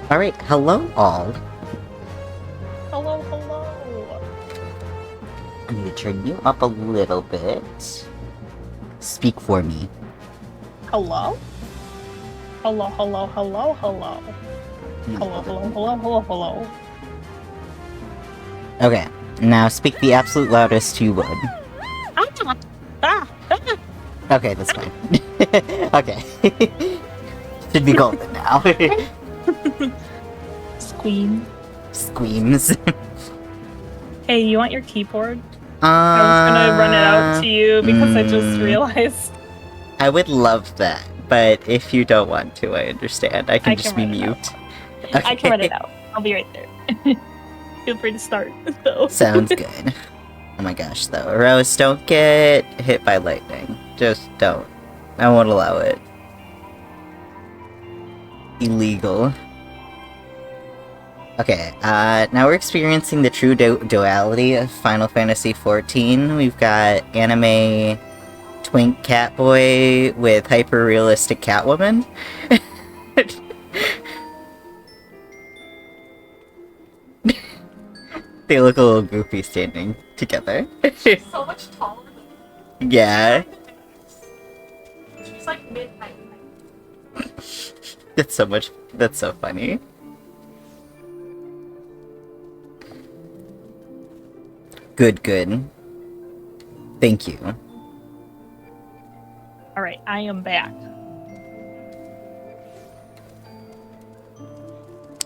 Alright, hello all. Hello, hello. I'm gonna turn you up a little bit. Speak for me. Hello? Hello, hello, hello, hello. Hello, hello, hello, hello, hello. Okay, now speak the absolute loudest you would. Okay, that's fine. Okay. Should be golden now. Squeam. Squeams. Hey, you want your keyboard? I was gonna run it out to you because I just realized. I would love that, but if you don't want to, I understand. I can just be mute. Okay. I can run it out. I'll be right there. Feel free to start, though. Sounds good. Oh my gosh, though. Rose, don't get hit by lightning. Just don't. I won't allow it. Illegal. Okay, now we're experiencing the true duality of Final Fantasy XIV. We've got anime twink catboy with hyper-realistic Catwoman. They look a little goofy standing together. She's so much taller than me. Yeah. She's like mid-height. That's so funny. Good. Thank you. Alright, I am back.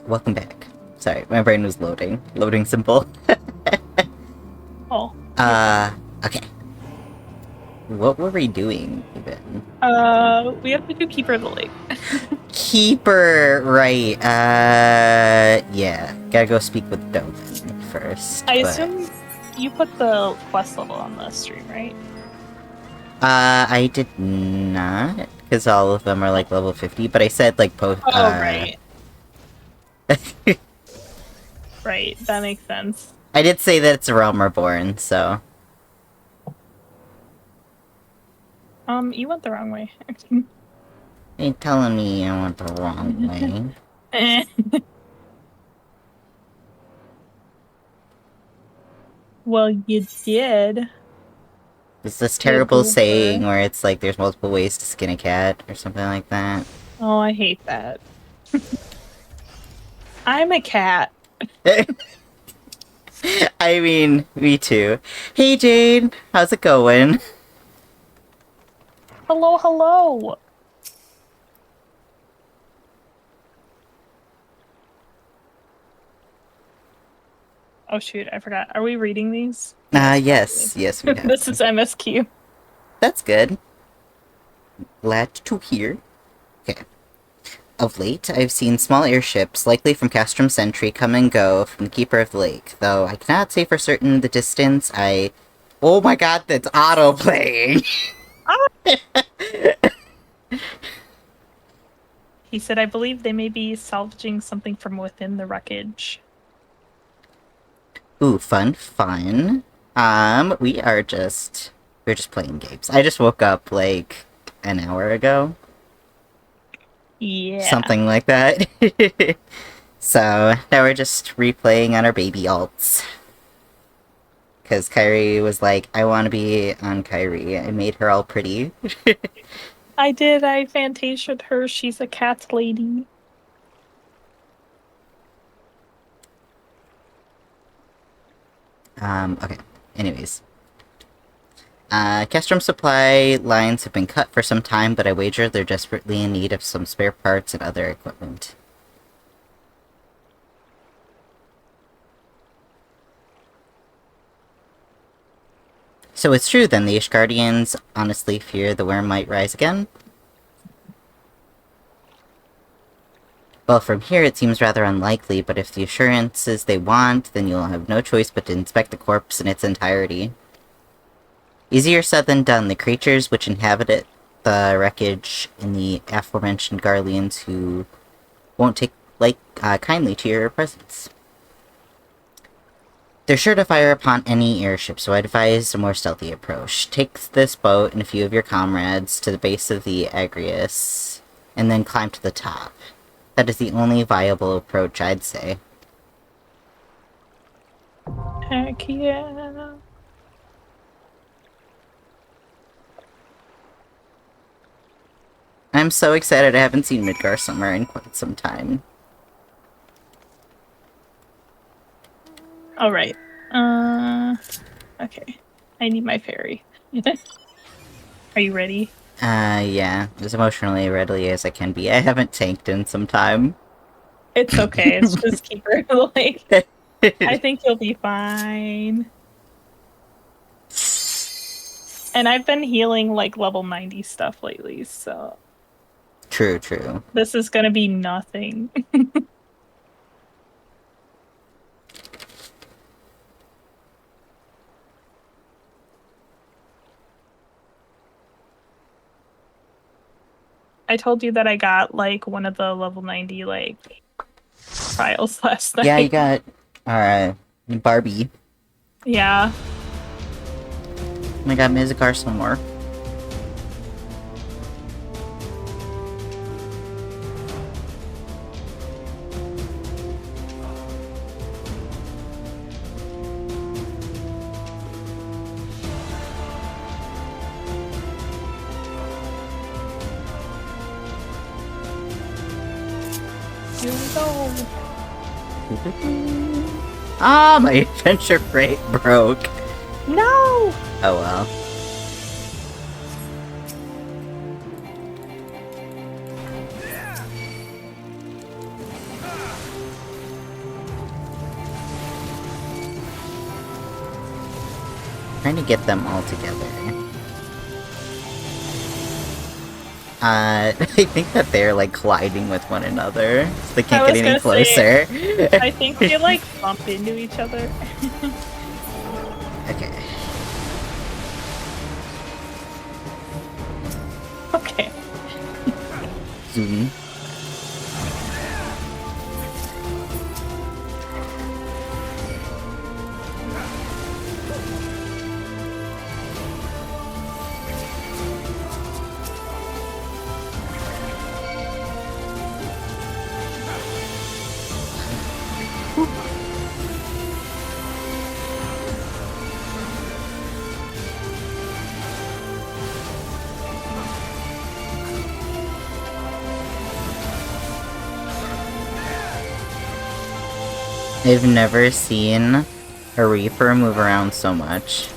Welcome back. Sorry, my brain was loading. Loading simple. Oh. Okay. What were we doing, even? We have to do Keeper of the Lake. Keeper, right. Yeah. Gotta go speak with Dothan first. I assume you put the quest level on the stream, right? I did not, because all of them are, like, level 50, but I said, like, post- Oh, right. Right, that makes sense. I did say that it's a Realm Reborn, so... You went the wrong way. You're telling me I went the wrong way. Well, you did. It's this terrible saying where it's like there's multiple ways to skin a cat, or something like that. Oh, I hate that. I'm a cat. I mean, me too. Hey Jade, how's it going? Hello, hello! Oh shoot, I forgot. Are we reading these? Yes we have. This is MSQ. That's good. Glad to hear. Okay. Of late, I've seen small airships, likely from Castrum Sentry, come and go from the Keeper of the Lake, though I cannot say for certain the distance. Oh my god, that's auto-playing! He said, I believe they may be salvaging something from within the wreckage. Ooh, fun. We're just playing games. I just woke up, like, an hour ago. Yeah. Something like that. So, now we're just replaying on our baby alts. Because Kyrie was like, I want to be on Kyrie. I made her all pretty. I did. I fantasiaed her. She's a cat lady. Okay. Anyways. Castrum supply lines have been cut for some time, but I wager they're desperately in need of some spare parts and other equipment. So it's true then, the Ishgardians honestly fear the worm might rise again? Well, from here it seems rather unlikely, but if the assurances they want, then you'll have no choice but to inspect the corpse in its entirety. Easier said than done. The creatures which inhabited the wreckage in the aforementioned Garleans who won't take kindly to your presence. They're sure to fire upon any airship, so I advise a more stealthy approach. Take this boat and a few of your comrades to the base of the Agrius, and then climb to the top. That is the only viable approach, I'd say. Heck yeah. I'm so excited. I haven't seen Midgarsummer in quite some time. All right. Okay. I need my fairy. Are you ready? Yeah. As emotionally readily as I can be. I haven't tanked in some time. It's okay. It's just keep her like. I think you'll be fine. And I've been healing like level 90 stuff lately, so. True, true. This is gonna be nothing. I told you that I got like one of the level 90 like trials last night. Yeah, you got Barbie. Yeah. I got Mizikar some more. Here we go. Ah, my adventure freight broke. No! Oh well. Trying to get them all together. I think that they're like colliding with one another, so they can't get any closer. I think they like bump into each other. Okay. Okay. Zoom. I've never seen a Reaper move around so much.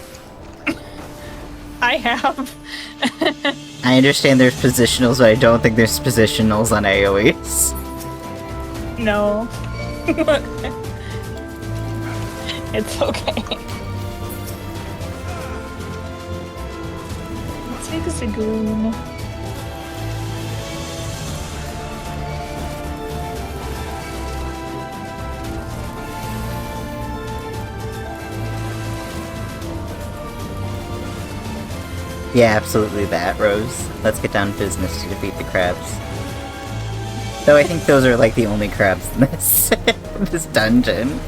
I have. I understand there's positionals, but I don't think there's positionals on AoEs. No. It's okay. Let's take a Zagoon. Yeah, absolutely that, Rose. Let's get down to business to defeat the crabs. Though I think those are like the only crabs in this this dungeon.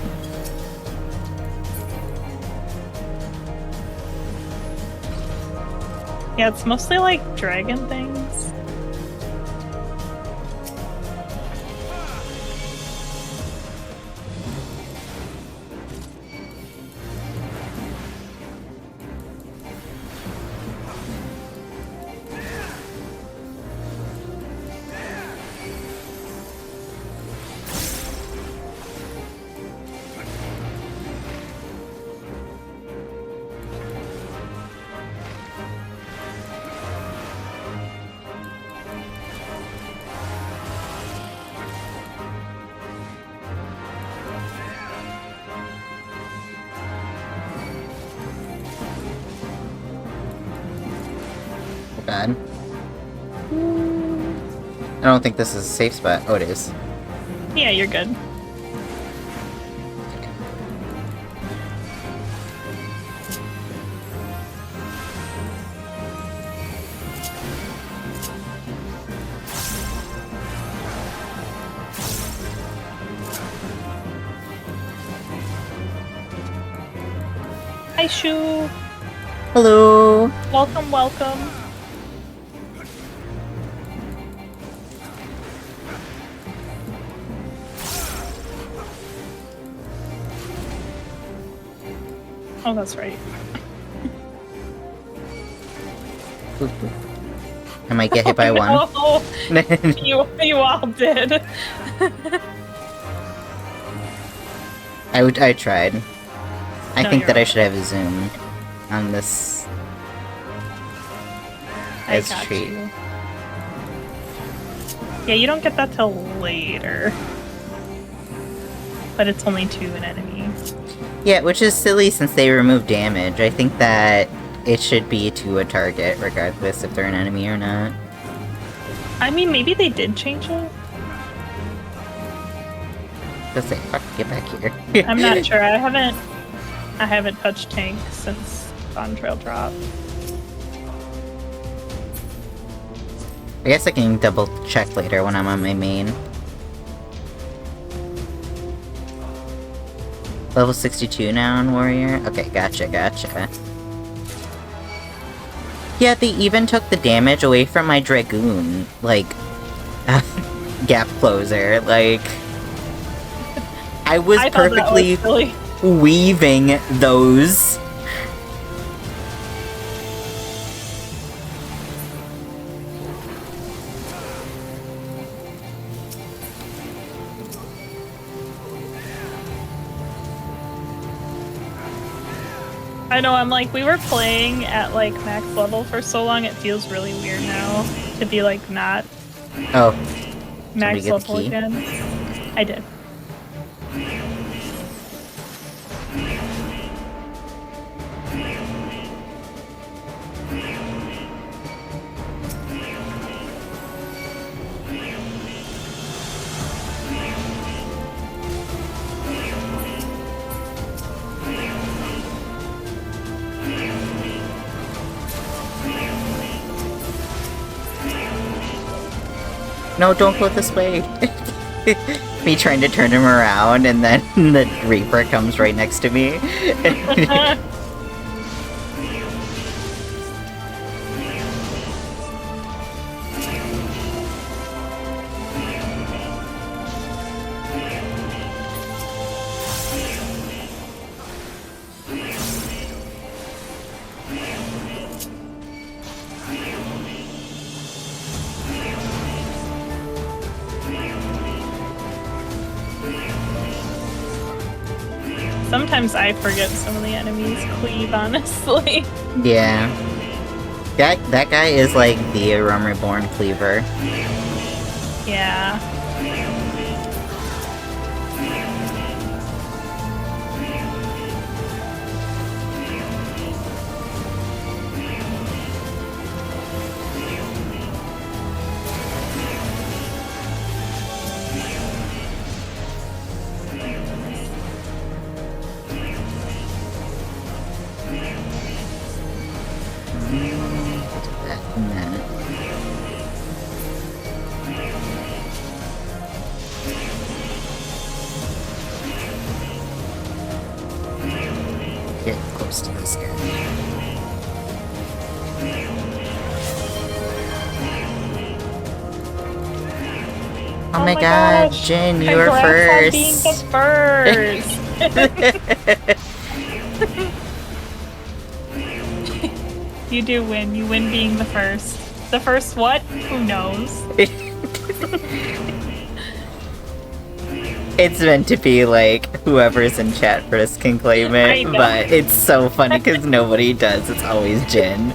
Yeah, it's mostly like dragon things. God. I don't think this is a safe spot. Oh, it is. Yeah, you're good. Hi, Shu. Hello. Welcome, welcome. Oh, that's right. I might get hit by one. You all did. I tried. I No, think that I right. should have a zoom on this as treat. You. Yeah, you don't get that till later. But it's only 2 an enemy. Yeah, which is silly since they remove damage. I think that it should be to a target, regardless if they're an enemy or not. I mean, maybe they did change it? Just say, fuck, get back here. I'm not sure. I haven't touched tank since Dawn Trail drop. I guess I can double check later when I'm on my main. Level 62 now on Warrior? Okay, gotcha. Yeah, they even took the damage away from my Dragoon, like, gap closer, like... I was perfectly weaving those. I know, I'm like, we were playing at like max level for so long, it feels really weird now to be like not max level again. I did. No, don't go this way. Me trying to turn him around, and then the Reaper comes right next to me. Sometimes I forget some of the enemies cleave, honestly. Yeah. That guy is like the Realm Reborn cleaver. Yeah. Get close to this guy. Oh my god, gosh. Jin, you were first! Being the first! You do win. You win being the first. The first what? Who knows? It's meant to be like, whoever's in chat first can claim it, but it's so funny because nobody does. It's always Jin.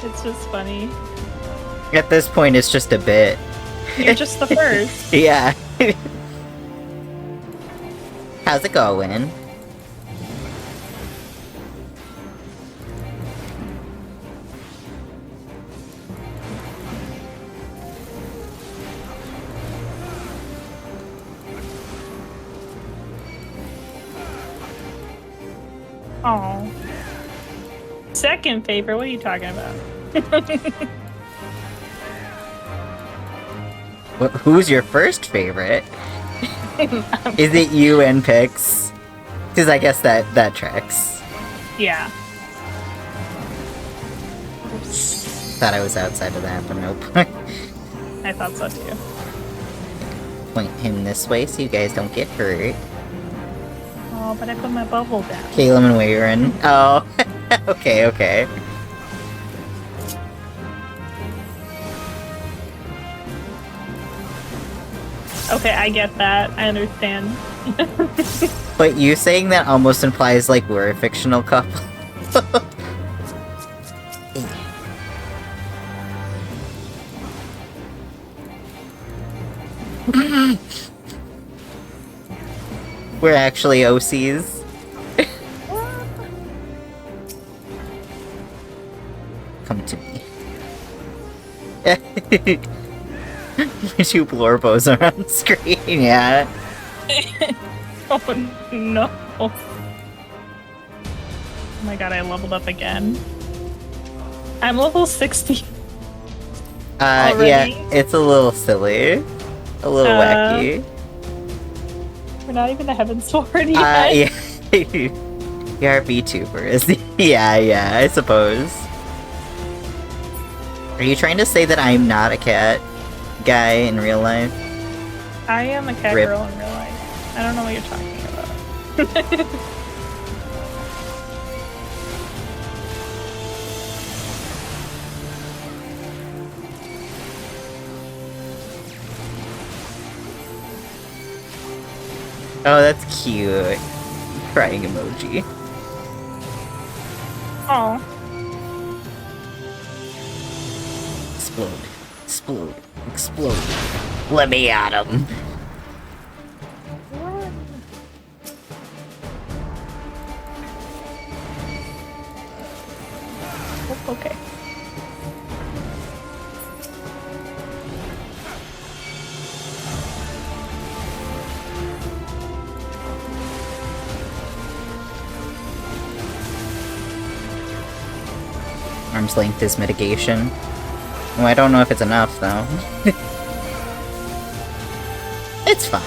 It's just funny. At this point, it's just a bit. You're just the first. Yeah. How's it going? Oh. Second favorite? What are you talking about? Who's your first favorite? Is it you and Pix? Because I guess that tracks. Yeah. thought I was outside of that, but nope. I thought so too. Point him this way so you guys don't get hurt. Oh, but I put my bubble down. Caleb and Wayron. Oh, okay, okay. Okay, I get that. I understand. But you saying that almost implies like we're a fictional couple. We're actually OCs. Come to me. Two Blorbos are on screen, yeah. Oh no. Oh my god, I leveled up again. I'm level 60. Already? Yeah, it's a little silly. A little wacky. We're not even a Heaven Sword yet. Yeah. You are VTubers. Yeah, I suppose. Are you trying to say that I'm not a cat guy in real life? I am a cat Rip. girl in real life. I don't know what you're talking about. Oh, that's cute. Crying emoji. Oh. Explode. Explode. Explode. Let me at him. Okay. Arm's length is mitigation. Oh, I don't know if it's enough, though. It's fine.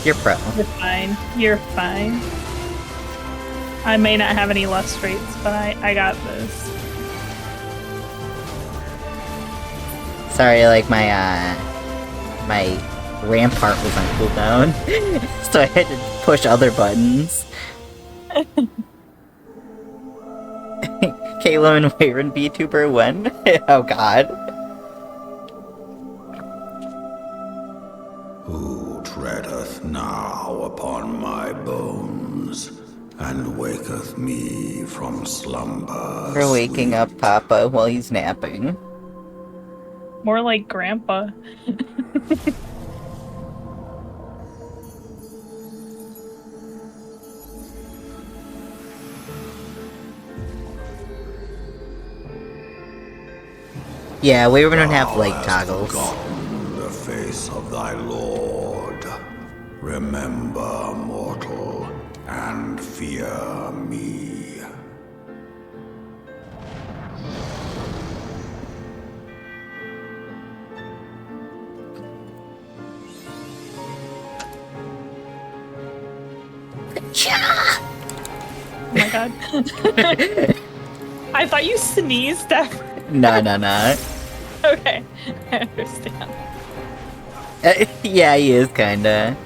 You're pro. You're fine. You're fine. I may not have any less rates, but I got this. Sorry, like, my rampart was on cooldown. So I had to push other buttons. Kayla and Wayron VTuber when? Oh god. Who treadeth now upon my bones, and waketh me from slumber? We're waking up Papa while he's napping. More like Grandpa. Yeah, we were gonna have leg Thou hast toggles. forgotten the face of thy lord. Remember, mortal, and fear me. Oh my god. I thought you sneezed after. No. Okay, I understand. Yeah, he is kinda.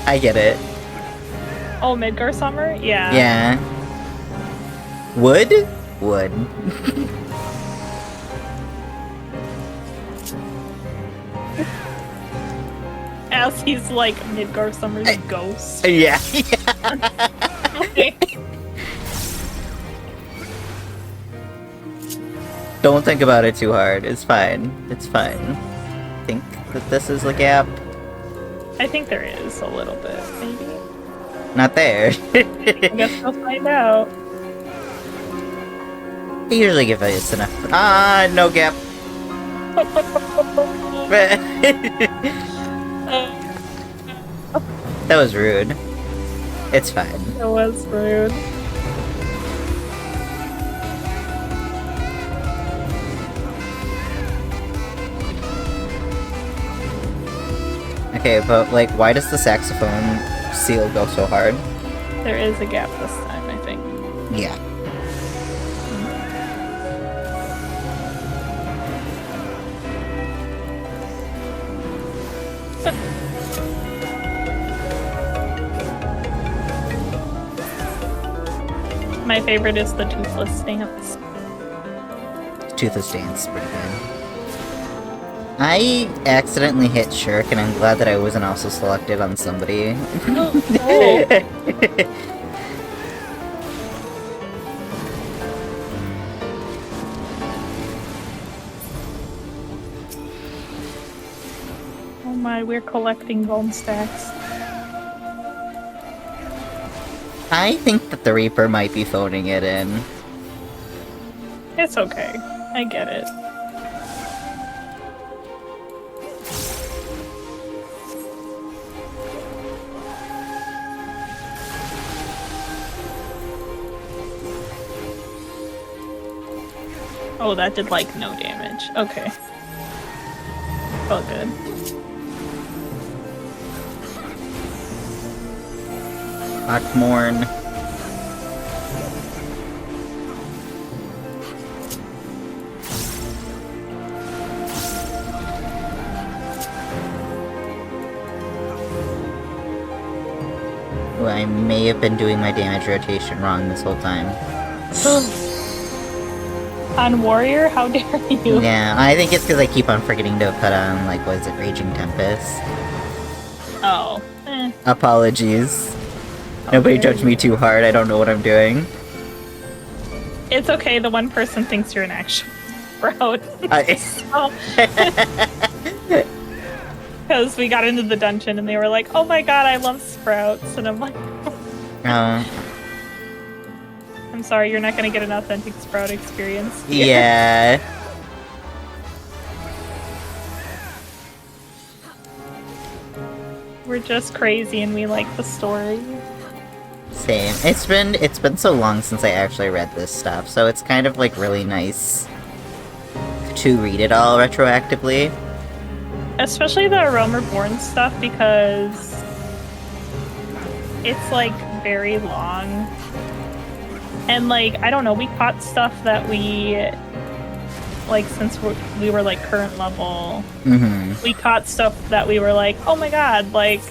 I get it. Oh, Midgar Summer? Yeah. Yeah. Wood? Wood. As he's like Midgar Summer's ghost. Yeah. Don't think about it too hard. It's fine. It's fine. Think that this is a gap. I think there is a little bit, maybe. Not there. I guess we'll find out. They usually give us enough. Ah, no gap. That was rude. It's fine. It was rude. Okay, but like, why does the saxophone seal go so hard? There is a gap this time, I think. Yeah. My favorite is the Toothless Dance. Toothless Dance is pretty good. I accidentally hit Shirk, and I'm glad that I wasn't also selected on somebody. Oh. Oh my, we're collecting bone stacks. I think that the Reaper might be phoning it in. It's okay. I get it. Oh, that did like no damage. Okay. Felt good. Akmorn. Ooh, I may have been doing my damage rotation wrong this whole time. On Warrior? How dare you? Yeah, I think it's because I keep on forgetting to put on, like, what is it, Raging Tempest? Oh. Apologies. Nobody judge me too hard, I don't know what I'm doing. It's okay, the one person thinks you're an actual sprout. Because we got into the dungeon and they were like, oh my god, I love sprouts. And I'm like, I'm sorry, you're not going to get an authentic sprout experience here. Yeah. We're just crazy and we like the story. Same. It's been so long since I actually read this stuff, so it's kind of like really nice to read it all retroactively. Especially the Realm Reborn stuff, because it's like very long. And like, I don't know, we caught stuff that we, like, since we were like current level, we caught stuff that we were like, oh my god, like,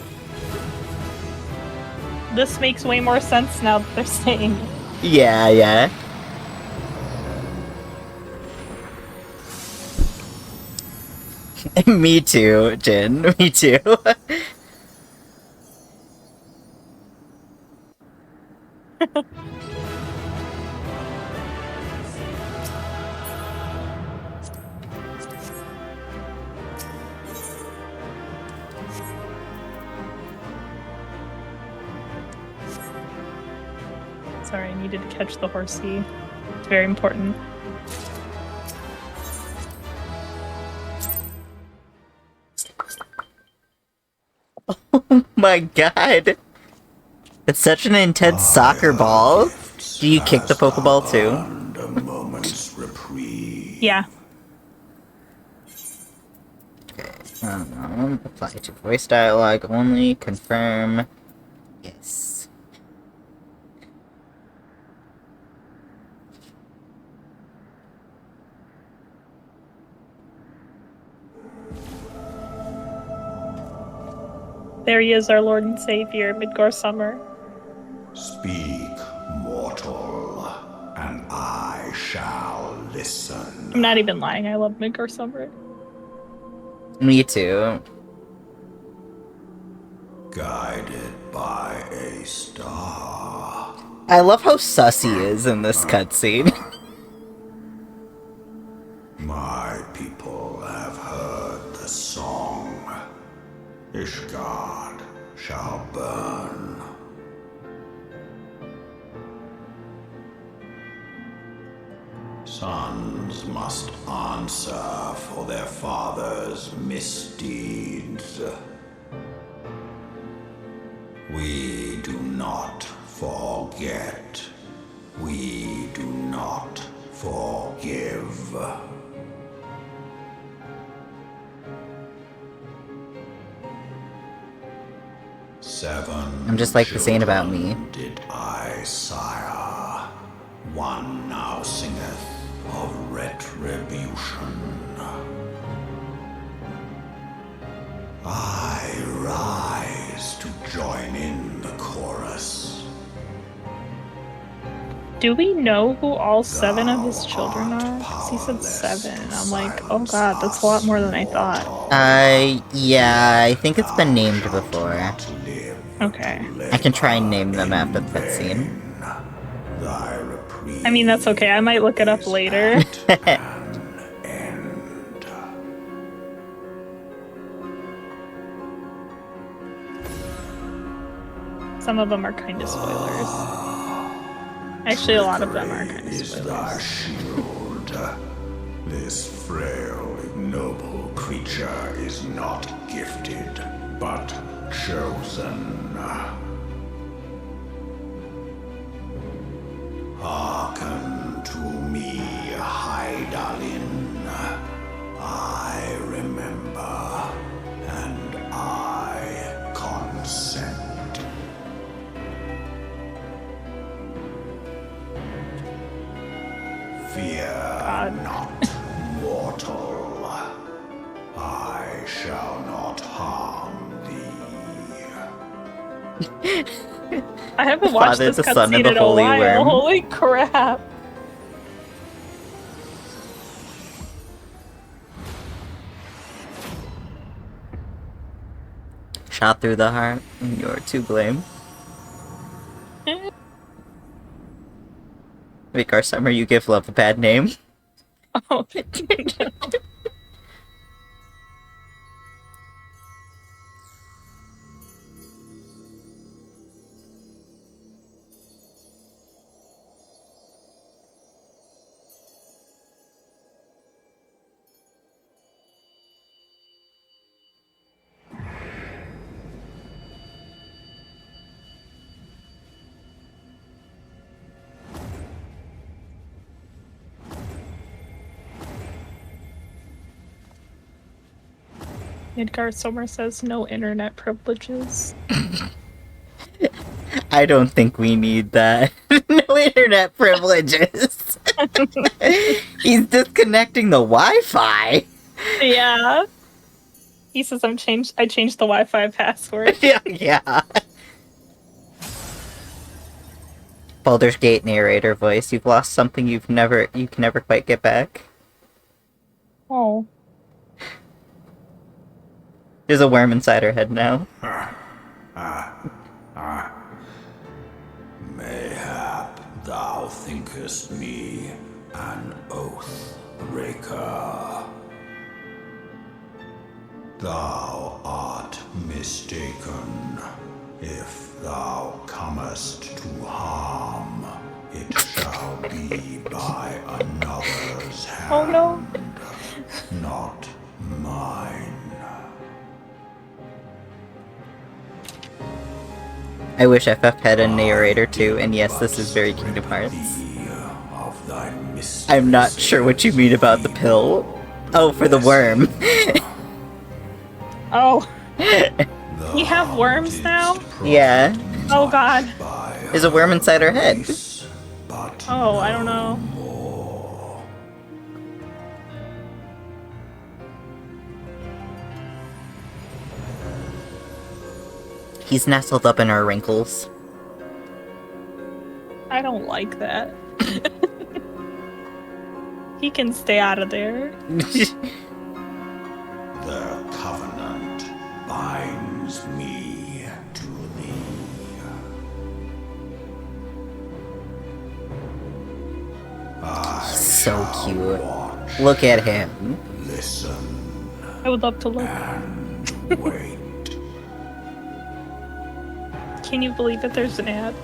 this makes way more sense now that they're saying it. Yeah, yeah. Me too, Jin. Me too. Sorry, I needed to catch the horsey. It's very important. Oh my god. It's such an intense soccer ball. Do you kick the Pokeball too? A moment's reprieve. Yeah. Okay. Apply to voice dialogue only. Confirm. Yes. There he is, our Lord and Savior, Midgore Summer. Speak, mortal, and I shall listen. I'm not even lying, I love Midgore Summer. Me too. Guided by a star. I love how sus he is in this cutscene. My people have heard the song. Ishgard shall burn. Sons must answer for their father's misdeeds. We do not forget. We do not forgive. I'm just like the saying about me. Did I sire? One now singeth of retribution. I rise to join in the chorus. Do we know who all 7 of his children are? Because he said 7. I'm like, oh god, that's a lot more than I thought. Yeah, I think it's been named before. Okay. I can try and name them after the cutscene. I mean, that's okay. I might look it up later. Some of them are kind of spoilers. Actually, a lot of them are kind of spoilers. This frail, ignoble creature is not gifted, but chosen. Hearken to me, Hydaelyn. I remember, and I consent. Fear not, mortal. I shall not harm thee. I haven't watched this cutscene in a while. Holy crap. Shot through the heart, and you're to blame. Make our summer you give love a bad name. Oh, no. Midgar Sommer says no internet privileges. I don't think we need that. No internet privileges. He's disconnecting the Wi-Fi. Yeah. He says I changed the Wi-Fi password. Yeah. Baldur's Gate narrator voice. You've lost something you can never quite get back. Oh. There's a worm inside her head now. Mayhap thou thinkest me an oath breaker. Thou art mistaken. If thou comest to harm, it shall be by another's hand. Oh no. Not mine. I wish FF had a narrator too, and yes, this is very Kingdom Hearts. I'm not sure what you mean about the pill. Oh, for the worm. Oh. You have worms now? Yeah. Oh god. There's a worm inside her head. Oh, I don't know. He's nestled up in her wrinkles. I don't like that. He can stay out of there. The covenant binds me to thee. So cute. Look at him. Listen I would love to look. and wait. Can you believe that there's an ad?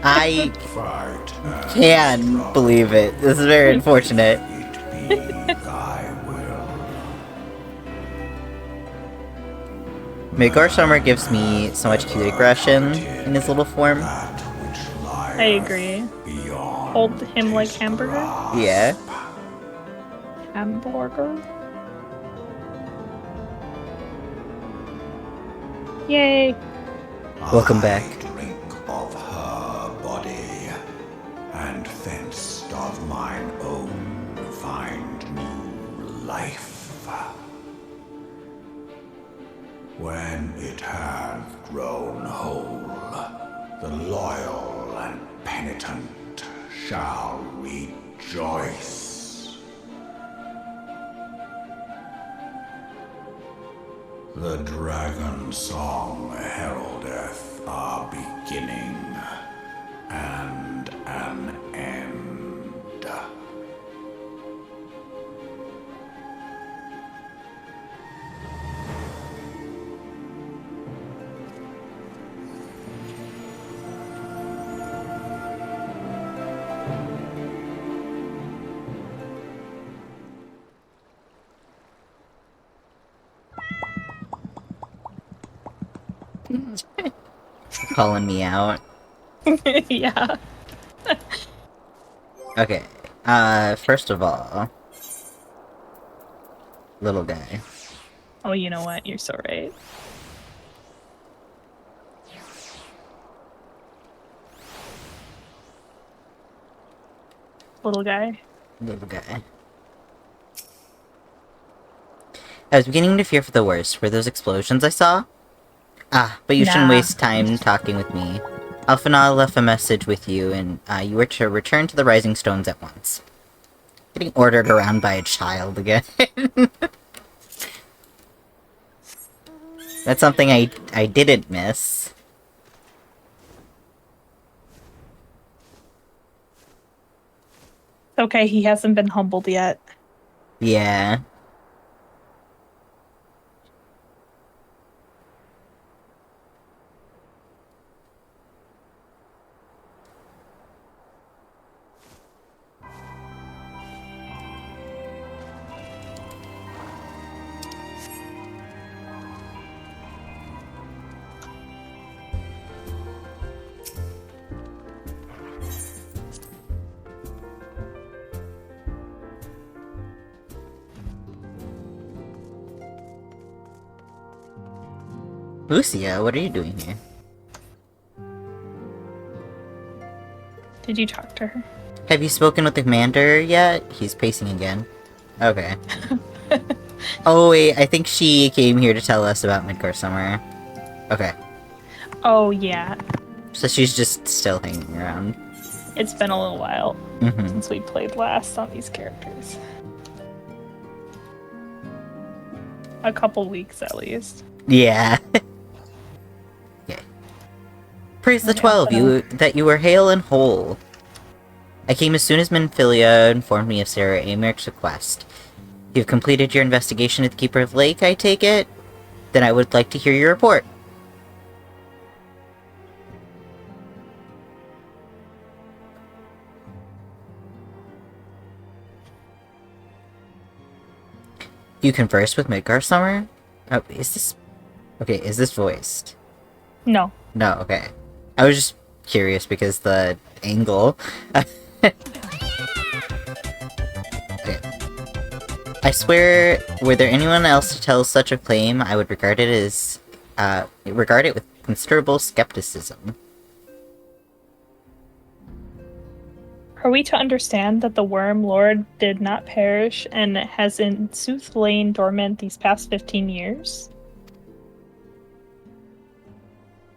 I Fight can believe it. This is very unfortunate. it be thy will. Midgar Summer gives me so much cute aggression in his little form. That which lieth I agree. beyond Hold him like hamburger? Yeah. Hamburger? Yay! Welcome back. I drink of her body, and thence doth mine own find new life. When it hath grown whole, the loyal and penitent shall rejoice. The dragon song heraldeth a beginning and an end. Calling me out. Yeah. Okay. First of all, little guy. Oh, you know what? You're so right. Little guy. Little guy. I was beginning to fear for the worst. Were those explosions I saw? Ah, but you shouldn't Nah. waste time talking with me. Alphanal left a message with you, and you were to return to the Rising Stones at once. Getting ordered around by a child again. That's something I didn't miss. Okay, he hasn't been humbled yet. Yeah. Lucia, what are you doing here? Did you talk to her? Have you spoken with the commander yet? He's pacing again. Okay. Oh wait, I think she came here to tell us about Midgar Summer. Okay. Oh, yeah. So she's just still hanging around. It's been a little while Mm-hmm. since we played last on these characters. A couple weeks at least. Yeah. Okay. Praise the Yeah, 12, but, you that you were hale and whole. I came as soon as Minfilia informed me of Sarah Amer's request. You've completed your investigation at the Keeper of Lake, I take it? Then I would like to hear your report. You conversed with Midgar Summer? Oh, is this... Okay, is this voiced? No. No, okay. I was just curious because the angle... Okay. I swear, were there anyone else to tell such a claim, I would regard it as... regard it with considerable skepticism. Are we to understand that the Worm Lord did not perish and has in sooth lain dormant these past 15 years?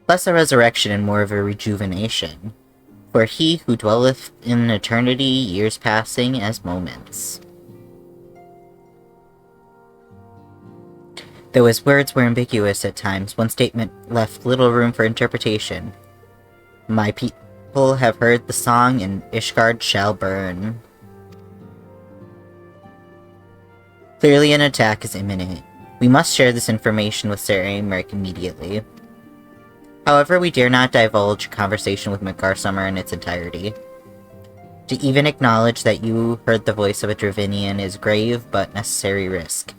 Less a resurrection and more of a rejuvenation. For he who dwelleth in eternity, years passing as moments. Though his words were ambiguous at times, one statement left little room for interpretation. My people have heard the song, and Ishgards shall burn. Clearly an attack is imminent. We must share this information with Sir Aymeric immediately. However, we dare not divulge a conversation with Midgar Summer in its entirety. To even acknowledge that you heard the voice of a Dravinian is grave but necessary risk.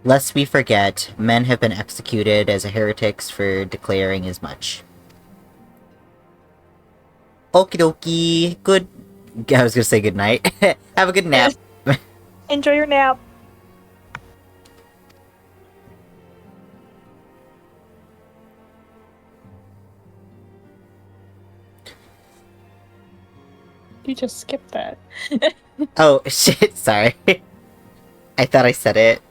Lest we forget, men have been executed as heretics for declaring as much. Okie dokie. Good. I was gonna say good night. Have a good nap. Enjoy your nap. You just skipped that. Oh, shit. Sorry. I thought I said it.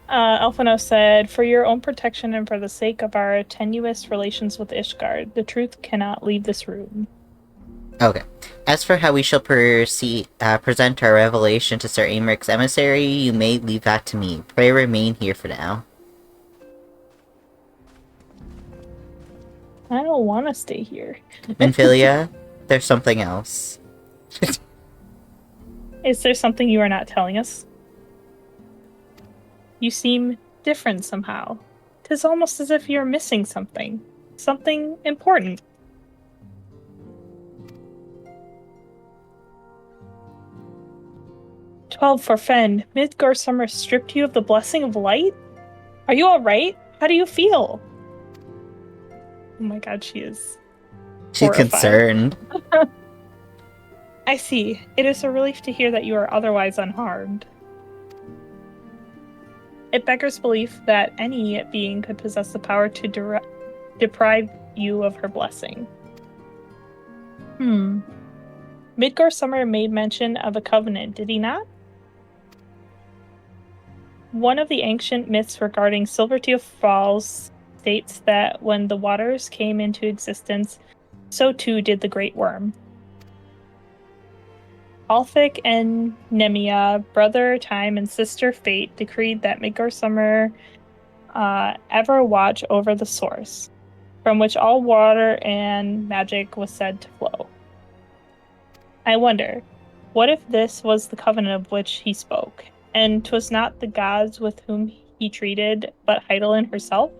Elfino said, "For your own protection and for the sake of our tenuous relations with Ishgard, the truth cannot leave this room." Okay. As for how we shall present our revelation to Sir Americ's emissary, you may leave that to me. Pray remain here for now. I don't want to stay here. Minfilia, there's something else. Is there something you are not telling us? You seem different somehow. 'Tis almost as if you're missing something. Something important. "12 for Fen. Midgar Summer stripped you of the blessing of light? Are you alright? How do you feel?" Oh my god, she is She's horrified. Concerned. "I see. It is a relief to hear that you are otherwise unharmed. It beggars belief that any being could possess the power to deprive you of her blessing." Midgar Summer made mention of a covenant, did he not? One of the ancient myths regarding Silverteal Falls states that when the waters came into existence, so too did the Great Worm. Althik and Nemia, brother Time and sister Fate, decreed that Midgar Summer ever watch over the source, from which all water and magic was said to flow. I wonder, what if this was the covenant of which he spoke, and 'twas not the gods with whom he treated, but Heidelin herself?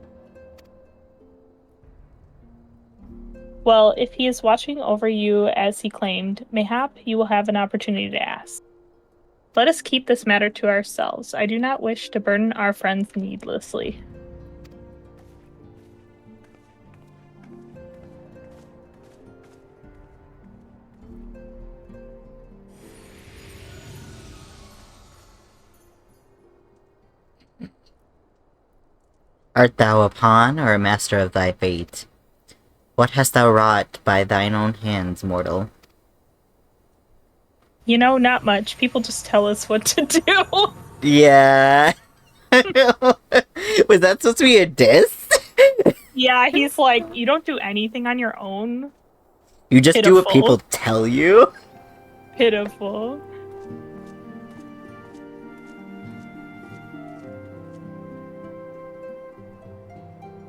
Well, if he is watching over you as he claimed, mayhap you will have an opportunity to ask. Let us keep this matter to ourselves. I do not wish to burden our friends needlessly. Art thou a pawn or a master of thy fate? What hast thou wrought by thine own hands, mortal? You know, not much. People just tell us what to do. Yeah. Was that supposed to be a diss? Yeah, he's like, you don't do anything on your own. You just do what people tell you? Pitiful.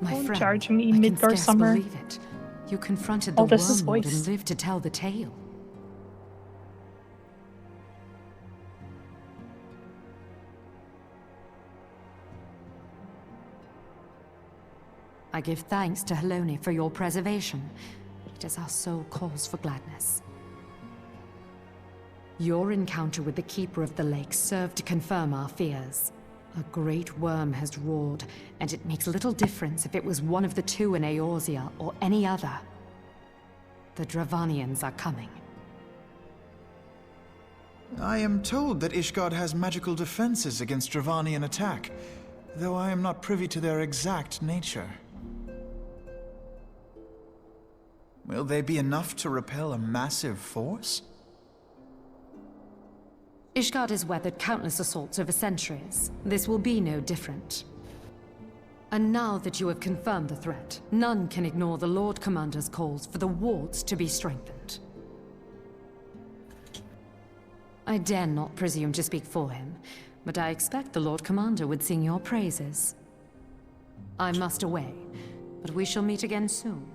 My friend, charging me I can Midgar scarce Summer. believe it. You confronted the this is wormwood voice. and lived to tell the tale. I give thanks to Helone for your preservation. It is our soul calls for gladness. Your encounter with the Keeper of the Lake served to confirm our fears. A great worm has roared, and it makes little difference if it was one of the two in Eorzea or any other. The Dravanians are coming. I am told that Ishgard has magical defenses against Dravanian attack, though I am not privy to their exact nature. Will they be enough to repel a massive force? Ishgard has weathered countless assaults over centuries. This will be no different. And now that you have confirmed the threat, none can ignore the Lord Commander's calls for the wards to be strengthened. I dare not presume to speak for him, but I expect the Lord Commander would sing your praises. I must away, but we shall meet again soon.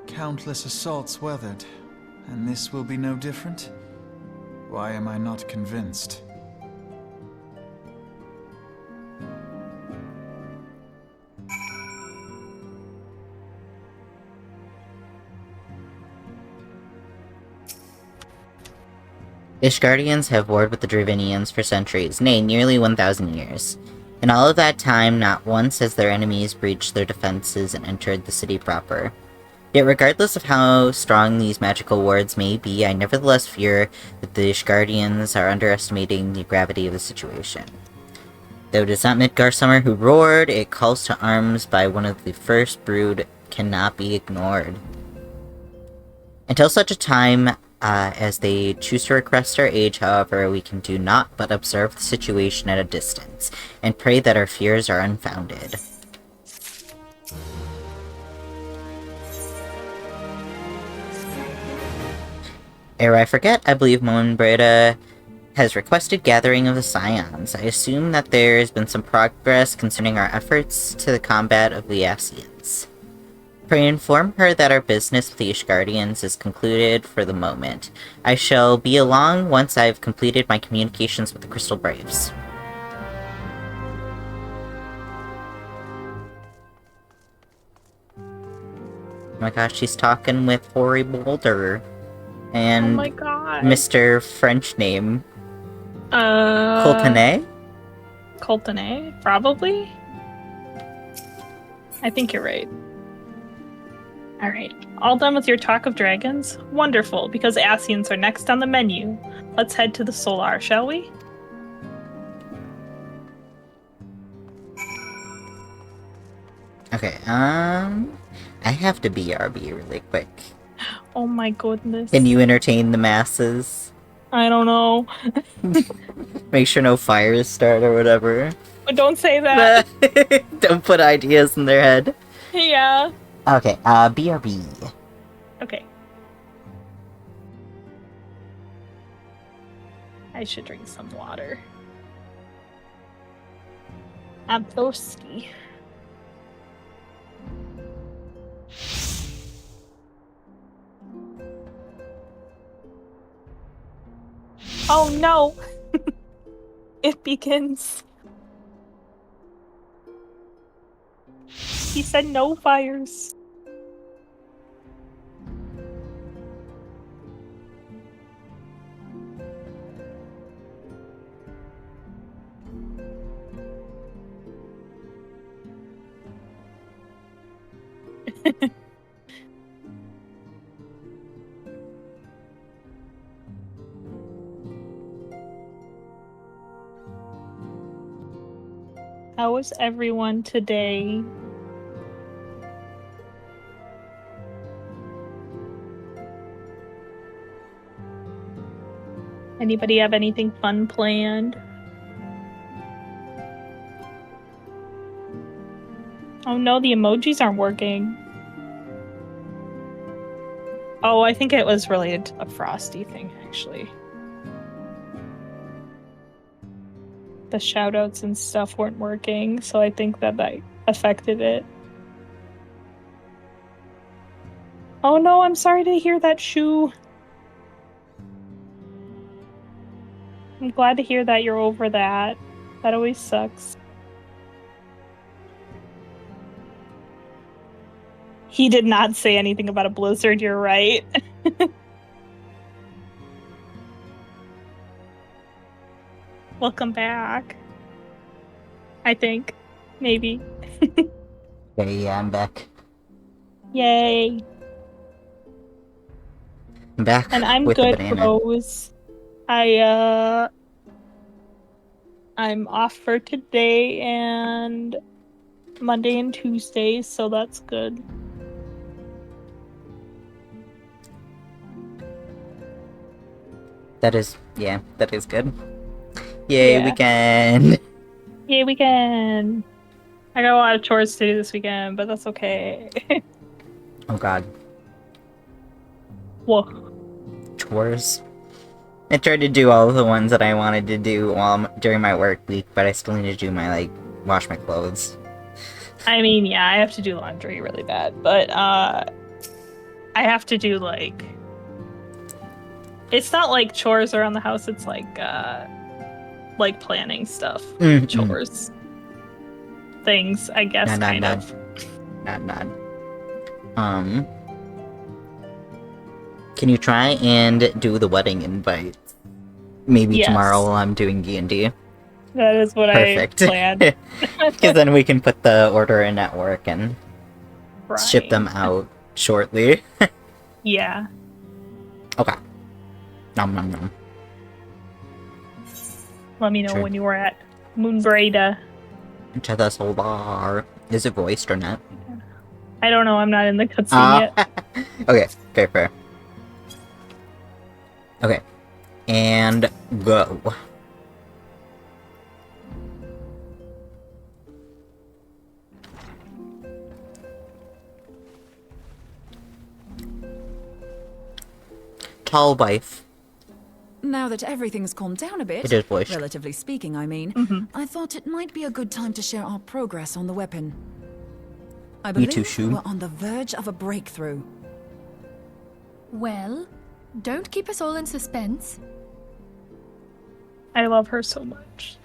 Countless assaults weathered, and this will be no different? Why am I not convinced? Ishgardians have warred with the Dravinians for centuries, nay, nearly 1,000 years. In all of that time, not once has their enemies breached their defenses and entered the city proper. Yet regardless of how strong these magical wards may be, I nevertheless fear that the Ishgardians are underestimating the gravity of the situation. Though it is not Midgarsummer who roared, a calls to arms by one of the first brood cannot be ignored. Until such a time as they choose to request our aid, however, we can do naught but observe the situation at a distance, and pray that our fears are unfounded. Ere I forget, I believe Moenbreda has requested gathering of the Scions. I assume that there has been some progress concerning our efforts to the combat of the Ascians. Pray inform her that our business with the Ishgardians is concluded for the moment. I shall be along once I've completed my communications with the Crystal Braves. Oh my gosh, she's talking with Hoary Boulder. And oh my god. Mr. French name. Coltanet? Coltanet? Probably? I think you're right. Alright. All done with your talk of dragons? Wonderful, because Ascians are next on the menu. Let's head to the Solar, shall we? Okay, I have to BRB really quick. Oh my goodness. Can you entertain the masses? I don't know. Make sure no fires start or whatever. Don't say that. Don't put ideas in their head. Yeah. Okay, BRB. Okay. I should drink some water. I'm thirsty. Oh no! It begins. He said no fires. How is everyone today? Anybody have anything fun planned? Oh no, the emojis aren't working. Oh, I think it was related to the Frosty thing, actually. The shoutouts and stuff weren't working, so I think that affected it. Oh no, I'm sorry to hear that, Shu. I'm glad to hear that you're over that. That always sucks. He did not say anything about a blizzard, you're right. Welcome back. I think. Maybe. Okay, yeah, I'm back. Yay. I'm back and I'm with good, a banana. Rose. I'm off for today and Monday and Tuesday, so that's good. That is good. Yay, Yeah. weekend! Yay, weekend! I got a lot of chores to do this weekend, but that's okay. Oh god. Whoa. Chores. I tried to do all of the ones that I wanted to do during my work week, but I still need to do my, wash my clothes. I mean, yeah, I have to do laundry really bad, but, I have to do, it's not like chores around the house, it's planning stuff. Mm-hmm. Chores. Things, I guess, kind of. Nod. Can you try and do the wedding invite? Maybe Yes. tomorrow while I'm doing D&D. That is what Perfect. I planned. Because then we can put the order in at work and Right. ship them out. shortly. Yeah. Okay. Nom nom nom. Let me know Sure. when you were at Moonbreda. To the solar. Is it voiced or not? I don't know, I'm not in the cutscene yet. Okay, fair. Okay. And go. Tall wife. Now that everything's calmed down a bit, It is voiced. relatively speaking, I mean, I thought it might be a good time to share our progress on the weapon. I Me believe too, Shu. we're on the verge of a breakthrough. Well, don't keep us all in suspense. I love her so much.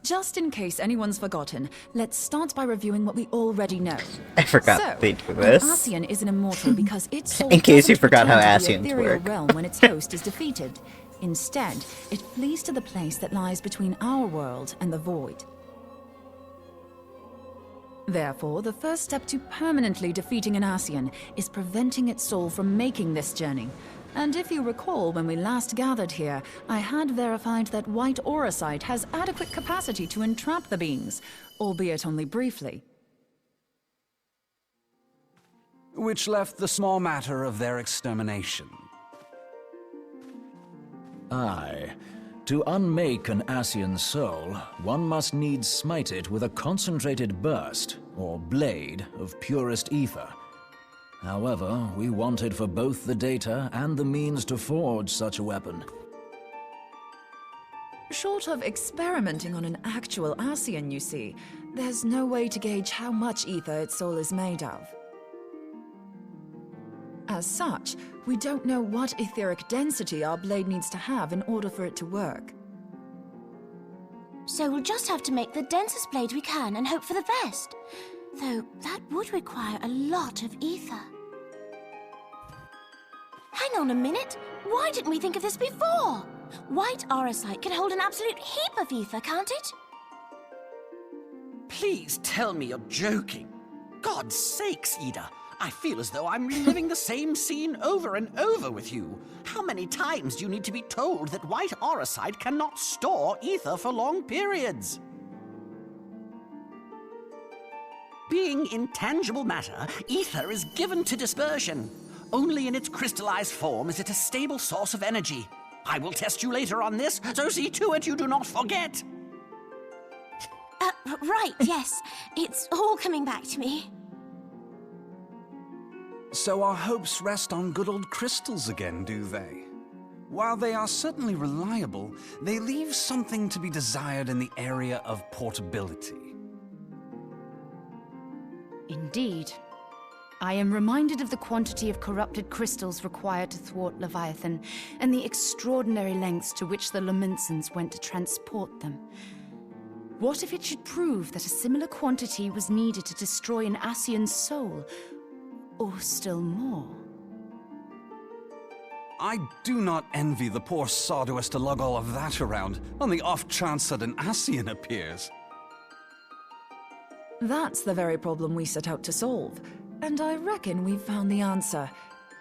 Just in case anyone's forgotten, let's start by reviewing what we already know. I forgot So, they do an this. Ascian is an immortal because its soul In case you doesn't forgot how return to the Ascians ethereal work. realm when its host is defeated. Instead, it flees to the place that lies between our world and the void. Therefore, the first step to permanently defeating an Ascian is preventing its soul from making this journey. And if you recall, when we last gathered here, I had verified that white auracite has adequate capacity to entrap the beings, albeit only briefly. Which left the small matter of their extermination. Aye. To unmake an Ascian soul, one must needs smite it with a concentrated burst, or blade, of purest ether. However, we wanted for both the data and the means to forge such a weapon. Short of experimenting on an actual Ascian, you see, there's no way to gauge how much ether its soul is made of. As such, we don't know what etheric density our blade needs to have in order for it to work. So we'll just have to make the densest blade we can and hope for the best. Though that would require a lot of ether. Hang on a minute. Why didn't we think of this before? White auracite can hold an absolute heap of ether, can't it? Please tell me you're joking. God's sakes, Ida. I feel as though I'm reliving the same scene over and over with you. How many times do you need to be told that white auracite cannot store ether for long periods? Being intangible matter, ether is given to dispersion. Only in its crystallized form is it a stable source of energy. I will test you later on this, so see to it you do not forget. Right, yes. It's all coming back to me. So our hopes rest on good old crystals again, do they? While they are certainly reliable, they leave something to be desired in the area of portability. Indeed. I am reminded of the quantity of corrupted crystals required to thwart Leviathan, and the extraordinary lengths to which the Lamentsons went to transport them. What if it should prove that a similar quantity was needed to destroy an Ascian's soul? Or still more? I do not envy the poor sod who has to lug all of that around, on the off chance that an Ascian appears. That's the very problem we set out to solve. And I reckon we've found the answer.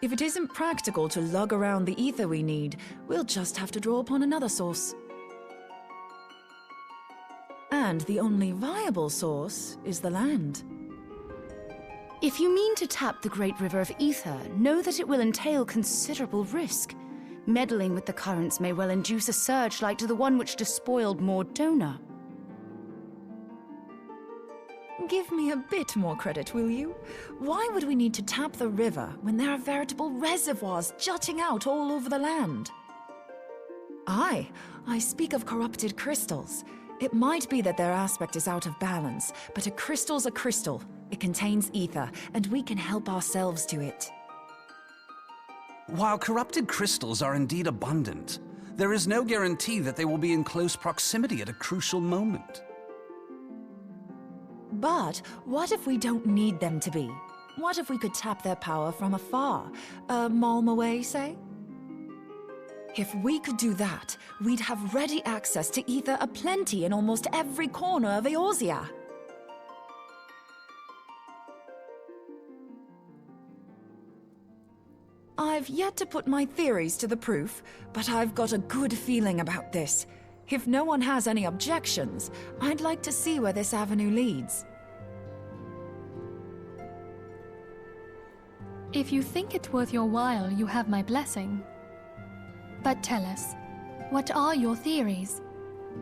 If it isn't practical to lug around the ether we need, we'll just have to draw upon another source. And the only viable source is the land. If you mean to tap the Great River of Ether, know that it will entail considerable risk. Meddling with the currents may well induce a surge like to the one which despoiled Mordona. Give me a bit more credit, will you? Why would we need to tap the river when there are veritable reservoirs jutting out all over the land? Aye, I speak of corrupted crystals. It might be that their aspect is out of balance, but a crystal's a crystal. It contains ether, and we can help ourselves to it. While corrupted crystals are indeed abundant, there is no guarantee that they will be in close proximity at a crucial moment. But what if we don't need them to be? What if we could tap their power from afar? A malm away, say? If we could do that, we'd have ready access to ether aplenty in almost every corner of Eorzea. I've yet to put my theories to the proof, but I've got a good feeling about this. If no one has any objections, I'd like to see where this avenue leads. If you think it's worth your while, you have my blessing. But tell us, what are your theories?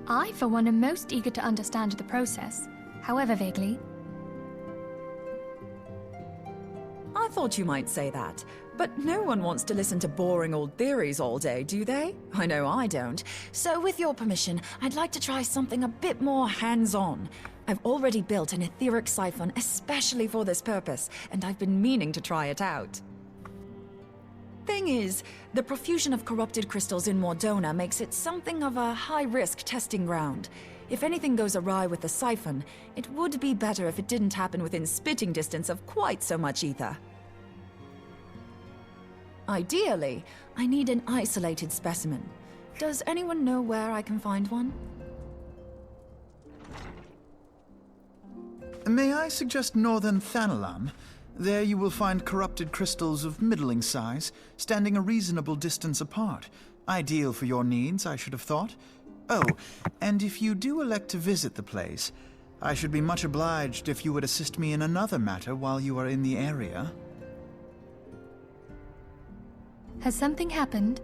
I, for one, am most eager to understand the process, however vaguely. I thought you might say that, but no one wants to listen to boring old theories all day, do they? I know I don't. So with your permission, I'd like to try something a bit more hands-on. I've already built an etheric siphon especially for this purpose, and I've been meaning to try it out. Thing is, the profusion of corrupted crystals in Mordona makes it something of a high-risk testing ground. If anything goes awry with the siphon, it would be better if it didn't happen within spitting distance of quite so much ether. Ideally, I need an isolated specimen. Does anyone know where I can find one? May I suggest northern Thanalan? There you will find corrupted crystals of middling size, standing a reasonable distance apart. Ideal for your needs, I should have thought. Oh, and if you do elect to visit the place, I should be much obliged if you would assist me in another matter while you are in the area. Has something happened?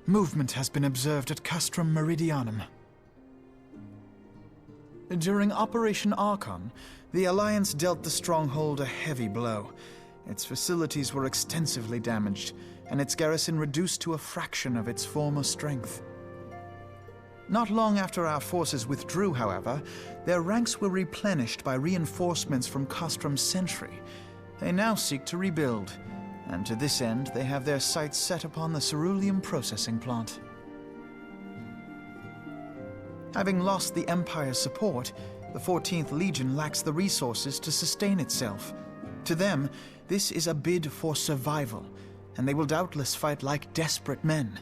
Movement has been observed at Castrum Meridianum. During Operation Archon, the Alliance dealt the stronghold a heavy blow. Its facilities were extensively damaged, and its garrison reduced to a fraction of its former strength. Not long after our forces withdrew, however, their ranks were replenished by reinforcements from Castrum's sentry. They now seek to rebuild, and to this end they have their sights set upon the ceruleum processing plant. Having lost the Empire's support, the 14th Legion lacks the resources to sustain itself. To them, this is a bid for survival, and they will doubtless fight like desperate men.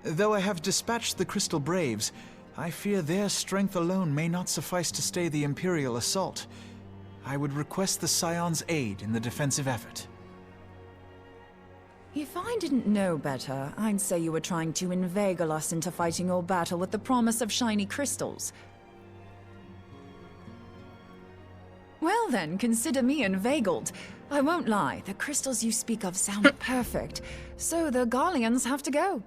Though I have dispatched the Crystal Braves, I fear their strength alone may not suffice to stay the Imperial assault. I would request the Scion's aid in the defensive effort. If I didn't know better, I'd say you were trying to inveigle us into fighting your battle with the promise of shiny crystals. Well then, consider me inveigled. I won't lie, the crystals you speak of sound perfect, so the Garleans have to go.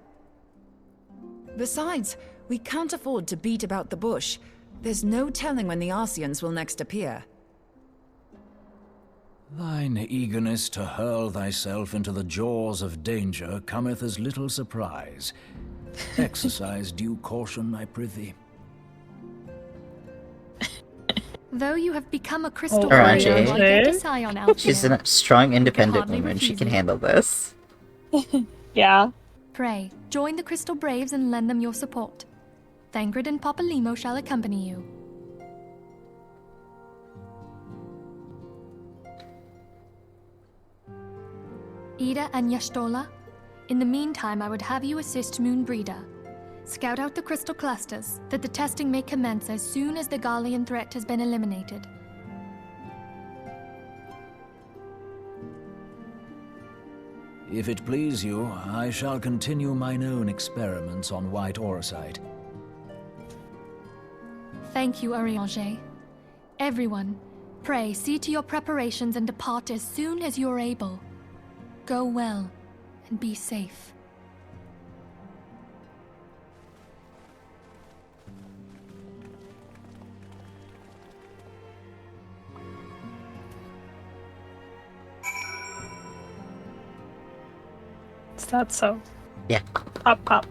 Besides, we can't afford to beat about the bush. There's no telling when the Arceans will next appear. Thine eagerness to hurl thyself into the jaws of danger cometh as little surprise. Exercise due caution, I prithee. Though you have become a crystal Alright, warrior, Jay. I get a scion out She's here. a strong, independent hardly woman. She refuse can it. handle this. Yeah. Pray, join the Crystal Braves and lend them your support. Thangred and Papalimo shall accompany you. Ida and Yashtola, in the meantime I would have you assist Moonbreeder. Scout out the crystal clusters, that the testing may commence as soon as the Garlean threat has been eliminated. If it please you, I shall continue mine own experiments on white aurosite. Thank you, Arianger. Everyone, pray see to your preparations and depart as soon as you're able. Go well, and be safe. Is that so? Yeah. Pop, pop.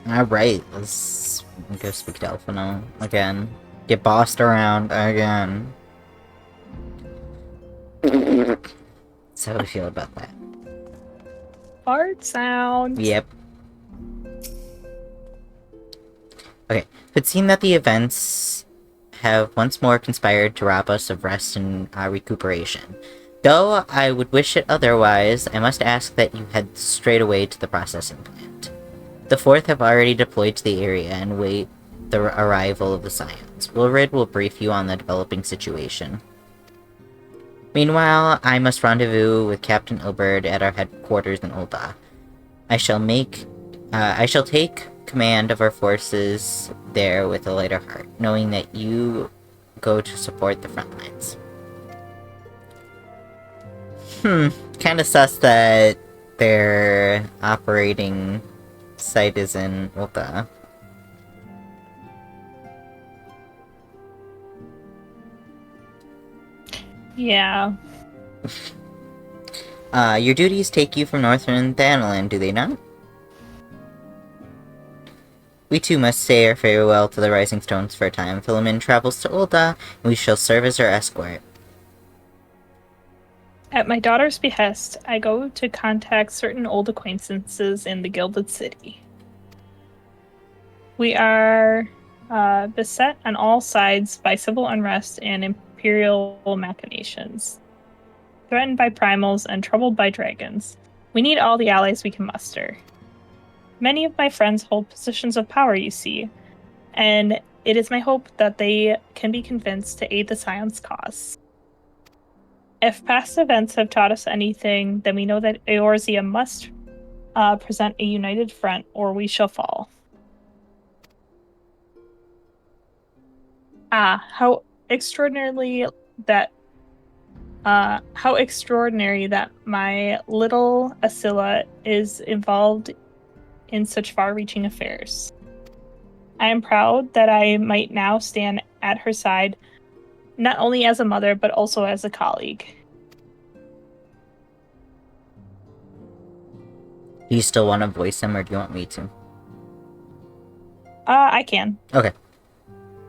Alright, let's go speak to Elfino again. Get bossed around again. So how do you feel about that? Fart sound. Yep. Okay, it seemed that the events have once more conspired to rob us of rest and recuperation. Though I would wish it otherwise, I must ask that you head straight away to the processing plant. The 4th have already deployed to the area and wait the arrival of the Scions. Wilrid will brief you on the developing situation. Meanwhile, I must rendezvous with Captain Ilberd at our headquarters in Ul'dah. I shall take command of our forces there with a lighter heart, knowing that you go to support the front lines. Kinda sus that their operating site is in Ul'dah. Yeah. Your duties take you from northern Thanalan, do they not? We too must say our farewell to the Rising Stones for a time. Philemon travels to Ul'dah, and we shall serve as her escort. At my daughter's behest, I go to contact certain old acquaintances in the Gilded City. We are beset on all sides by civil unrest and imperial machinations. Threatened by primals and troubled by dragons. We need all the allies we can muster. Many of my friends hold positions of power, you see, and it is my hope that they can be convinced to aid the Scion's cause. If past events have taught us anything, then we know that Eorzea must present a united front, or we shall fall. How extraordinary that my little Asilla is involved in such far-reaching affairs. I am proud that I might now stand at her side, not only as a mother, but also as a colleague. Do you still want to voice him, or do you want me to? I can. Okay.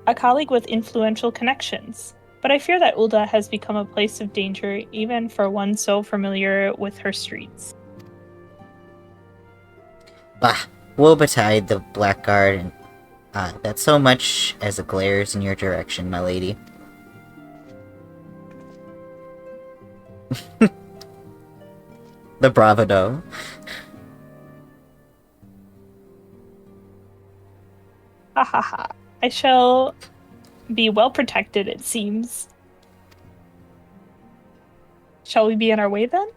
A colleague with influential connections. But I fear that Ul'dah has become a place of danger, even for one so familiar with her streets. Bah, woe betide the Blackguard, and that so much as it glares in your direction, my lady. The bravado. Ha ha ha. I shall be well protected, it seems. Shall we be on our way then?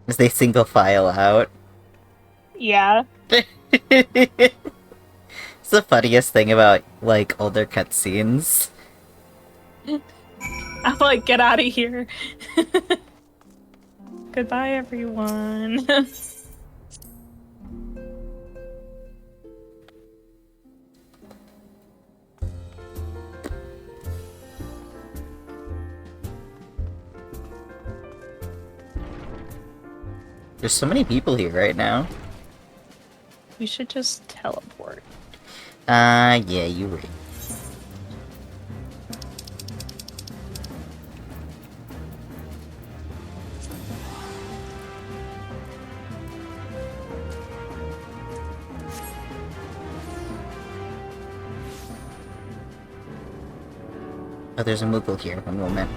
As they single file out. Yeah. It's the funniest thing about, like, older cutscenes. I'm like, get out of here. Goodbye, everyone. There's so many people here right now. We should just teleport. Yeah, you're right. Oh, there's a Moogle here. One moment.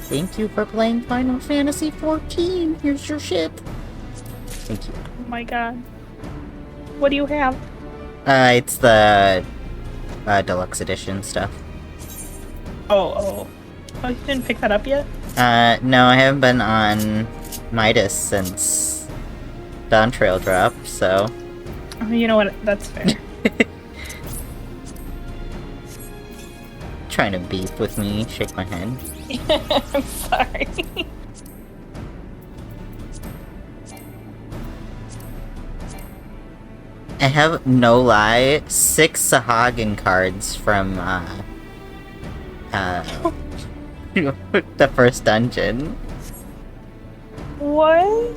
Thank you for playing Final Fantasy XIV. Here's your ship. Thank you. Oh my god. What do you have? It's the deluxe edition stuff. Oh, you didn't pick that up yet? No, I haven't been on Midas since Dawn Trail dropped, so... Oh, you know what? That's fair. Trying to beef with me, shake my head. I'm sorry. I have, no lie, 6 Sahagin cards from, the first dungeon. What?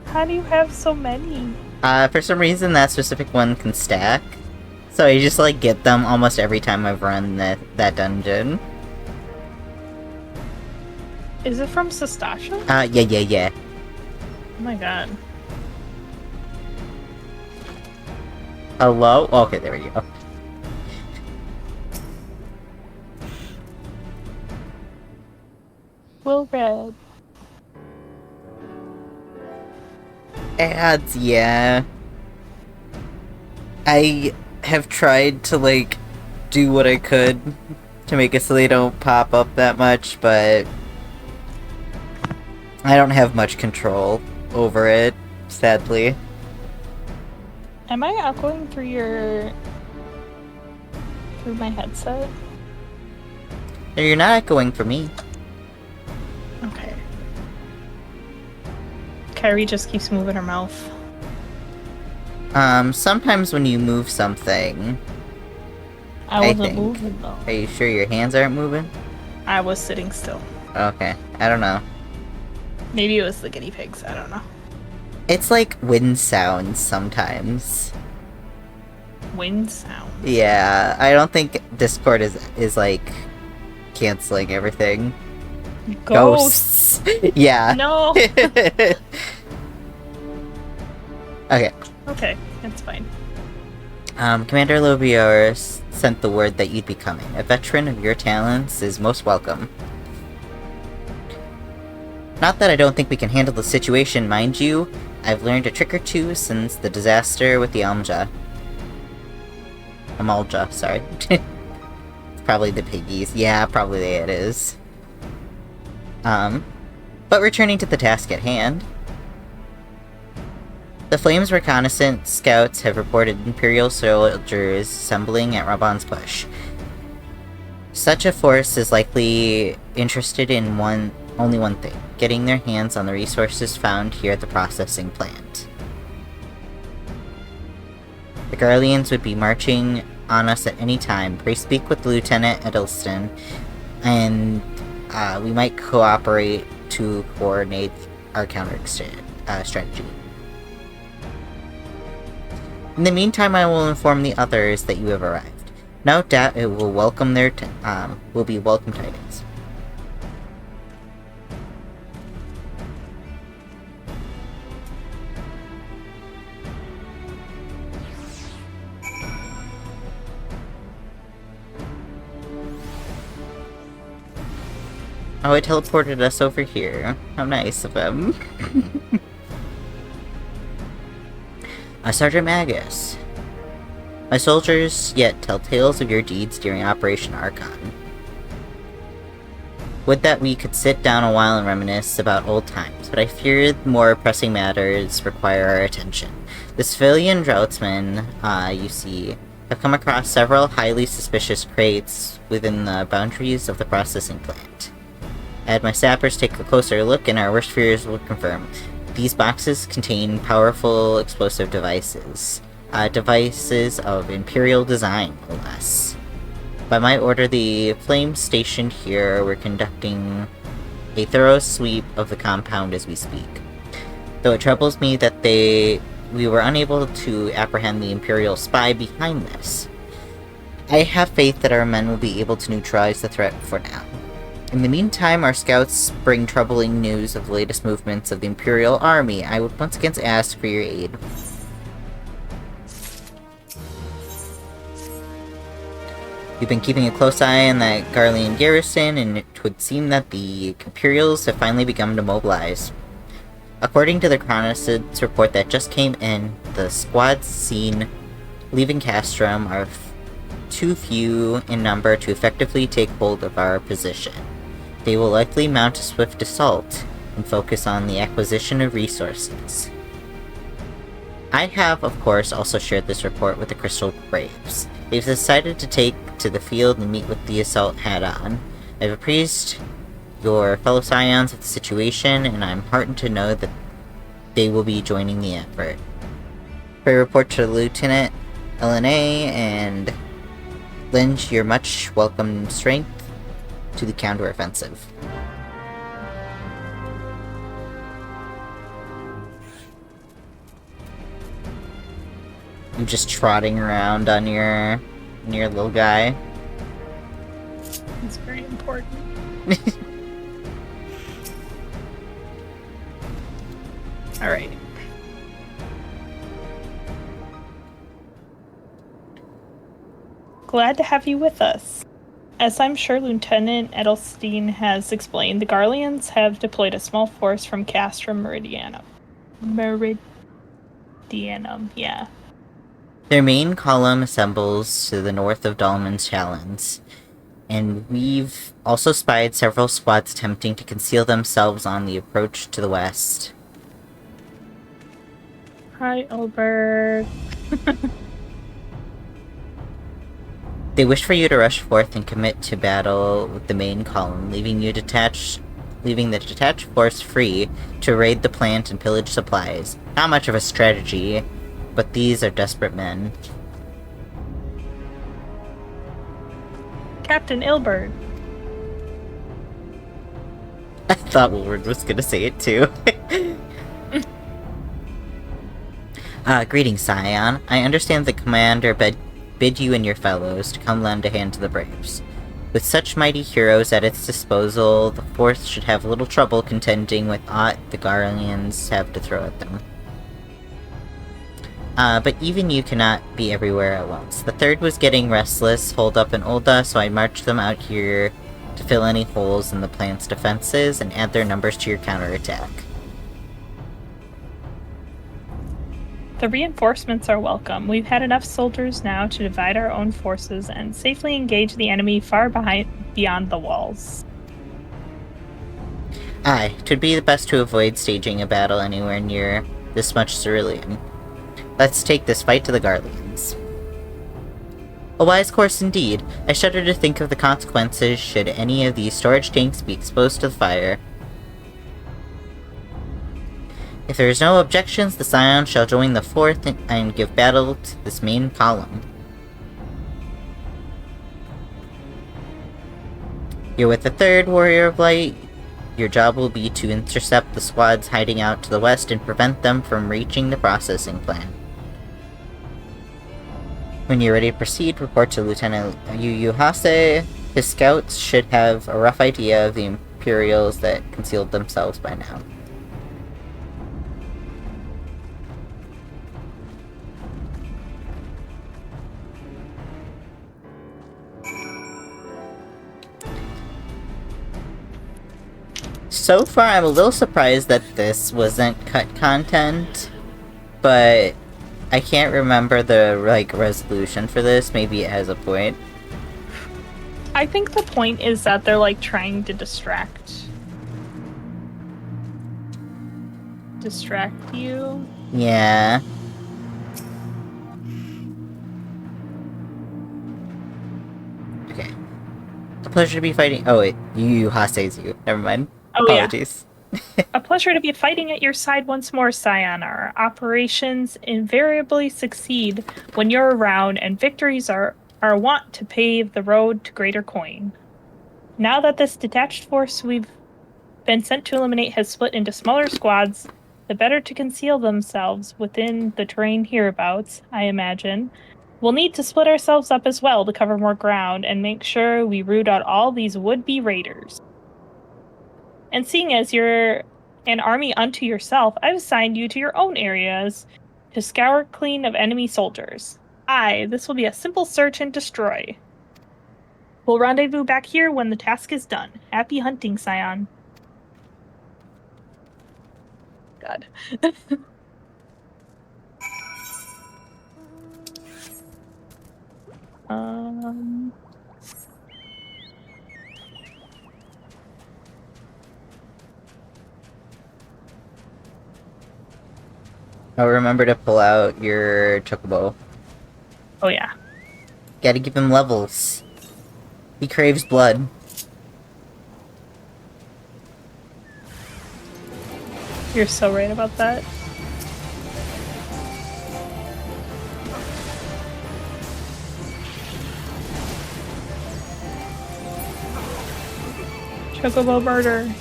How do you have so many? For some reason that specific one can stack. So I just, like, get them almost every time I've run that dungeon. Is it from Sestasha? Yeah. Oh my god. Hello? Okay, there we go. Will Red. Ads, yeah. I have tried to, like, do what I could to make it so they don't pop up that much, but I don't have much control over it, sadly. Am I echoing through my headset? No, you're not echoing for me. Okay. Kyrie just keeps moving her mouth. Sometimes when you move something... I wasn't moving, though. Are you sure your hands aren't moving? I was sitting still. Okay, I don't know. Maybe it was the guinea pigs, I don't know. It's like wind sounds sometimes. Wind sound? Yeah, I don't think Discord is like, canceling everything. Ghosts! Yeah. No! Okay. Okay, that's fine. Commander Lobior sent the word that you'd be coming. A veteran of your talents is most welcome. Not that I don't think we can handle the situation, mind you. I've learned a trick or two since the disaster with the Amalja, sorry. It's probably the piggies. Yeah, probably it is. But returning to the task at hand. The Flames reconnaissance scouts have reported Imperial soldiers assembling at Raban's Push. Such a force is likely interested in only one thing, getting their hands on the resources found here at the processing plant. The Garleans would be marching on us at any time. Pray speak with Lieutenant Edelston, and we might cooperate to coordinate our counter strategy. In the meantime, I will inform the others that you have arrived. No doubt it will welcome will be welcome tidings. Oh, it teleported us over here. How nice of him. Sergeant Magus. My soldiers yet tell tales of your deeds during Operation Archon. Would that we could sit down a while and reminisce about old times, but I fear more pressing matters require our attention. The civilian draughtsmen, you see, have come across several highly suspicious crates within the boundaries of the processing plant. I had my sappers take a closer look, and our worst fears will confirm. These boxes contain powerful explosive devices. Devices of Imperial design, no less. By my order, the Flames stationed here were conducting a thorough sweep of the compound as we speak. Though it troubles me that we were unable to apprehend the Imperial spy behind this. I have faith that our men will be able to neutralize the threat for now. In the meantime, our scouts bring troubling news of the latest movements of the Imperial Army. I would once again ask for your aid. We've been keeping a close eye on that Garlean garrison, and it would seem that the Imperials have finally begun to mobilize. According to the reconnaissance report that just came in, the squads seen leaving Castrum are too few in number to effectively take hold of our position. They will likely mount a swift assault and focus on the acquisition of resources. I have, of course, also shared this report with the Crystal Braves. They've decided to take to the field and meet with the assault head-on. I've appraised your fellow Scions of the situation, and I'm heartened to know that they will be joining the effort. Pray report to Lieutenant LNA and lend your much welcome strength to the counteroffensive. You just trotting around on your little guy. It's very important. Alright. Glad to have you with us. As I'm sure Lieutenant Edelstein has explained, the Garleans have deployed a small force from Castrum Meridianum. Yeah. Their main column assembles to the north of Dalman's Challenge, and we've also spied several squads attempting to conceal themselves on the approach to the west. Hi, Albert. They wish for you to rush forth and commit to battle with the main column, leaving the detached force free to raid the plant and pillage supplies. Not much of a strategy, but these are desperate men. Captain Ilbert. I thought Woolward was gonna say it too. Greetings, Scion. I understand the commander bid you and your fellows to come lend a hand to the Braves. With such mighty heroes at its disposal, the force should have little trouble contending with aught the Garleans have to throw at them. But even you cannot be everywhere at once. The Third was getting restless, holed up in Ulda, so I marched them out here to fill any holes in the plant's defenses and add their numbers to your counterattack. The reinforcements are welcome. We've had enough soldiers now to divide our own forces and safely engage the enemy far beyond the walls. Aye, 'twould be best to avoid staging a battle anywhere near this much cerulean. Let's take this fight to the Garleans. A wise course indeed. I shudder to think of the consequences should any of these storage tanks be exposed to the fire. If there is no objections, the Scion shall join the Fourth and give battle to this main column. You're with the Third, Warrior of Light. Your job will be to intercept the squads hiding out to the west and prevent them from reaching the processing plant. When you're ready to proceed, report to Lieutenant Yu Hase. His scouts should have a rough idea of the Imperials that concealed themselves by now. So far, I'm a little surprised that this wasn't cut content, but I can't remember the, resolution for this. Maybe it has a point. I think the point is that they're, trying to distract you. Yeah. Okay. A pleasure to be fighting. Oh, wait. Yu Hase's you. Never mind. Oh, apologies. Yeah. A pleasure to be fighting at your side once more, Scion. Our operations invariably succeed when you're around, and victories are wont to pave the road to greater coin. Now that this detached force we've been sent to eliminate has split into smaller squads, the better to conceal themselves within the terrain hereabouts, I imagine. We'll need to split ourselves up as well to cover more ground and make sure we root out all these would-be raiders. And seeing as you're an army unto yourself, I've assigned you to your own areas to scour clean of enemy soldiers. Aye, this will be a simple search and destroy. We'll rendezvous back here when the task is done. Happy hunting, Scion. God. Oh, remember to pull out your chocobo. Oh, yeah. Gotta give him levels. He craves blood. You're so right about that. Chocobo murder.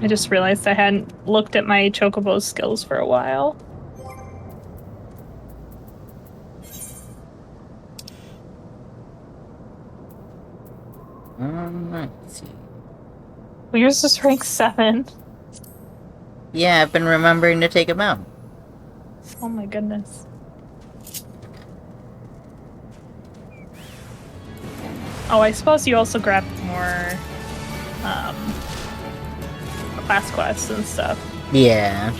I just realized I hadn't looked at my Chocobo skills for a while. Let's see. Well, yours is rank 7. Yeah, I've been remembering to take him out. Oh my goodness. Oh, I suppose you also grabbed more class quests and stuff. Yeah.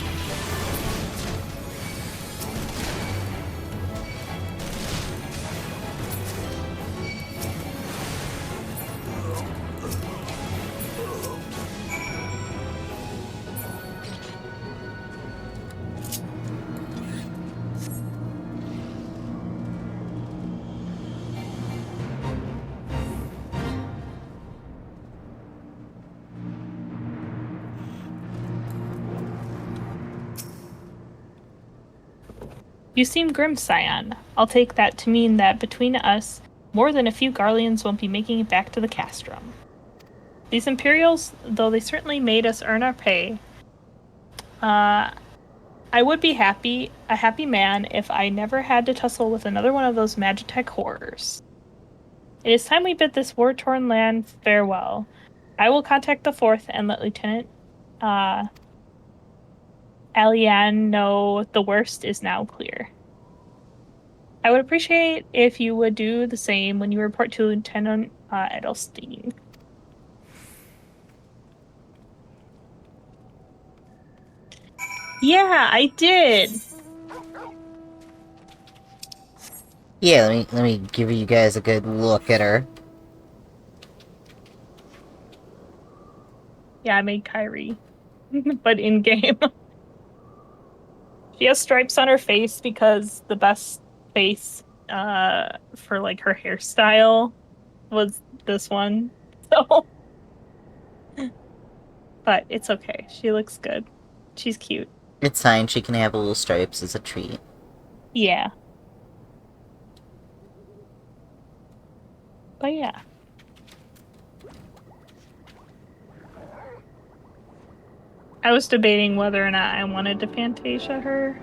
You seem grim, Scion. I'll take that to mean that between us, more than a few Garleans won't be making it back to the castrum. These Imperials, though they certainly made us earn our pay, I would be a happy man, if I never had to tussle with another one of those Magitech horrors. It is time we bid this war-torn land farewell. I will contact the 4th and let Lieutenant Alian know the worst is now clear. I would appreciate if you would do the same when you report to Lieutenant Edelstein. Yeah, I did. Yeah, let me give you guys a good look at her. Yeah, I made Kyrie, but in game. She has stripes on her face because the best face for like her hairstyle was this one. So, but it's okay. She looks good. She's cute. It's fine. She can have little stripes as a treat. Yeah. But yeah. I was debating whether or not I wanted to Fantasia her.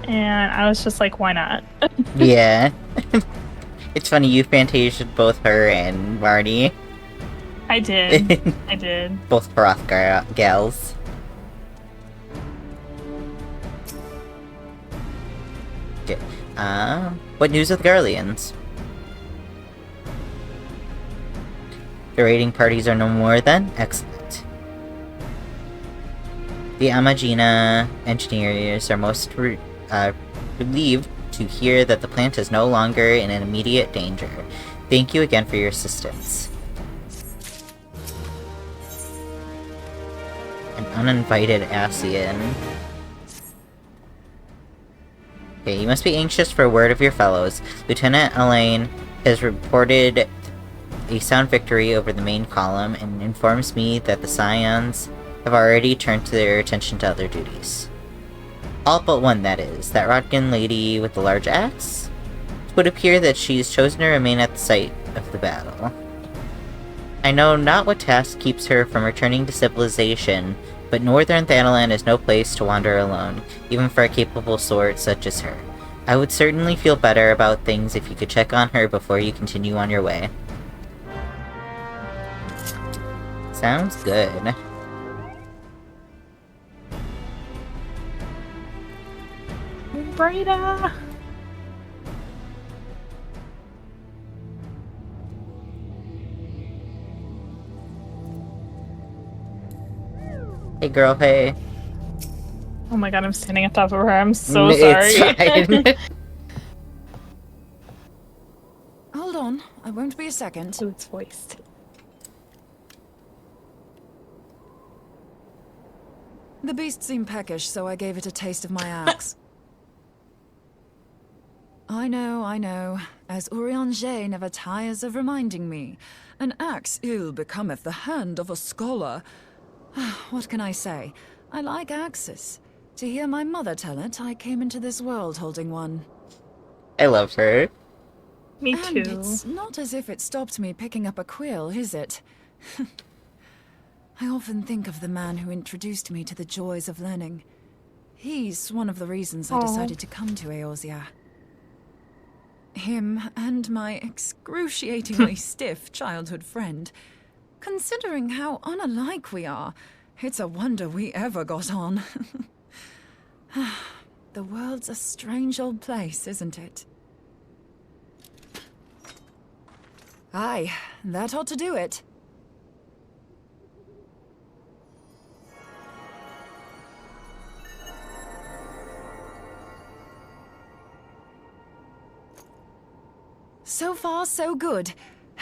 And I was just like, why not? Yeah. It's funny, you Fantasia'd both her and Marty. I did. I did. Both Parath gals. Okay. What news with the Garleans? The raiding parties are no more then? Excellent. The Amagina engineers are most relieved to hear that the plant is no longer in an immediate danger. Thank you again for your assistance. An uninvited Asian. Okay, you must be anxious for a word of your fellows. Lieutenant Elaine has reported a sound victory over the main column and informs me that the Scions have already turned their attention to other duties. All but one, that is. That Rodkin lady with the large axe? It would appear that she's chosen to remain at the site of the battle. I know not what task keeps her from returning to civilization, but northern Thanalan is no place to wander alone, even for a capable sword such as her. I would certainly feel better about things if you could check on her before you continue on your way. Sounds good. Breda! Hey girl, hey. Oh my god, I'm standing on top of her. I'm so sorry. It's fine. Hold on, I won't be a second. To its voice. The beast seemed peckish, so I gave it a taste of my axe. I know. As Urianger never tires of reminding me. An axe ill becometh the hand of a scholar. What can I say? I like axes. To hear my mother tell it, I came into this world holding one. I love her. Me And too. it's not as if it stopped me picking up a quill, is it? I often think of the man who introduced me to the joys of learning. He's one of the reasons I decided to come to Eorzea. Him and my excruciatingly stiff childhood friend. Considering how unalike we are, it's a wonder we ever got on. The world's a strange old place, isn't it? Aye, that ought to do it. So far, so good.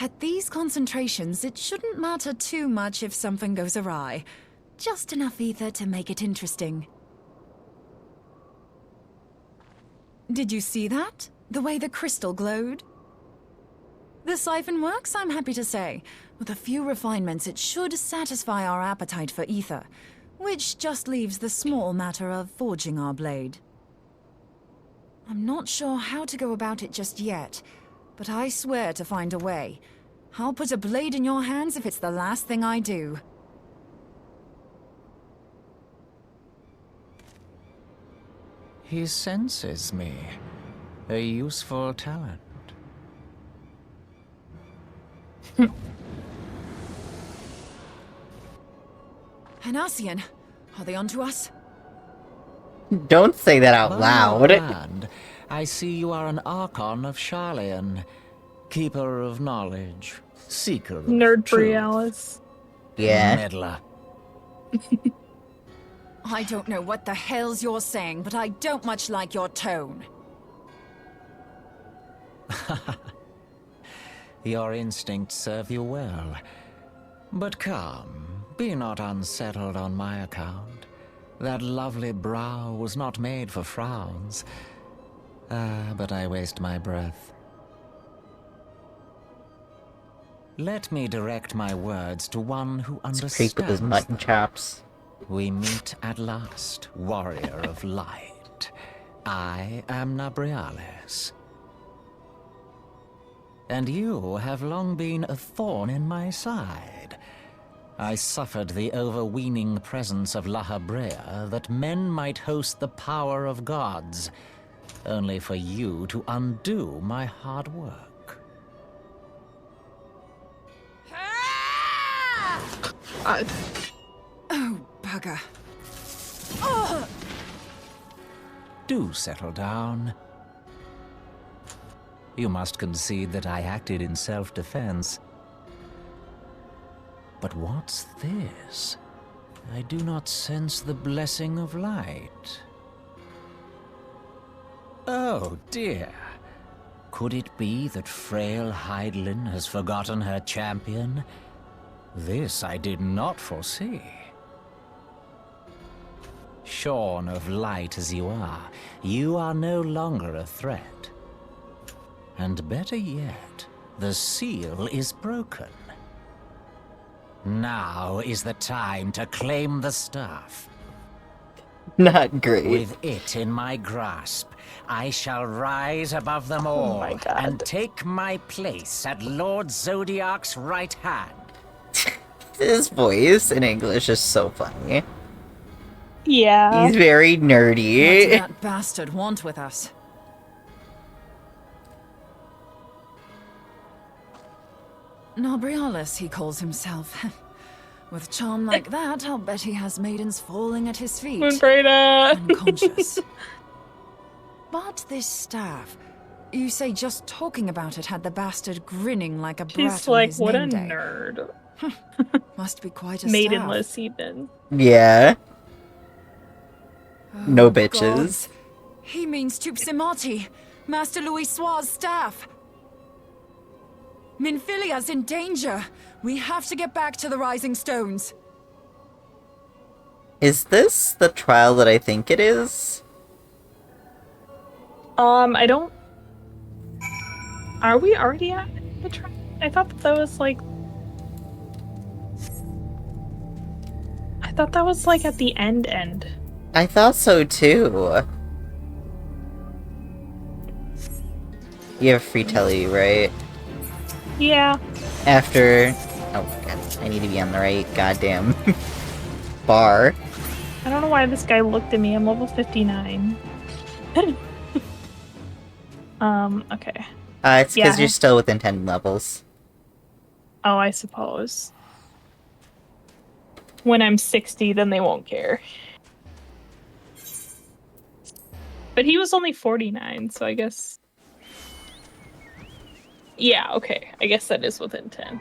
At these concentrations, it shouldn't matter too much if something goes awry. Just enough ether to make it interesting. Did you see that? The way the crystal glowed? The siphon works, I'm happy to say. With a few refinements, it should satisfy our appetite for ether, which just leaves the small matter of forging our blade. I'm not sure how to go about it just yet, but I swear to find a way. I'll put a blade in your hands if it's the last thing I do. He senses me. A useful talent. Hanassian, are they onto us? Don't say that out loud. And I see you are an Archon of Sharlayan. Keeper of knowledge. Seeker of Nerd truth. Borealis. Yeah. Meddler. I don't know what the hell's you're saying, but I don't much like your tone. Your instincts serve you well. But come, be not unsettled on my account. That lovely brow was not made for frowns. But I waste my breath. Let me direct my words to one who understands. Creep with his mutton chops. We meet at last, warrior of light. I am Nabriales. And you have long been a thorn in my side. I suffered the overweening presence of La Habrea that men might host the power of gods, only for you to undo my hard work. Oh, bugger. Do settle down. You must concede that I acted in self-defense. But what's this? I do not sense the blessing of light. Oh, dear. Could it be that frail Hydaelyn has forgotten her champion? This I did not foresee. Shorn of light as you are no longer a threat. And better yet, the seal is broken. Now is the time to claim the staff. Not great. With it in my grasp, I shall rise above them all and take my place at Lord Zodiac's right hand. His voice in English is so funny. Yeah. He's very What nerdy. did that bastard want with us? Nabrialis, he calls himself. With charm like that, I'll bet he has maidens falling at his feet. Moonbreda. Unconscious. But this staff, you say just talking about it had the bastard grinning like a brat She's on like, his what a name day. nerd. Must be quite a Maidenless staff. even. Yeah. No Oh, bitches. God. He means Tupsimati, Master Louis Soir's staff. Minfilia's in danger. We have to get back to the Rising Stones. Is this the trial that I think it is? I don't... Are we already at the trial? I thought that was like... I thought that was like at the end. I thought so too. You have free telly, right? Yeah. After... Oh, God. I need to be on the right goddamn bar. I don't know why this guy looked at me. I'm level 59. Okay. It's because you're still within 10 levels. Oh, I suppose. When I'm 60, then they won't care. But he was only 49, so I guess... Yeah, okay. I guess that is within 10.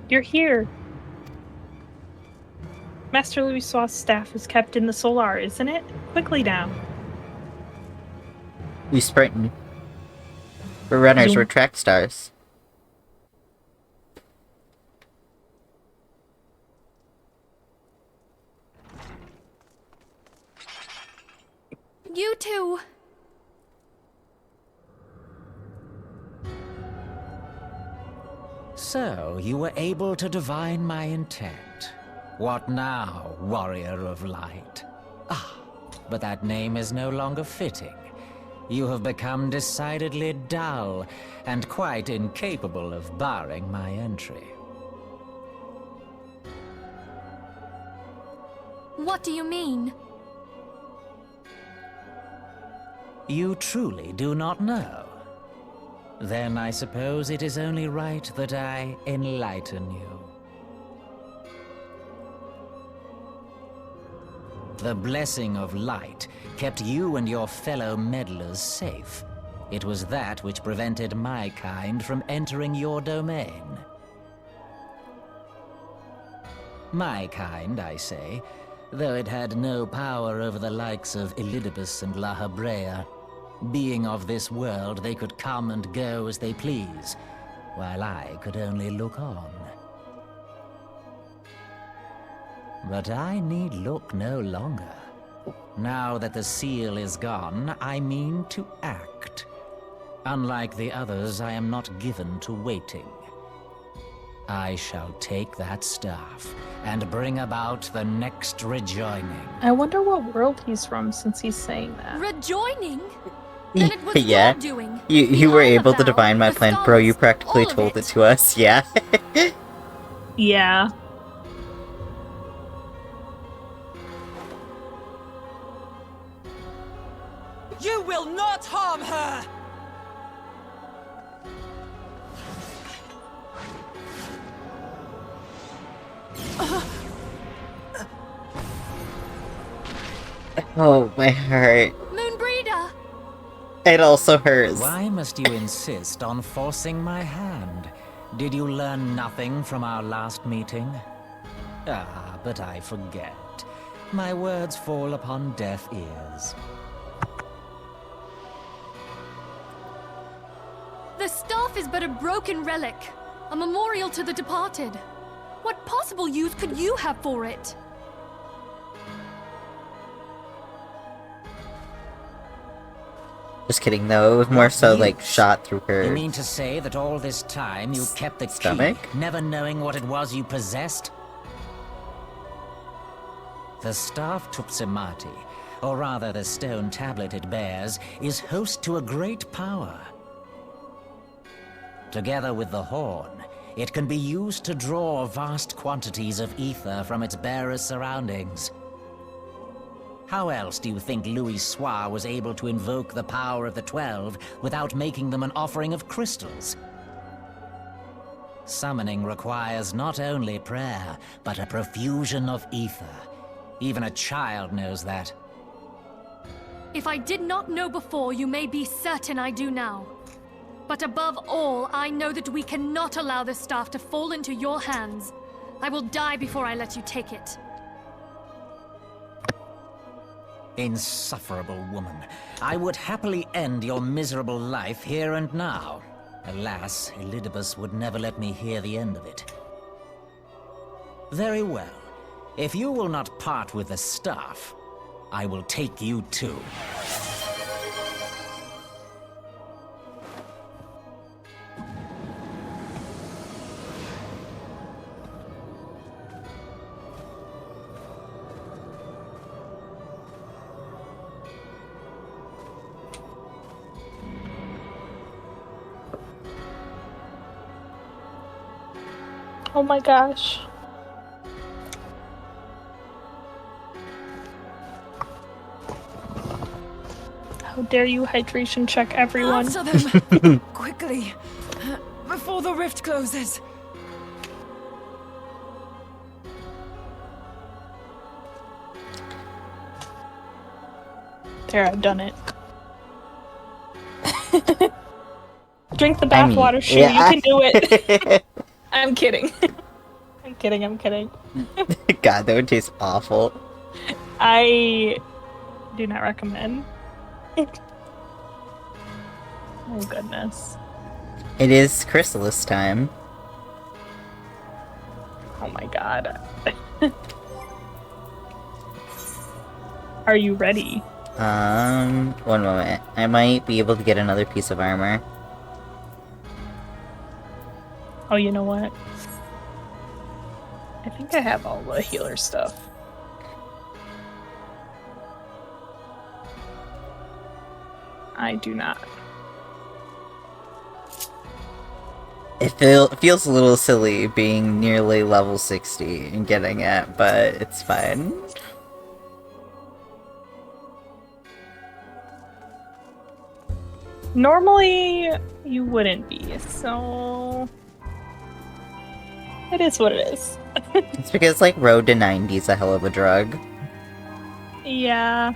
You're here. Master Louisoix's staff is kept in the Solar, isn't it? Quickly now. We sprinting. We're runners, we're track stars. You two. So, you were able to divine my intent. What now, warrior of light? Ah, but that name is no longer fitting. You have become decidedly dull, and quite incapable of barring my entry. What do you mean? You truly do not know? Then I suppose it is only right that I enlighten you. The blessing of light kept you and your fellow meddlers safe. It was that which prevented my kind from entering your domain. My kind, I say, though it had no power over the likes of Elidibus and La Habrea. Being of this world, they could come and go as they please, while I could only look on. But I need look no longer. Now that the seal is gone, I mean to act. Unlike the others, I am not given to waiting. I shall take that staff and bring about the next rejoining. I wonder what world he's from since he's saying that. Rejoining? Then it was Yeah. your doing. You were able to vow, divine my the plan, bro. You stars, practically all of told it. it to us, yeah. Yeah. You will not harm her! Oh, my heart. Moonbreeder! It also hurts. Why must you insist on forcing my hand? Did you learn nothing from our last meeting? Ah, but I forget. My words fall upon deaf ears. The staff is but a broken relic, a memorial to the departed. What possible use could you have for it? Just kidding, though. It was more so, like, shot through her You mean to say that all this time you kept the stomach? key, never knowing what it was you possessed? The staff Tupsimati, or rather the stone tablet it bears, is host to a great power. Together with the horn, it can be used to draw vast quantities of ether from its bearer's surroundings. How else do you think Louisoix was able to invoke the power of the 12 without making them an offering of crystals? Summoning requires not only prayer, but a profusion of ether. Even a child knows that. If I did not know before, you may be certain I do now. But above all, I know that we cannot allow this staff to fall into your hands. I will die before I let you take it. Insufferable woman. I would happily end your miserable life here and now. Alas, Elidibus would never let me hear the end of it. Very well. If you will not part with the stuff, I will take you too. Oh my gosh. How dare you hydration check everyone? Answer them! Quickly! Before the rift closes! There, I've done it. Drink the bathwater, Shu. Yeah. You can do it. I'm kidding. I'm kidding. God, that would taste awful. I do not recommend. Oh goodness. It is chrysalis time. Oh my god. Are you ready? One moment. I might be able to get another piece of armor. Oh, you know what? I think I have all the healer stuff. I do not. It feels a little silly being nearly level 60 and getting it, but it's fine. Normally, you wouldn't be, so... It is what it is. It's because, like, Road to 90 is a hell of a drug. Yeah.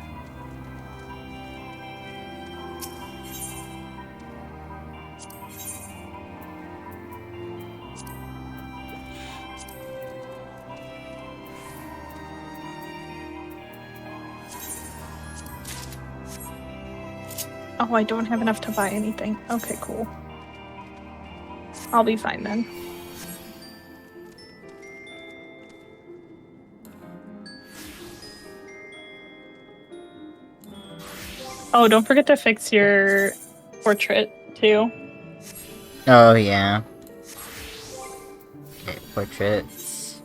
Oh, I don't have enough to buy anything. Okay, cool. I'll be fine then. Oh, don't forget to fix your portrait, too. Oh, yeah. Okay, portraits.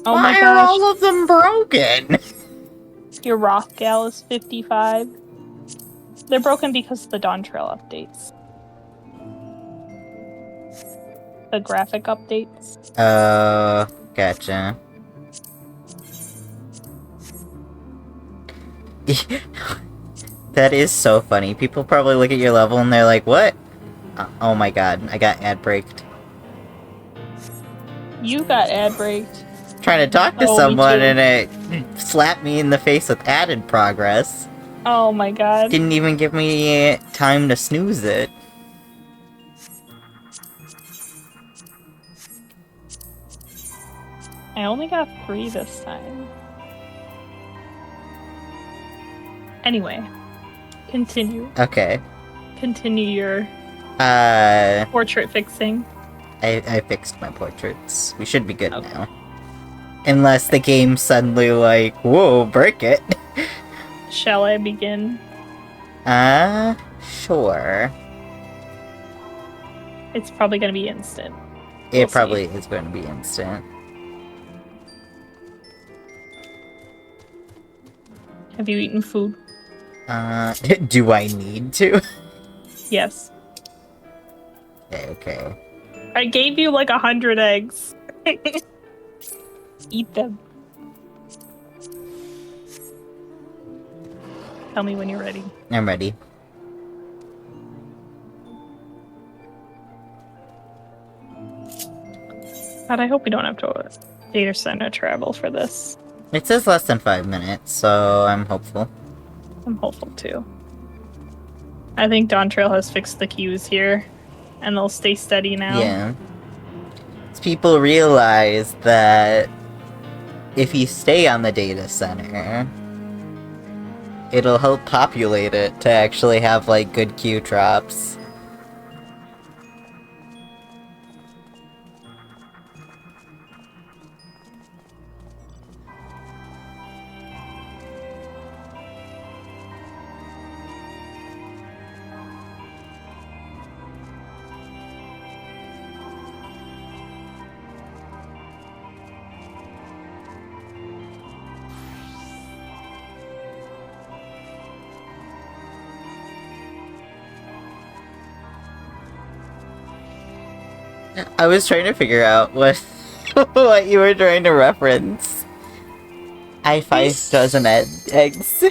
Oh Why my are gosh. all of them broken? Your Rock Gal is 55. They're broken because of the Dawn Trail updates. The graphic updates. Gotcha. That is so funny. People probably look at your level and they're like, what? Oh my god, I got ad braked. You got ad braked. Trying to talk to Oh, me someone too. and it slapped me in the face with added progress. Oh my god. Didn't even give me time to snooze it. I only got 3 this time. Anyway, continue. Okay. Continue your portrait fixing. I fixed my portraits. We should be good now. Unless the game suddenly like, whoa, break it. Shall I begin? Sure. It's probably gonna be instant. It probably is going to be instant. Have you eaten food? Do I need to? Yes. Okay. I gave you like 100 eggs. Eat them. Tell me when you're ready. I'm ready. God, I hope we don't have to data center travel for this. It says less than 5 minutes, so I'm hopeful. I'm hopeful too. I think Dawn Trail has fixed the queues here, and they'll stay steady now. Yeah. As people realize that if you stay on the data center, it'll help populate it to actually have, like, good queue drops. I was trying to figure out what what you were trying to reference. I 5 dozen eggs.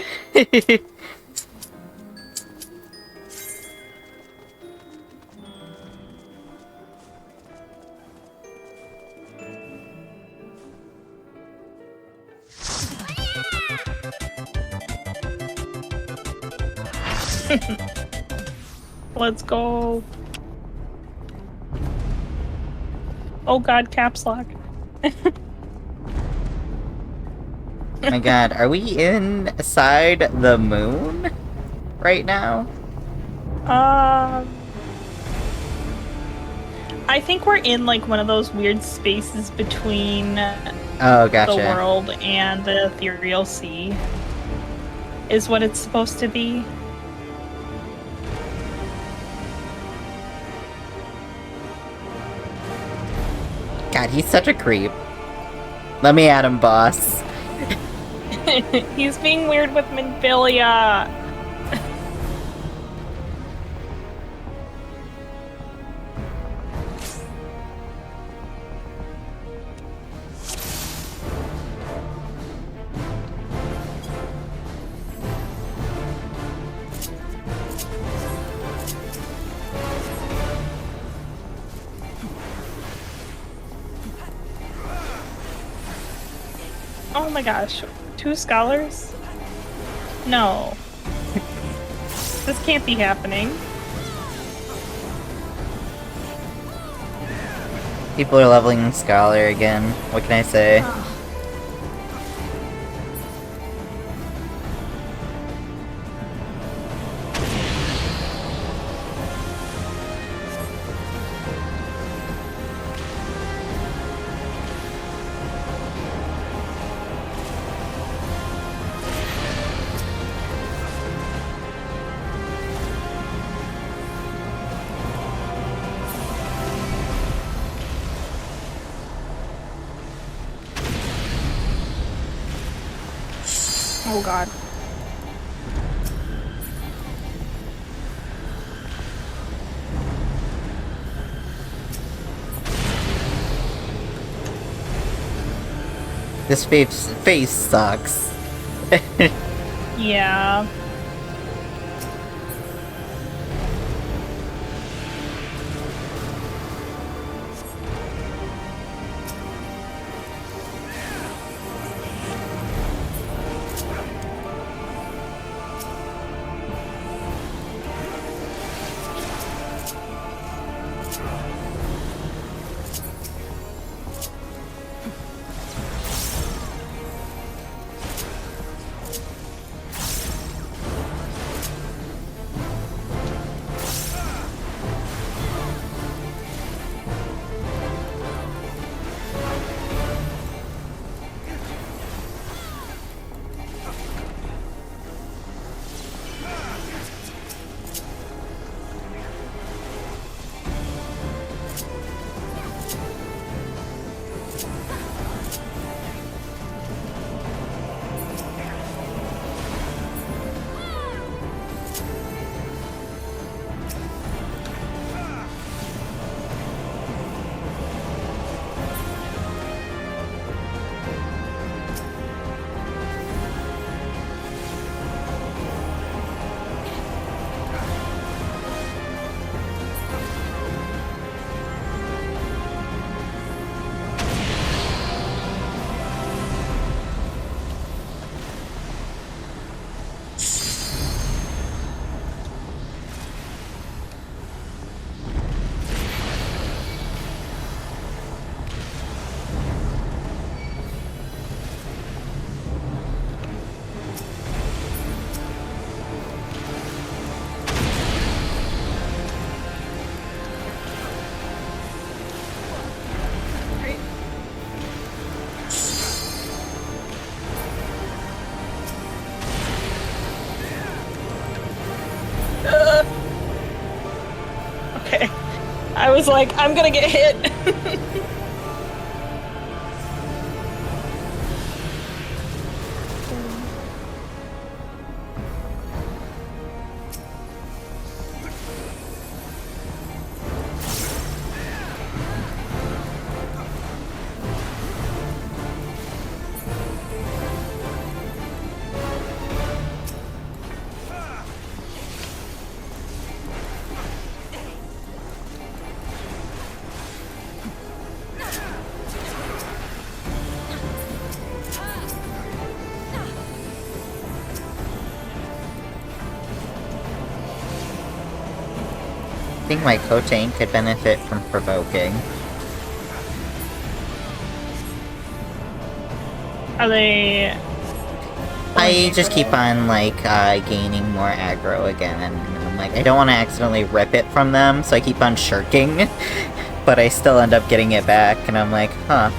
Let's go. Oh god, caps lock. My god, are we inside the moon right now? I think we're in like one of those weird spaces between Oh, gotcha. the world and the ethereal sea. Is what it's supposed to be. God, he's such a creep. Let me at him, boss. He's being weird with Minfilia. Oh my gosh, 2 scholars? No. This can't be happening. People are leveling Scholar again. What can I say? Oh god. This face sucks. Yeah. Okay. I was like, I'm gonna get hit. I think my Kotank could benefit from provoking. Are they... I just keep on, like, gaining more aggro again, and I'm like, I don't want to accidentally rip it from them, so I keep on shirking, but I still end up getting it back, and I'm like, huh.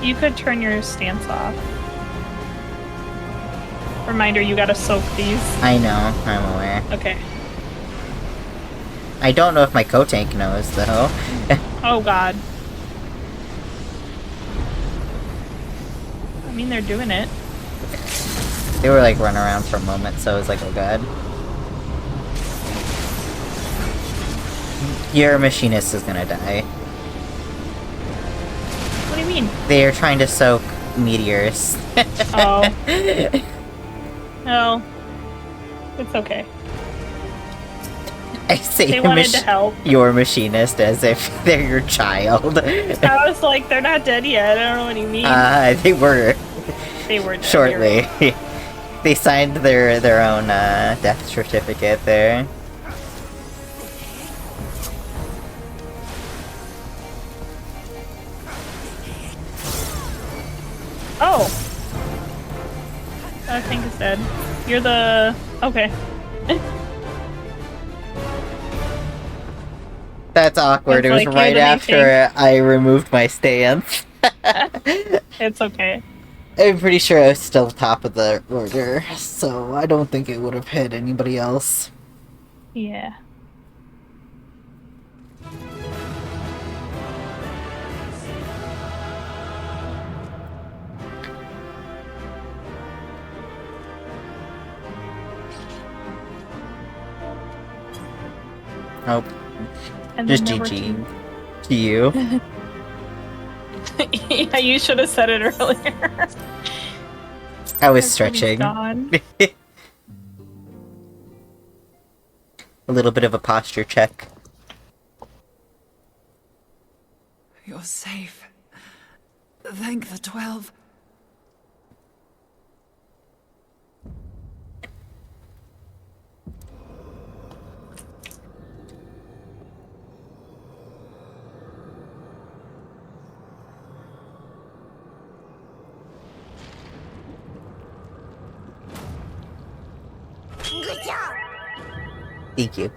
You could turn your stance off. Reminder, you gotta soak these. I know, I'm aware. Okay. I don't know if my Kotank knows, though. Oh god. I mean, they're doing it. They were, like, running around for a moment, so I was like, oh god. Your machinist is gonna die. What do you mean? They are trying to soak meteors. Oh. No. It's okay. I say they wanted to help. Your machinist as if they're your child. I was like, they're not dead yet. I don't know what you mean. They were. They were dead. Shortly. They signed their own death certificate there. Oh! I think it's dead. You're the... Okay. That's awkward. It was like right after I removed my stance. It's okay. I'm pretty sure I was still top of the order, so I don't think it would have hit anybody else. Yeah. Nope. And just then GG. To you. Yeah, you should have said it earlier. I was stretching. A little bit of a posture check. You're safe. Thank the 12. Good job! Thank you.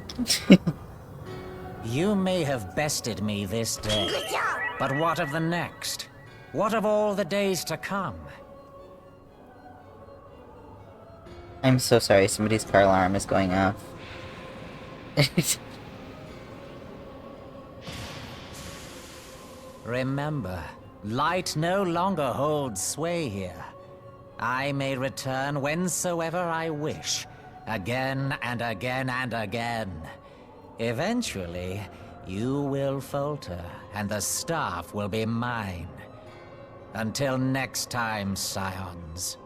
You may have bested me this day. Good job! But what of the next? What of all the days to come? I'm so sorry, somebody's car alarm is going off. Remember, light no longer holds sway here. I may return whensoever I wish, again and again and again. Eventually, you will falter, and the staff will be mine. Until next time, Scions.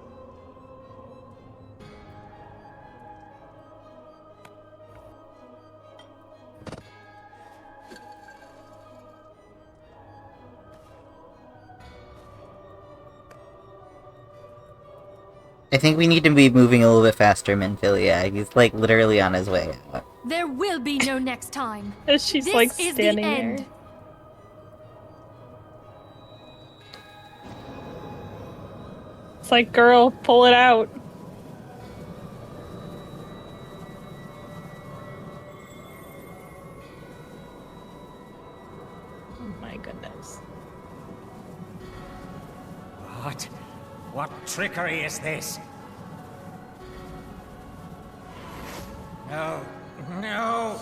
I think we need to be moving a little bit faster, Minfilia. He's like literally on his way out. There will be no next time. She's this like is standing the end. there. It's like, girl, pull it out. Oh my goodness. What trickery is this? No, no,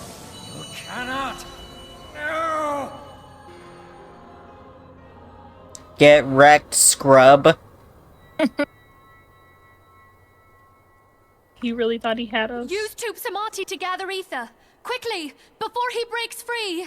you cannot. No! Get wrecked, scrub. He really thought he had us. Use Tube Samati to gather ether. Quickly, before he breaks free.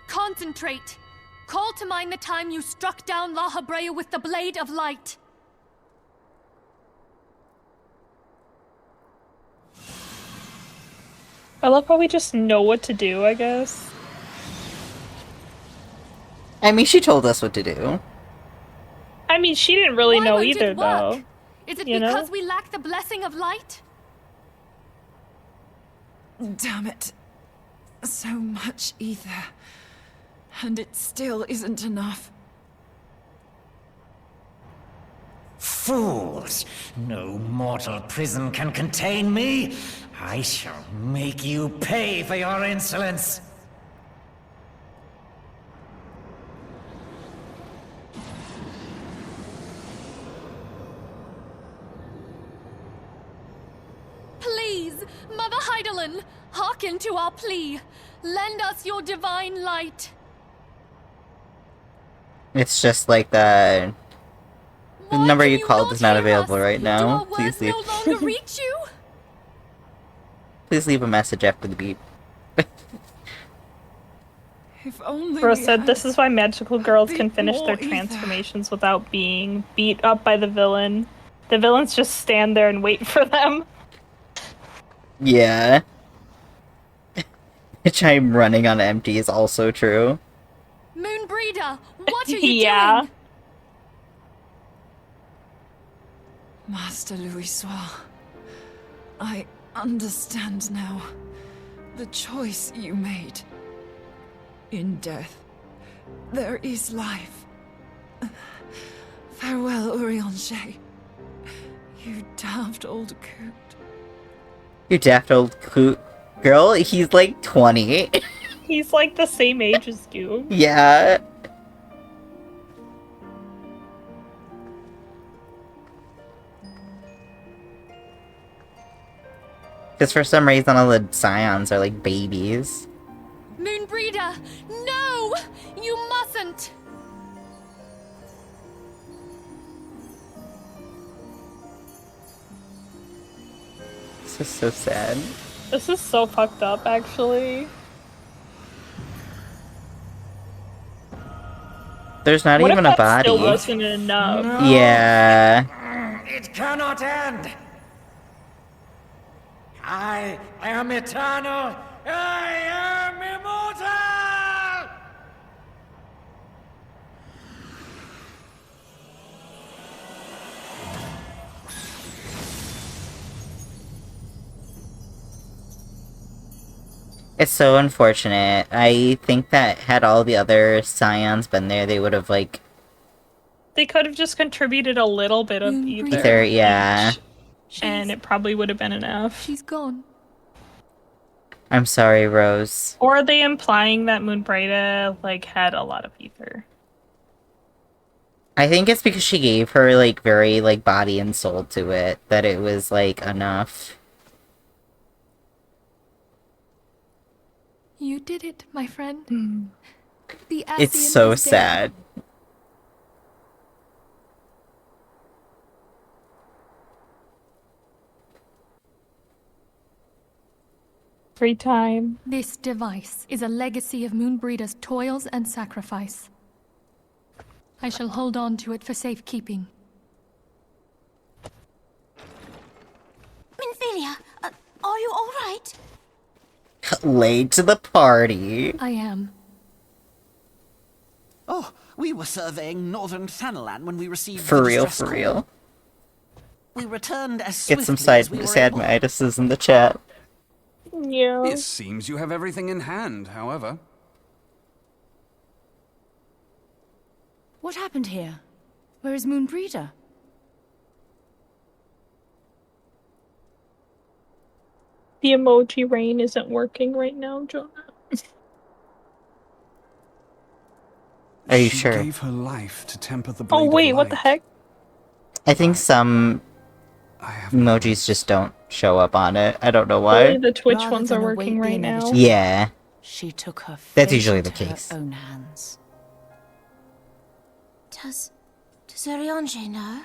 Concentrate. Call to mind the time you struck down La Habrea with the Blade of Light. I love how we just know what to do, I guess. I mean, she told us what to do. I mean, she didn't really Why know won't either, it work? though. Is it You know? because we lack the blessing of light? Damn it. So much ether. And it still isn't enough. Fools! No mortal prison can contain me! I shall make you pay for your insolence! Please, Mother Heidelin, hearken to our plea. Lend us your divine light. It's just like the number you called is not available right Do our now. words Please leave. no longer reach you? Please leave a message after the beep. If only Bro we said had this is why magical girls a can bit finish their more ether. transformations without being beat up by the villain. The villains just stand there and wait for them. Yeah. Which I'm running on empty is also true. Moonbreeder, what are you Yeah. doing? Master Louisoix, I understand now the choice you made. In death, there is life. Farewell, Urianger. You daft old coot. You daft old coot. Girl, he's like 20. He's like the same age as you. Yeah. Because for some reason all the scions are like babies. Moonbreeder, no! You mustn't! This is so sad. This is so fucked up, actually. There's not What even if a that body. still wasn't enough? Yeah. It cannot end! I am eternal! I am immortal! It's so unfortunate. I think that had all the other scions been there, they would have, like... They could have just contributed a little bit of either. Either, yeah. And it probably would have been enough. She's gone. I'm sorry, Rose. Or are they implying that Moonbrighta, like, had a lot of ether? I think it's because she gave her, like, very, like, body and soul to it, that it was, like, enough. You did it, my friend. The Ascian It's so is dead. sad. Free time. This device is a legacy of Moonbreeder's toils and sacrifice. I shall hold on to it for safekeeping. Minfilia, are you all right? Late to the party. I am. Oh, we were surveying northern Thanalan when we received For the real, distress for call. real. We returned as Get some swiftly as we were sad able. Midases in the chat. Yeah. It seems you have everything in hand, however. What happened here? Where is Moonbreeder? The emoji rain isn't working right now, Jonah. Are you She sure? gave her life to temper the blade Oh of wait, what the light. heck? I think some emojis just don't show up on it. I don't know Only why. the Twitch Rather ones are than working await the right now. inevitable, Yeah. She took her That's fate usually the into her case. own hands. Does Urianger know?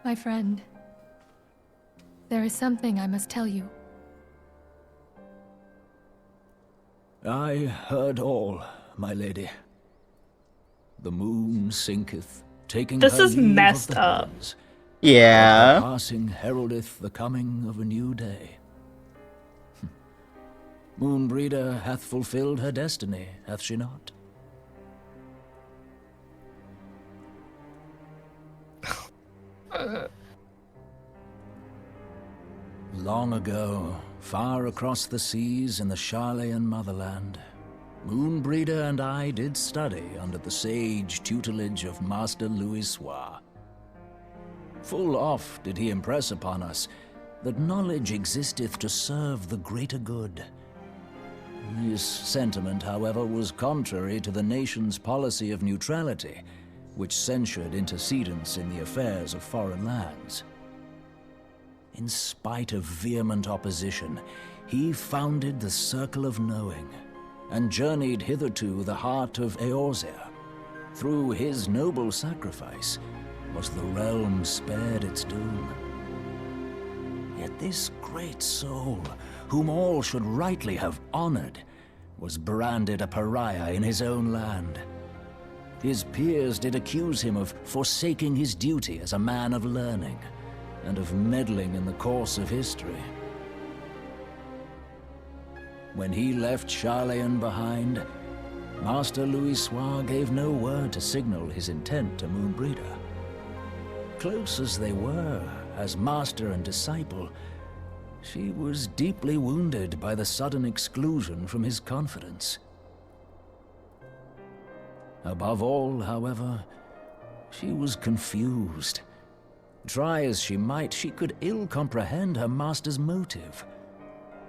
My friend, there is something I must tell you. I heard all, my lady. The moon sinketh, taking This her is leave of messed the up. heavens, Yeah. Her passing heraldeth the coming of a new day. Moonbreeder hath fulfilled her destiny, hath she not? Long ago, far across the seas in the Charlayan motherland, Moonbreeder and I did study under the sage tutelage of Master Louis Soir. Full oft did he impress upon us that knowledge existeth to serve the greater good. This sentiment, however, was contrary to the nation's policy of neutrality, which censured intercedence in the affairs of foreign lands. In spite of vehement opposition, he founded the Circle of Knowing, and journeyed hitherto the heart of Eorzea. Through his noble sacrifice was the realm spared its doom. Yet this great soul, whom all should rightly have honored, was branded a pariah in his own land. His peers did accuse him of forsaking his duty as a man of learning, and of meddling in the course of history. When he left Charlayan behind, Master Louis Soir gave no word to signal his intent to Moonbreeder. Close as they were, as master and disciple, she was deeply wounded by the sudden exclusion from his confidence. Above all, however, she was confused. Try as she might, she could ill comprehend her master's motive.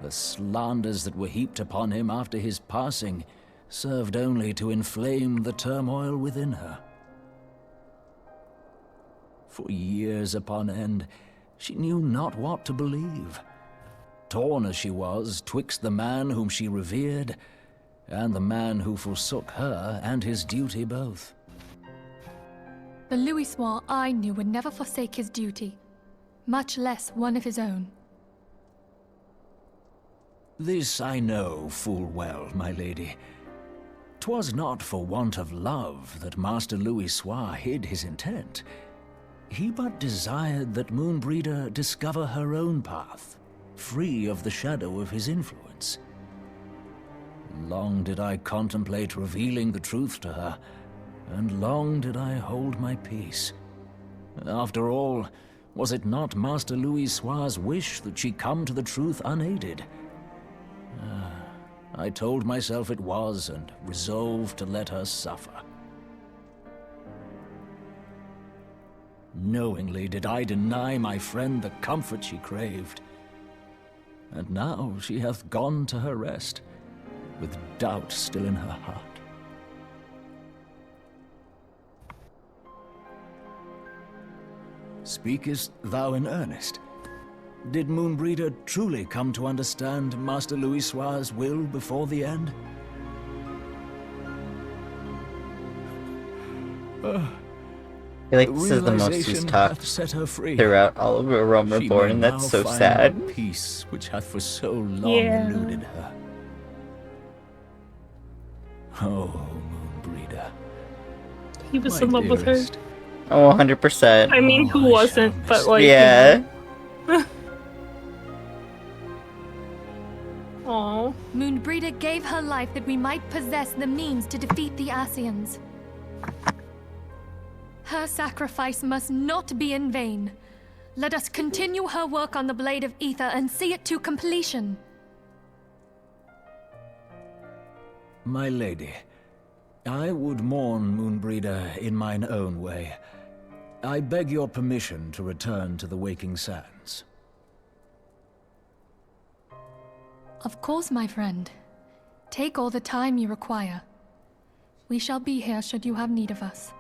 The slanders that were heaped upon him after his passing served only to inflame the turmoil within her. For years upon end, she knew not what to believe. Torn as she was twixt the man whom she revered and the man who forsook her and his duty both. The Louis Soir I knew would never forsake his duty, much less one of his own. This I know full well, my lady. 'Twas not for want of love that Master Louis Soir hid his intent. He but desired that Moonbreeder discover her own path, free of the shadow of his influence. Long did I contemplate revealing the truth to her, and long did I hold my peace. After all, was it not Master Louis Soir's wish that she come to the truth unaided? I told myself it was, and resolved to let her suffer. Knowingly did I deny my friend the comfort she craved. And now she hath gone to her rest, with doubt still in her heart. Speakest thou in earnest? Did Moonbreeder truly come to understand Master Louis Soir's will before the end? I feel like this is the most he's talked throughout all of A Realm Reborn, and that's so sad. Peace which hath for so long eluded her. Oh, Moonbreeder. He was in love with her. Oh, 100%. I mean, who wasn't, but like, yeah. You know. Aww. Moonbreeder gave her life that we might possess the means to defeat the Ascians. Her sacrifice must not be in vain. Let us continue her work on the Blade of Ether and see it to completion. My lady, I would mourn Moonbreeder in mine own way. I beg your permission to return to the Waking Sands. Of course, my friend. Take all the time you require. We shall be here should you have need of us.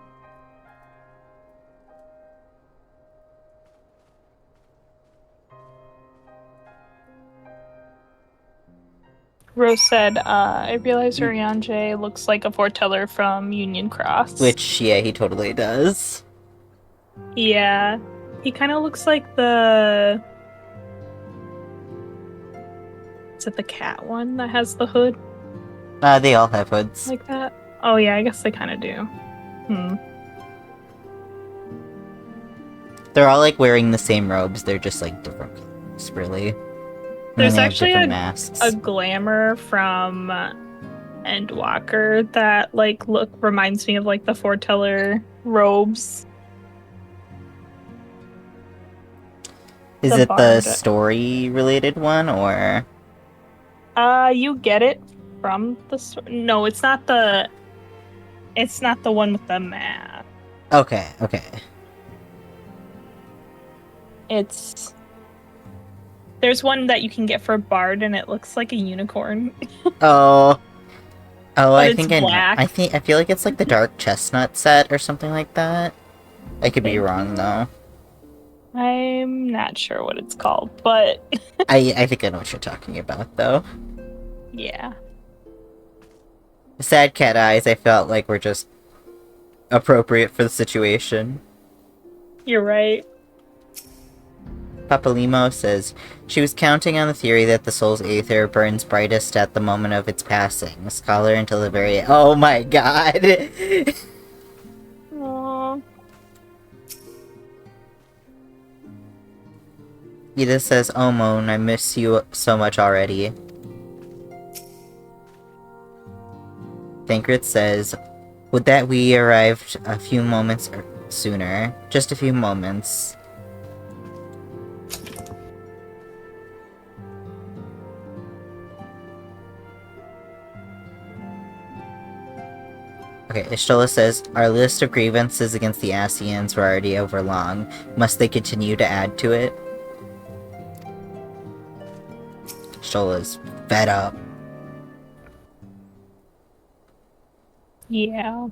Rose said, I realize Urianger looks like a foreteller from Union Cross. Which, yeah, he totally does. Yeah. He kind of looks like the... Is it the cat one that has the hood? They all have hoods. Like that? Oh yeah, I guess they kind of do. They're all, like, wearing the same robes. They're just, like, different colors, really. And There's they have actually different masks. a glamour from Endwalker that, like, reminds me of, like, the Foreteller robes. Is it the story-related one, or...? You get it from the story. No, it's not the... It's not the one with the mask. Okay. It's... There's one that you can get for Bard, and it looks like a unicorn. Oh, I think black. I feel like it's like the dark chestnut set or something like that. I could be wrong though. I'm not sure what it's called, but I think I know what you're talking about though. Yeah. Sad cat eyes, I felt like were just appropriate for the situation. You're right. Papalimo says, she was counting on the theory that the soul's aether burns brightest at the moment of its passing. A scholar until the very... Oh my god! Aww. Ida says, oh Moan, I miss you so much already. Thancred says, would that we arrived a few moments sooner. Just a few moments. Okay, Ishtola says, our list of grievances against the Asians were already overlong. Must they continue to add to it? Ishtola's fed up. Yeah.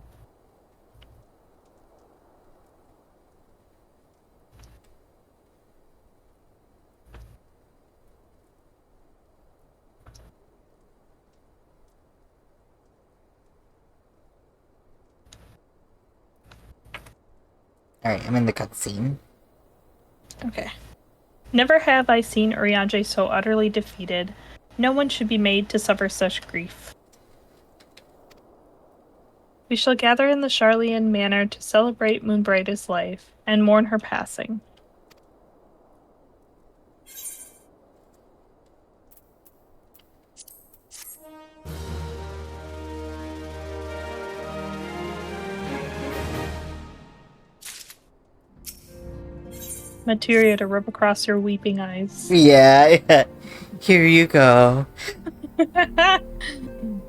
Alright, I'm in the cutscene. Okay. Never have I seen Urianger so utterly defeated. No one should be made to suffer such grief. We shall gather in the Sharlayan manor to celebrate Moonbright's life and mourn her passing. Materia to rub across your weeping eyes. Yeah. Here you go.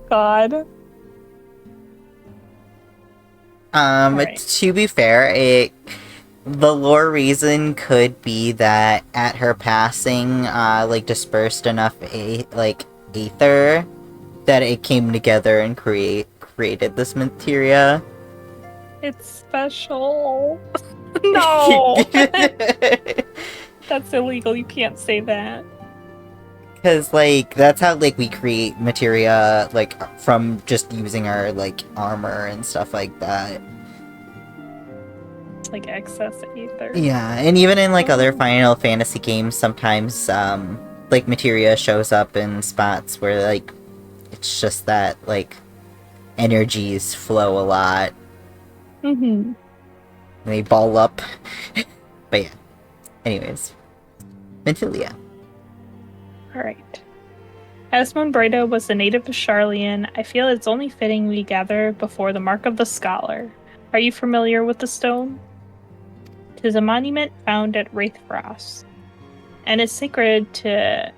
God. Right. To be fair, the lore reason could be that at her passing, like, dispersed enough, aether that it came together and created this materia. It's special. No! That's illegal, you can't say that. Because, like, that's how, like, we create materia, like, from just using our, like, armor and stuff like that. It's like excess ether. Yeah, and even in, like, other Final Fantasy games, sometimes, like, materia shows up in spots where, like, it's just that, like, energies flow a lot. Mm-hmm. They ball up. But yeah. Anyways. Ventilia. Alright. As Moonbrighta was a native of Sharlayan, I feel it's only fitting we gather before the Mark of the Scholar. Are you familiar with the stone? 'Tis a monument found at Wraithfrost, and is sacred to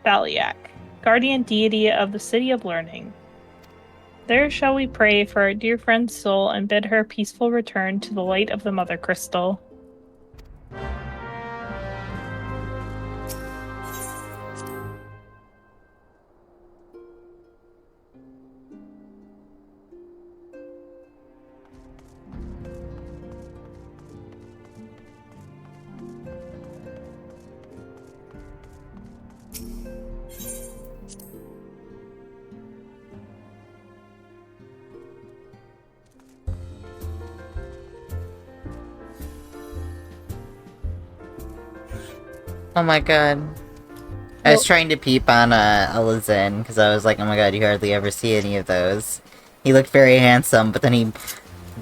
Thaliak, guardian deity of the City of Learning. There shall we pray for our dear friend's soul and bid her peaceful return to the light of the Mother Crystal. Oh my god. I was trying to peep on Elizin, because I was like, oh my god, you hardly ever see any of those. He looked very handsome, but then he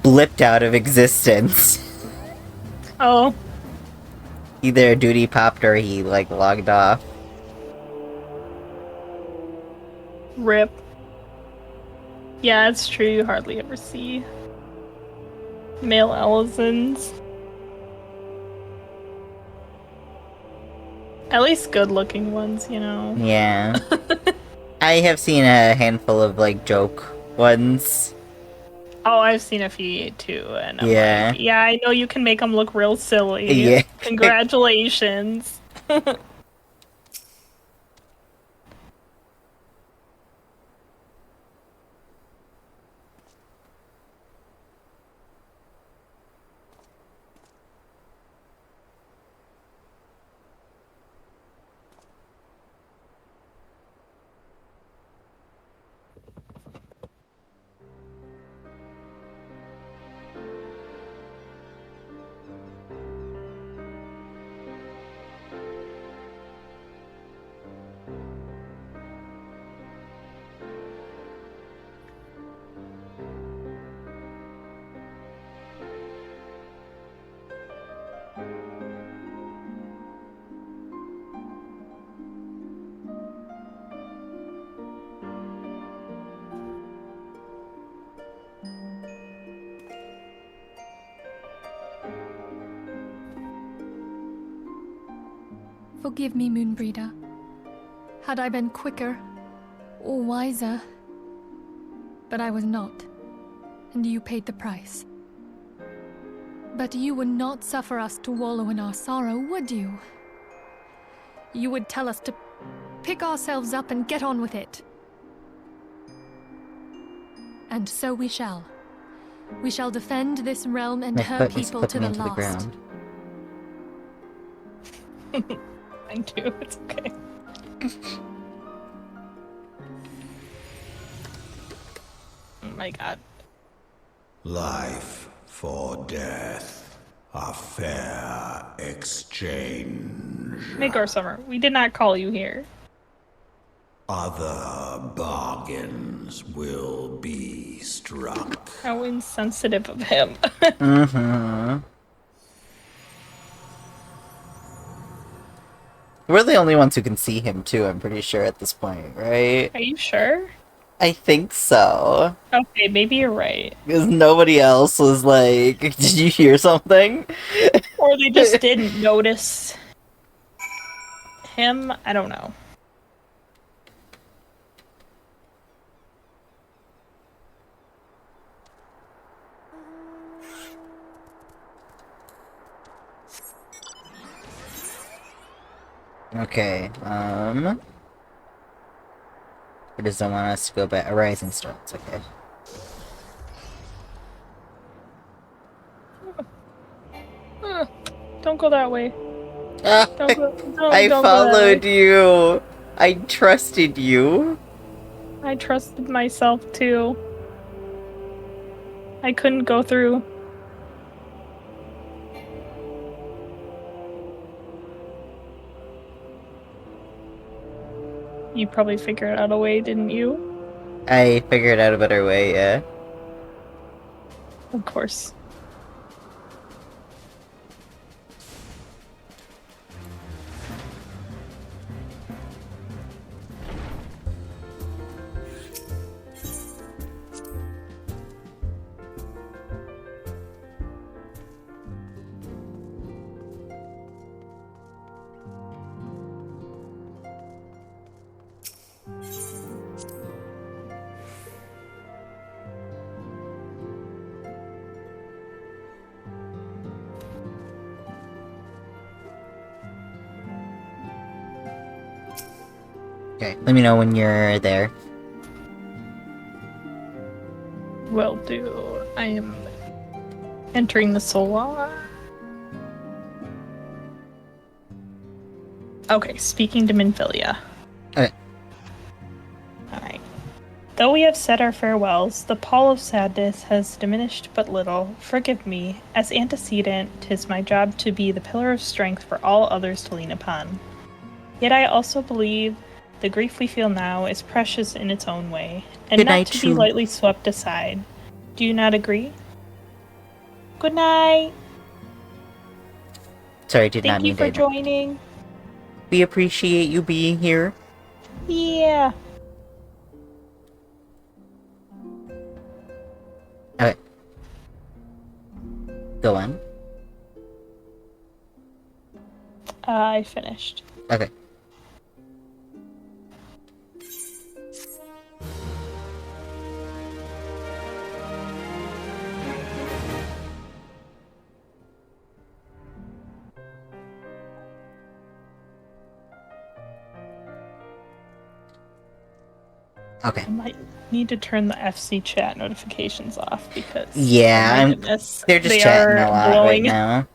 blipped out of existence. Oh. Either duty popped or he, like, logged off. Rip. Yeah, it's true, you hardly ever see male Alizons. At least good-looking ones, you know? Yeah. I have seen a handful of, like, joke ones. Oh, I've seen a few too, and I'm Yeah. like, yeah, I know you can make them look real silly. Yeah. Congratulations. Forgive me, Moonbreeder. Had I been quicker or wiser, but I was not, and you paid the price. But you would not suffer us to wallow in our sorrow, would you? You would tell us to pick ourselves up and get on with it. And so we shall. We shall defend this realm and her people to the last. Mine too, it's okay. Oh my god. Life for death, a fair exchange. Magor Summer, we did not call you here. Other bargains will be struck. How insensitive of him. Mm-hmm. We're the only ones who can see him, too, I'm pretty sure at this point, right? Are you sure? I think so. Okay, maybe you're right. Because nobody else was like, did you hear something? Or they just didn't notice him. I don't know. Okay, It doesn't want us to go back. A rising star, it's okay. Don't go that way. I followed you! I trusted you! I trusted myself too. I couldn't go through. You probably figured out a way, didn't you? I figured out a better way, yeah. Of course. Okay, let me know when you're there. Will do. I am entering the Solar. Okay, speaking to Minfilia. Okay. Alright. Though we have said our farewells, the pall of sadness has diminished but little. Forgive me. As antecedent, 'tis my job to be the pillar of strength for all others to lean upon. Yet I also believe the grief we feel now is precious in its own way, and Good not night, to be Shun. lightly swept aside. Do you not agree? Good night! Sorry, did not Thank you mean for to. joining. We appreciate you being here. Yeah. Okay. Go on. I finished. Okay. Okay. I might need to turn the FC chat notifications off because yeah, they're just chatting a lot right now.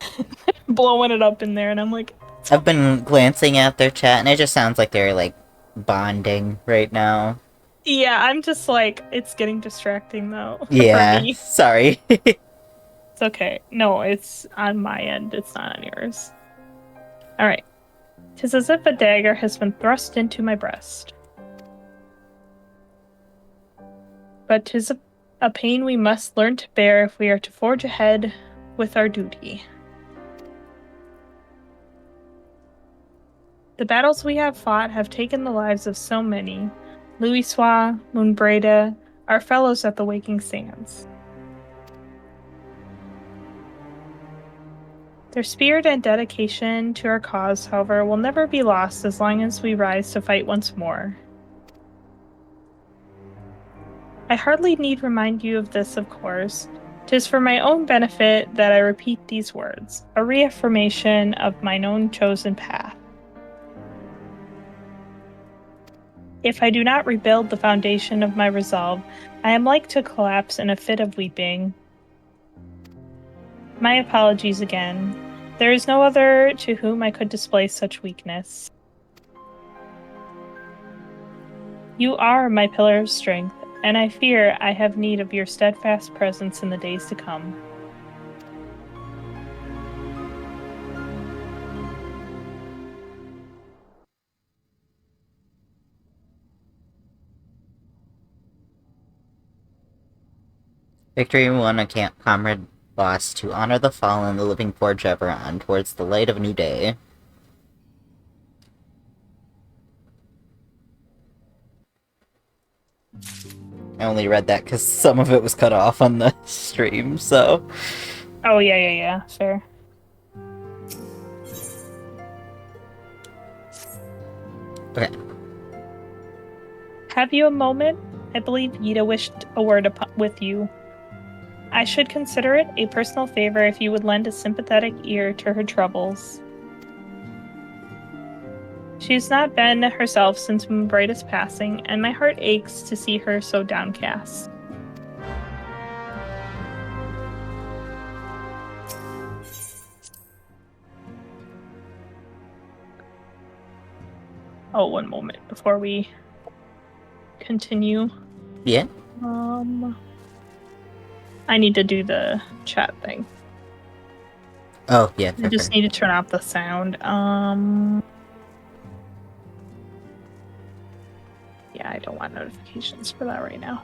blowing it up in there, and I'm like, I've been glancing at their chat, and it just sounds like they're like bonding right now. Yeah, I'm just like, it's getting distracting though. Yeah, for me. sorry. It's okay. No, it's on my end. It's not on yours. All right. 'Tis as if a dagger has been thrust into my breast. But 'tis a pain we must learn to bear if we are to forge ahead with our duty. The battles we have fought have taken the lives of so many. Louisoix, Moonbreda, our fellows at the Waking Sands. Their spirit and dedication to our cause, however, will never be lost as long as we rise to fight once more. I hardly need remind you of this, of course. 'Tis for my own benefit that I repeat these words, a reaffirmation of mine own chosen path. If I do not rebuild the foundation of my resolve, I am like to collapse in a fit of weeping. My apologies again. There is no other to whom I could display such weakness. You are my pillar of strength, and I fear I have need of your steadfast presence in the days to come. Victory won a comrade boss to honor the fallen, the living forge ever on towards the light of a new day. I only read that because some of it was cut off on the stream, so... Oh, yeah, fair. Okay. Have you a moment? I believe Yida wished a word with you. I should consider it a personal favor if you would lend a sympathetic ear to her troubles. She has not been herself since Moonbright's passing, and my heart aches to see her so downcast. Oh, one moment before we continue. Yeah? I need to do the chat thing. Oh, yeah. I just need to turn off the sound. Yeah, I don't want notifications for that right now.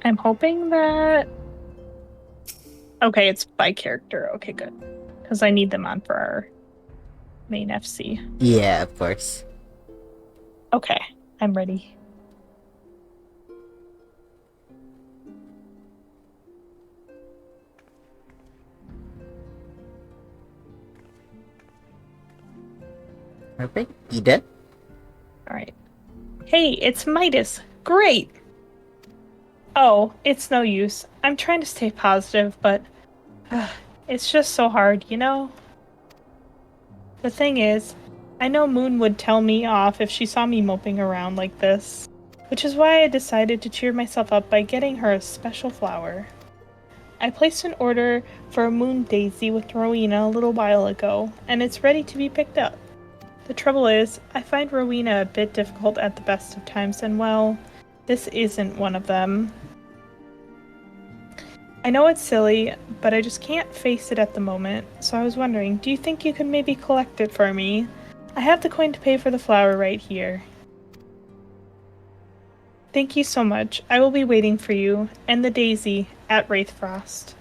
I'm hoping that... Okay, it's by character. Okay, good. Because I need them on for our main FC. Yeah, of course. Okay, I'm ready. Okay, you did? Alright. Hey, it's Midas. Great! Oh, it's no use. I'm trying to stay positive, but... it's just so hard, you know? The thing is, I know Moon would tell me off if she saw me moping around like this. Which is why I decided to cheer myself up by getting her a special flower. I placed an order for a moon daisy with Rowena a little while ago, and it's ready to be picked up. The trouble is, I find Rowena a bit difficult at the best of times, and well, this isn't one of them. I know it's silly, but I just can't face it at the moment, so I was wondering, do you think you could maybe collect it for me? I have the coin to pay for the flower right here. Thank you so much. I will be waiting for you, and the daisy, at Wraithfrost.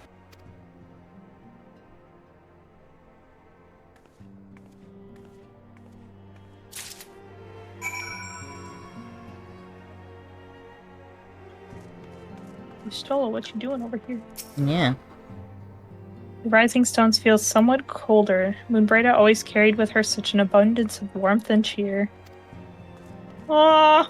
Stola, what you doing over here? Yeah. The rising stones feel somewhat colder. Moonbrighta always carried with her such an abundance of warmth and cheer. Aww.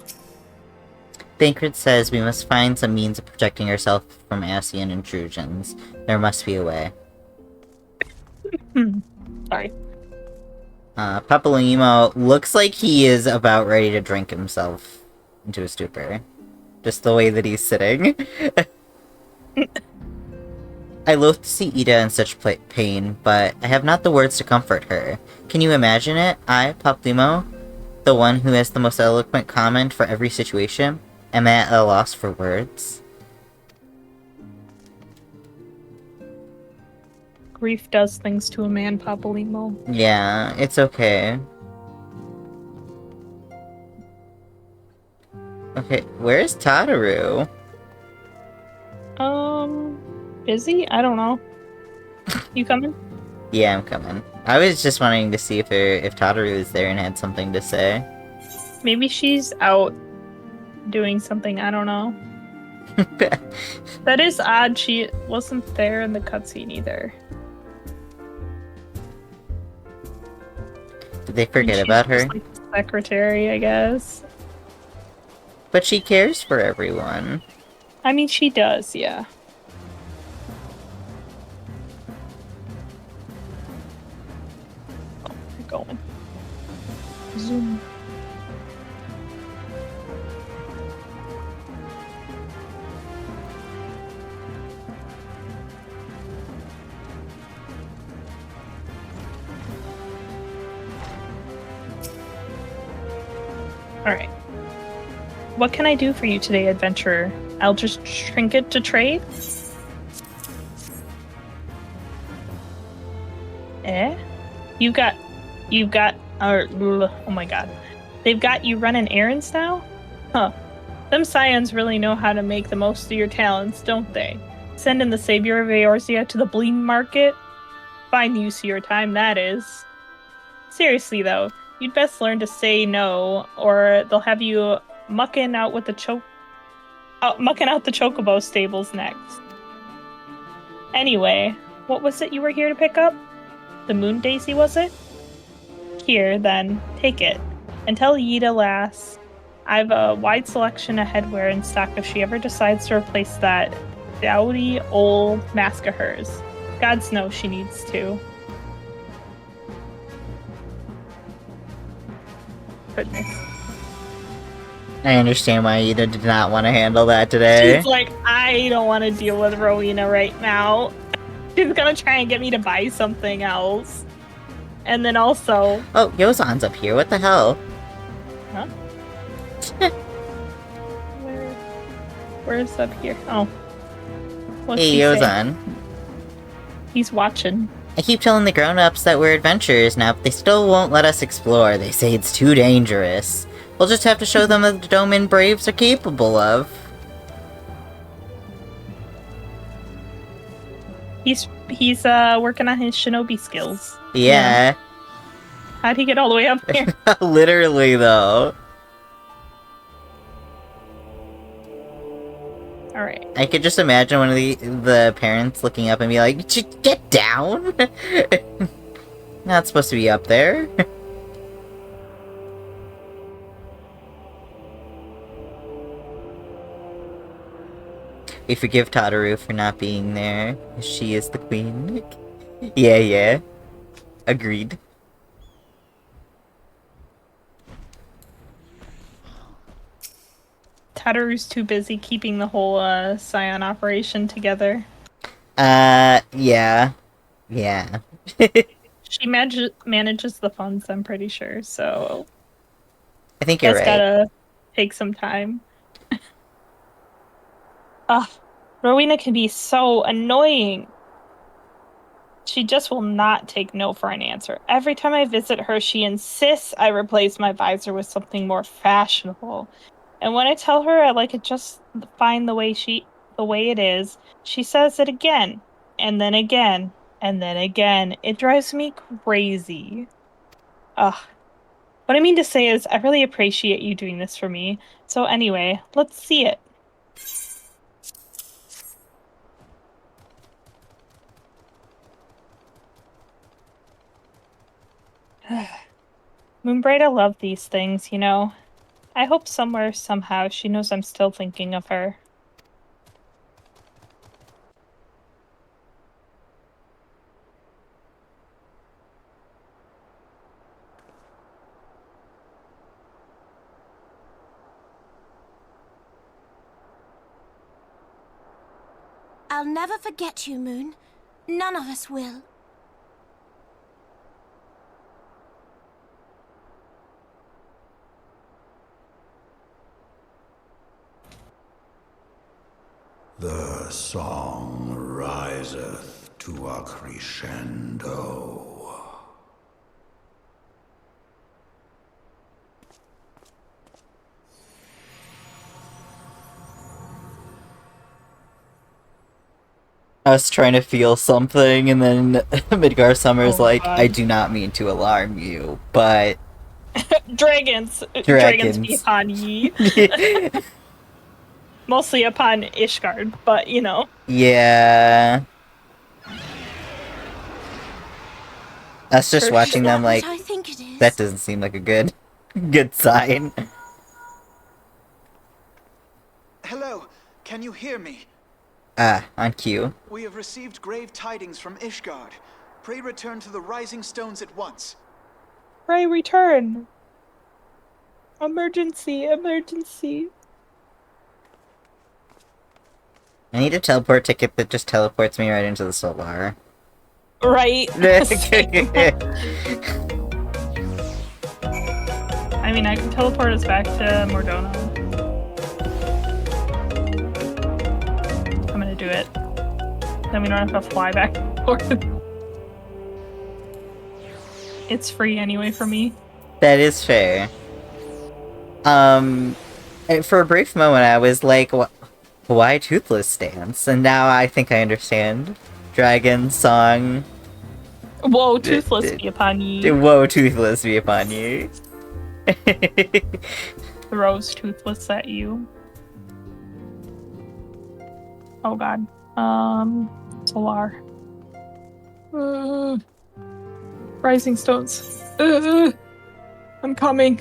Thancred says we must find some means of protecting ourselves from Ascian intrusions. There must be a way. Sorry. Papalimo looks like he is about ready to drink himself into a stupor. Just the way that he's sitting. I loathe to see Ida in such pain, but I have not the words to comfort her. Can you imagine it? I, Papalimo, the one who has the most eloquent comment for every situation, am at a loss for words. Grief does things to a man, Papalimo. Yeah, it's okay. Okay, where's Tataru? Busy? I don't know. You coming? Yeah, I'm coming. I was just wanting to see if Tataru was there and had something to say. Maybe she's out doing something, I don't know. That is odd, she wasn't there in the cutscene either. Did they forget about her? Just, like, the secretary, I guess. But she cares for everyone. I mean, she does, yeah. Oh, we're going. Zoom. Alright. What can I do for you today, adventurer? I'll just trinket to trade? Eh? You got, oh my god. They've got you running errands now? Huh. Them scions really know how to make the most of your talents, don't they? Sending the savior of Eorzea to the Bleam Market? Fine use of your time, that is. Seriously, though, you'd best learn to say no, or they'll have you mucking out the chocobo stables next. Anyway, what was it you were here to pick up? The moon daisy, was it? Here, then, take it. And tell Yida lass, I've a wide selection of headwear in stock if she ever decides to replace that dowdy old mask of hers. Gods knows she needs to. Goodness. I understand why Ida did not want to handle that today. She's like, I don't want to deal with Rowena right now. She's gonna try and get me to buy something else. And then also... Oh, Yozan's up here. What the hell? Huh? Where's up here? Oh. What's hey, he Yozan. say? He's watching. I keep telling the grown-ups that we're adventurers now, but they still won't let us explore. They say it's too dangerous. We'll just have to show them what the Doman Braves are capable of. He's working on his shinobi skills. Yeah. How'd he get all the way up here? Literally, though. Alright. I could just imagine one of the parents looking up and be like, get down! Not supposed to be up there. We forgive Tataru for not being there. She is the queen. Yeah. Agreed. Tataru's too busy keeping the whole Scion operation together. Yeah. She manages the funds, I'm pretty sure, so... I think you're right. Gotta take some time. Rowena can be so annoying. She just will not take no for an answer. Every time I visit her, she insists I replace my visor with something more fashionable. And when I tell her I like it just fine the way it is, she says it again, and then again, and then again. It drives me crazy. What I mean to say is, I really appreciate you doing this for me. So anyway, let's see it. Moonbright, I love these things, you know. I hope somewhere, somehow, she knows I'm still thinking of her. I'll never forget you, Moon. None of us will. The song riseth to a crescendo. I was trying to feel something, and then Midgar Summer's like, God. I do not mean to alarm you, but... Dragons be upon ye. Mostly upon Ishgard, but, you know. Yeah... Us just watching them like, that doesn't seem like a good sign. Hello, can you hear me? On cue. We have received grave tidings from Ishgard. Pray return to the Rising Stones at once. Pray return. Emergency, emergency. I need a teleport ticket that just teleports me right into the Solar. Right. I mean, I can teleport us back to Mordona. I'm gonna do it. Then we don't have to fly back and forth. It's free anyway for me. That is fair. And for a brief moment I was like, why Toothless Dance? And now I think I understand. Dragon song. Woe, Toothless be upon ye. Woe, Toothless be upon ye. Throws Toothless at you. Oh god. Solar. Rising Stones. I'm coming.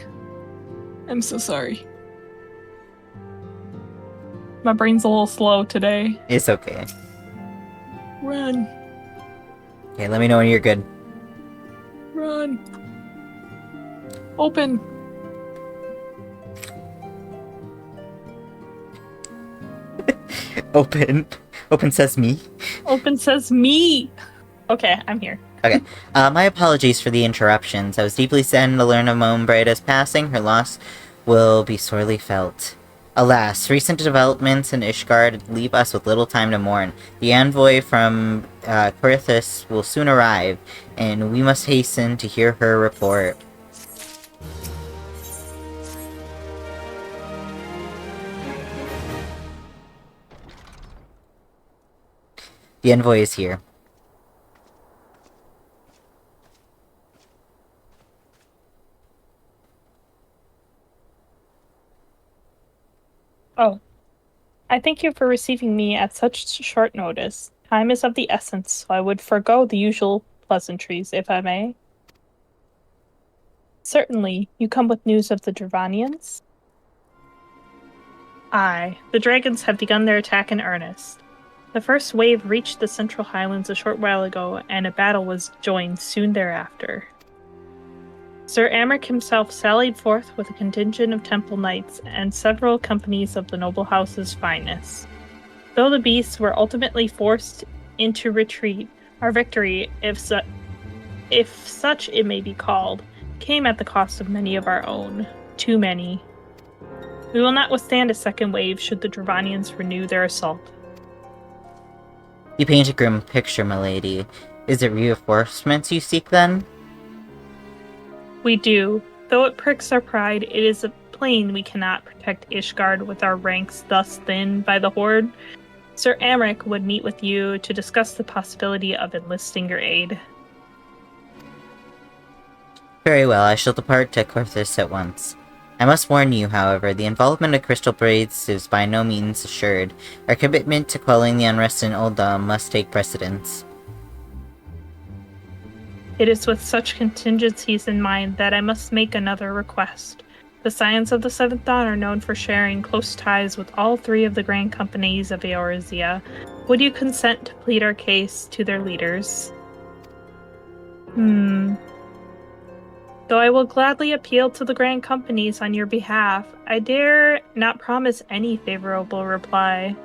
I'm so sorry. My brain's a little slow today. It's okay. Run. Okay, let me know when you're good. Run. Open. Open says me. Open says me. Okay, I'm here. Okay. My apologies for the interruptions. I was deeply saddened to learn of Moonbraida's passing. Her loss will be sorely felt. Alas, recent developments in Ishgard leave us with little time to mourn. The envoy from Corythus will soon arrive, and we must hasten to hear her report. The envoy is here. Oh. I thank you for receiving me at such short notice. Time is of the essence, so I would forego the usual pleasantries, if I may. Certainly, you come with news of the Dravanians? Aye, the dragons have begun their attack in earnest. The first wave reached the Central Highlands a short while ago, and a battle was joined soon thereafter. Sir Amric himself sallied forth with a contingent of temple knights and several companies of the noble house's finest. Though the beasts were ultimately forced into retreat, our victory, if such it may be called, came at the cost of many of our own. Too many. We will not withstand a second wave should the Dravanians renew their assault. You paint a grim picture, milady. Is it reinforcements you seek, then? We do. Though it pricks our pride, it is plain we cannot protect Ishgard with our ranks thus thinned by the Horde. Sir Amric would meet with you to discuss the possibility of enlisting your aid. Very well, I shall depart to Corythus at once. I must warn you, however, the involvement of Crystal Braids is by no means assured. Our commitment to quelling the unrest in Uldum must take precedence. It is with such contingencies in mind that I must make another request. The Scions of the Seventh Dawn are known for sharing close ties with all three of the grand companies of Eorzea. Would you consent to plead our case to their leaders? Though I will gladly appeal to the grand companies on your behalf, I dare not promise any favorable reply.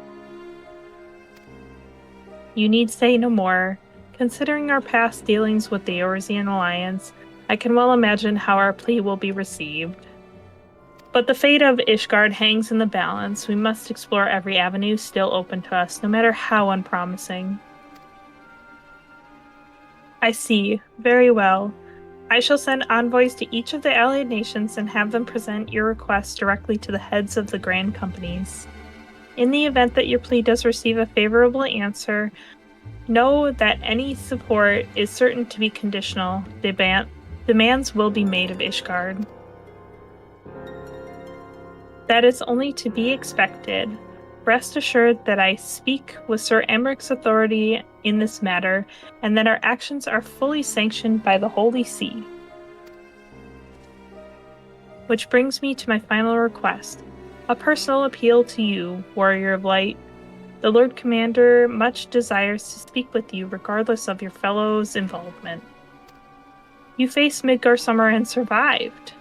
You need say no more. Considering our past dealings with the Eorzean Alliance, I can well imagine how our plea will be received. But the fate of Ishgard hangs in the balance. We must explore every avenue still open to us, no matter how unpromising. I see. Very well. I shall send envoys to each of the allied nations and have them present your request directly to the heads of the grand companies. In the event that your plea does receive a favorable answer, know that any support is certain to be conditional. Demands will be made of Ishgard. That is only to be expected. Rest assured that I speak with Sir Emmeric's authority in this matter, and that our actions are fully sanctioned by the Holy See. Which brings me to my final request. A personal appeal to you, Warrior of Light. The Lord Commander much desires to speak with you regardless of your fellows' involvement. You faced Midgar Summer and survived.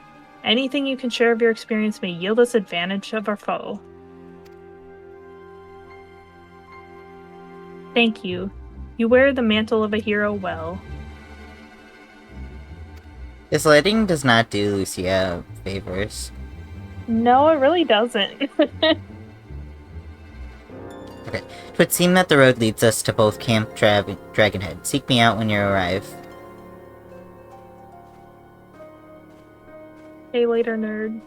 Anything you can share of your experience may yield us advantage of our foe. Thank you. You wear the mantle of a hero well. This lighting does not do Lucia favors. No, it really doesn't. Okay. It would seem that the road leads us to both Camp Dragonhead. Seek me out when you arrive. Hey, later, nerd.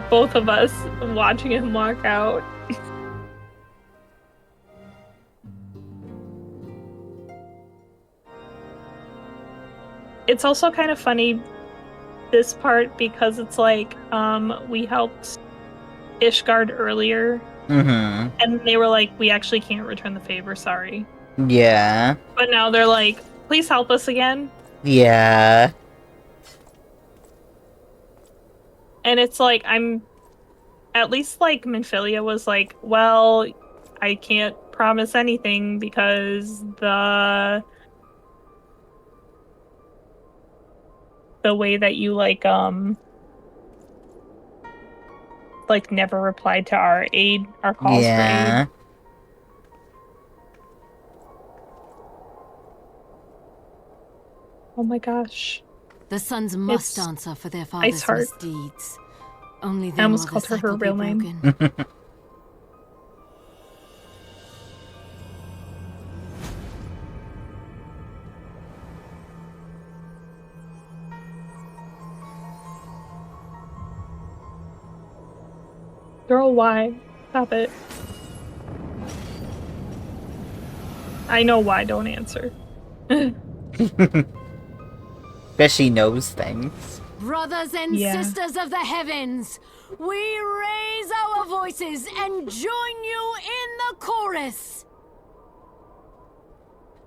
Both of us watching him walk out. It's also kind of funny, this part, because it's like, we helped Ishgard earlier. Mm-hmm. And they were like, we actually can't return the favor, sorry. Yeah. But now they're like, please help us again. Yeah. And it's like, at least like Minfilia was like, well, I can't promise anything because the way that you like never replied to our calls for aid. Oh my gosh. The sons must answer for their father's Iceheart. misdeeds. Only I then almost will called the her cycle be real name. broken. Girl, why? Stop it. I know why, don't answer. Because she knows things. Brothers and sisters of the heavens, we raise our voices and join you in the chorus.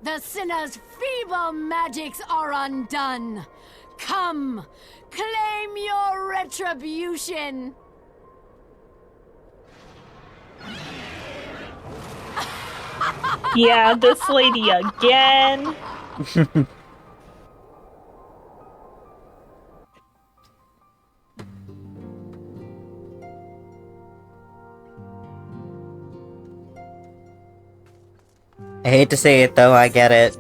The sinner's feeble magics are undone. Come, claim your retribution. Yeah, this lady again. I hate to say it though, I get it.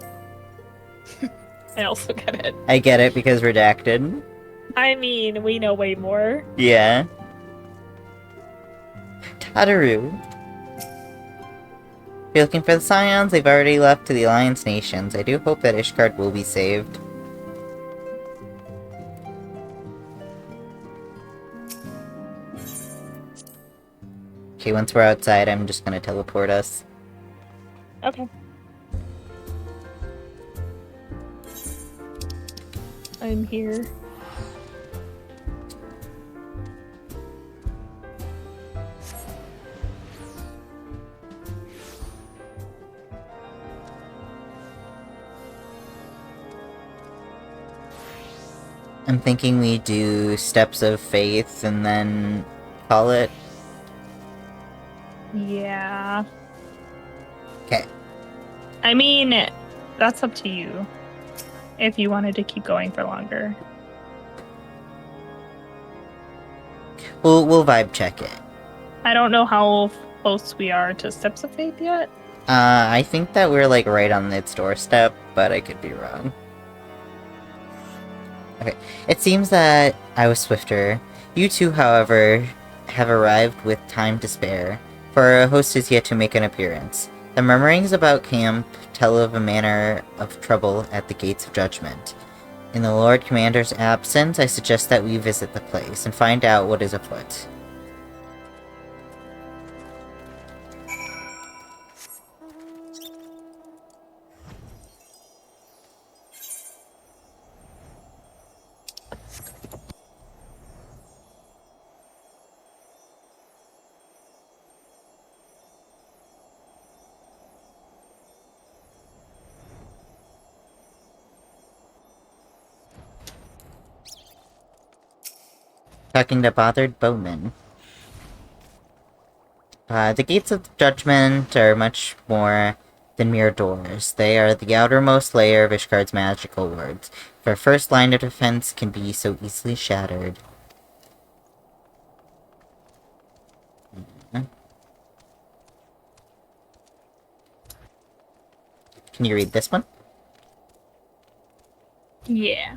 I also get it. I get it because redacted. I mean, we know way more. Yeah. Tataru. If you're looking for the Scions, they've already left to the Alliance nations. I do hope that Ishgard will be saved. Okay, once we're outside, I'm just gonna teleport us. Okay. I'm here. I'm thinking we do Steps of Faith and then call it. Yeah. Okay. I mean, that's up to you. If you wanted to keep going for longer. We'll vibe check it. I don't know how close we are to Steps of Faith yet. I think that we're like right on its doorstep, but I could be wrong. Okay, it seems that I was swifter. You two, however, have arrived with time to spare, for our host is yet to make an appearance. The murmurings about camp tell of a manner of trouble at the gates of judgment. In the Lord Commander's absence, I suggest that we visit the place and find out what is afoot. Talking to bothered boatmen. The gates of judgment are much more than mere doors. They are the outermost layer of Ishgards' magical wards. If our first line of defense can be so easily shattered. Can you read this one? Yeah.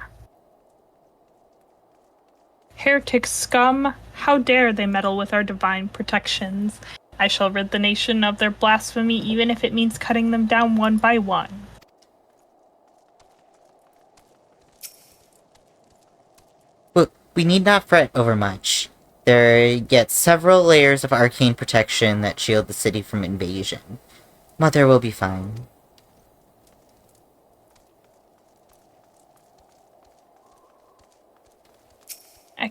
Heretic scum, how dare they meddle with our divine protections? I shall rid the nation of their blasphemy even if it means cutting them down one by one. But we need not fret over much. There are yet several layers of arcane protection that shield the city from invasion. Mother will be fine.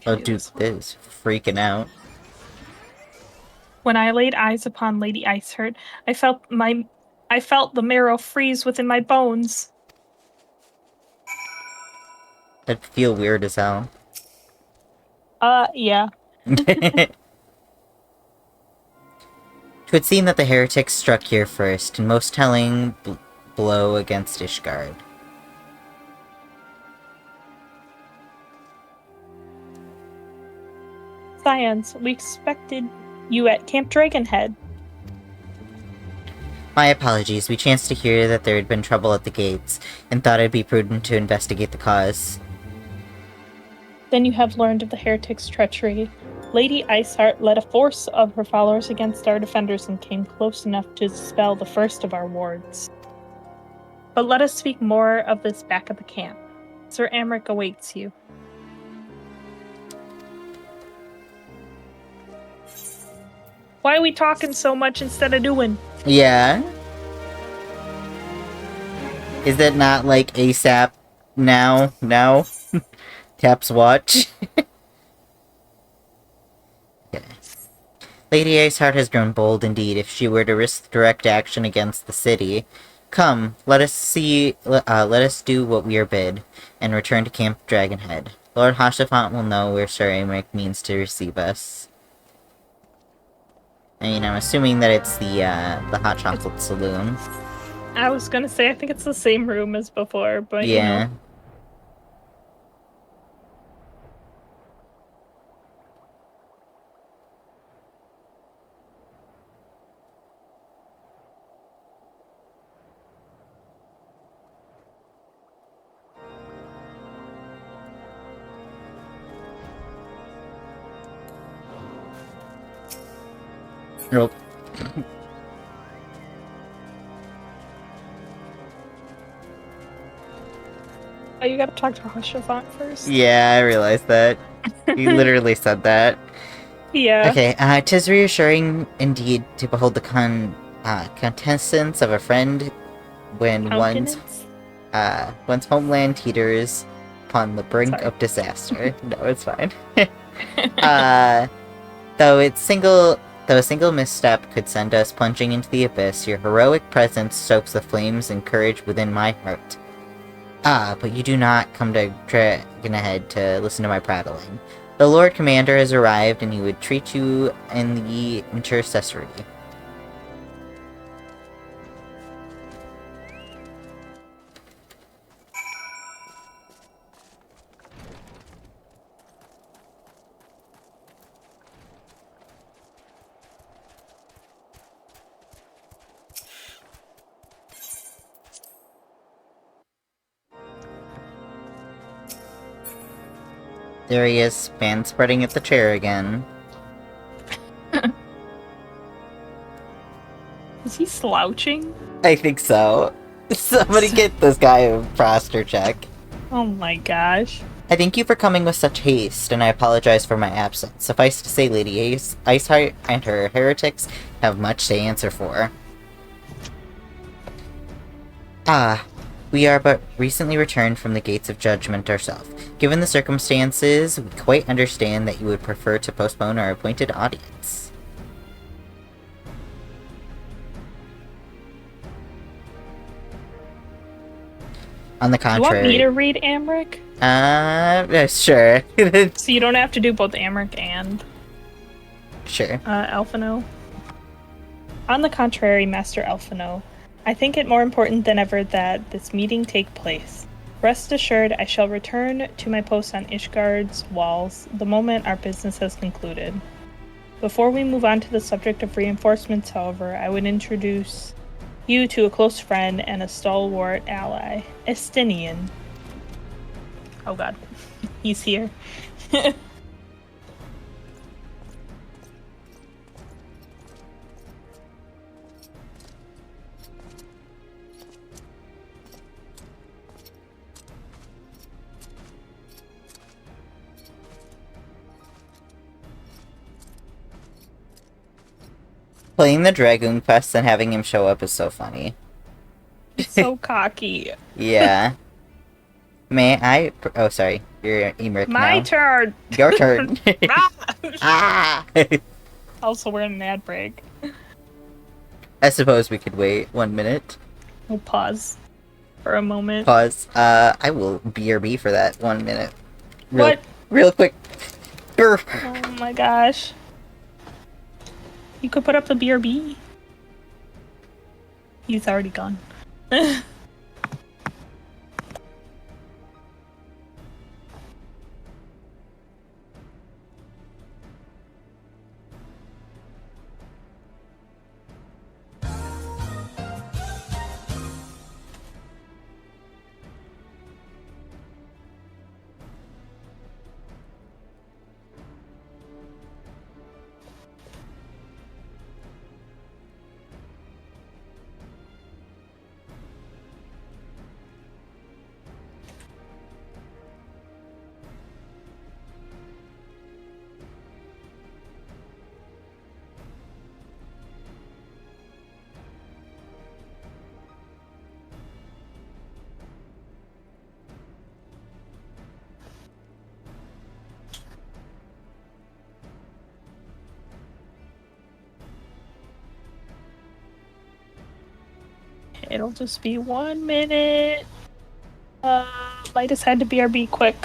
Oh, dude, this is freaking out. When I laid eyes upon Lady Iceheart, I felt the marrow freeze within my bones. That'd feel weird as hell. Yeah. 'Twould seem that the heretics struck here first, and most telling blow against Ishgard. Science, we expected you at Camp Dragonhead. My apologies, we chanced to hear that there had been trouble at the gates, and thought it'd be prudent to investigate the cause. Then you have learned of the heretics' treachery. Lady Iceheart led a force of her followers against our defenders and came close enough to dispel the first of our wards. But let us speak more of this back at the camp. Sir Amric awaits you. Why are we talking so much instead of doing? Yeah? Is that not like ASAP now? No? Tap's watch? Okay. Lady Iceheart has grown bold indeed if she were to risk direct action against the city. Come, let us do what we are bid, and return to Camp Dragonhead. Lord Hoshafant will know where Sir Amric means to receive us. I mean, I'm assuming that it's the Hot Chocolate Saloon. I was gonna say, I think it's the same room as before, but yeah. You know. Nope. Oh, you gotta talk to Hoshafant first. Yeah, I realized that. You literally said that. Yeah. Okay, 'tis reassuring indeed to behold the contestants of a friend when one's homeland teeters upon the brink of disaster. No, it's fine. Though a single misstep could send us plunging into the abyss, your heroic presence stokes the flames and courage within my heart. Ah, but you do not come to Dragon Ahead to listen to my prattling. The Lord Commander has arrived, and he would treat you in the intercessory. There he is, fan spreading at the chair again. Is he slouching? I think so. Somebody get this guy a posture check. Oh my gosh. I thank you for coming with such haste, and I apologize for my absence. Suffice to say, Lady Iceheart and her heretics have much to answer for. Ah, we are but recently returned from the gates of judgment ourselves. Given the circumstances, we quite understand that you would prefer to postpone our appointed audience. On the contrary... You want me to read Amric? Sure. So you don't have to do both Amric and... Sure. Alphino. On the contrary, Master Alphino, I think it more important than ever that this meeting take place. Rest assured, I shall return to my post on Ishgards' walls the moment our business has concluded. Before we move on to the subject of reinforcements, however, I would introduce you to a close friend and a stalwart ally, Estinian. Oh god, he's here. Playing the Dragoon Quest and having him show up is so funny. So cocky. Yeah. May I... Oh, sorry. You're Emmerich now. My turn! Your turn. Ah! Also, we're in an ad break. I suppose we could wait 1 minute. We'll pause for a moment. Pause. I will BRB for that 1 minute. What? Real quick. Oh my gosh. You could put up the BRB. He's already gone. It'll just be 1 minute. Might just had to BRB quick.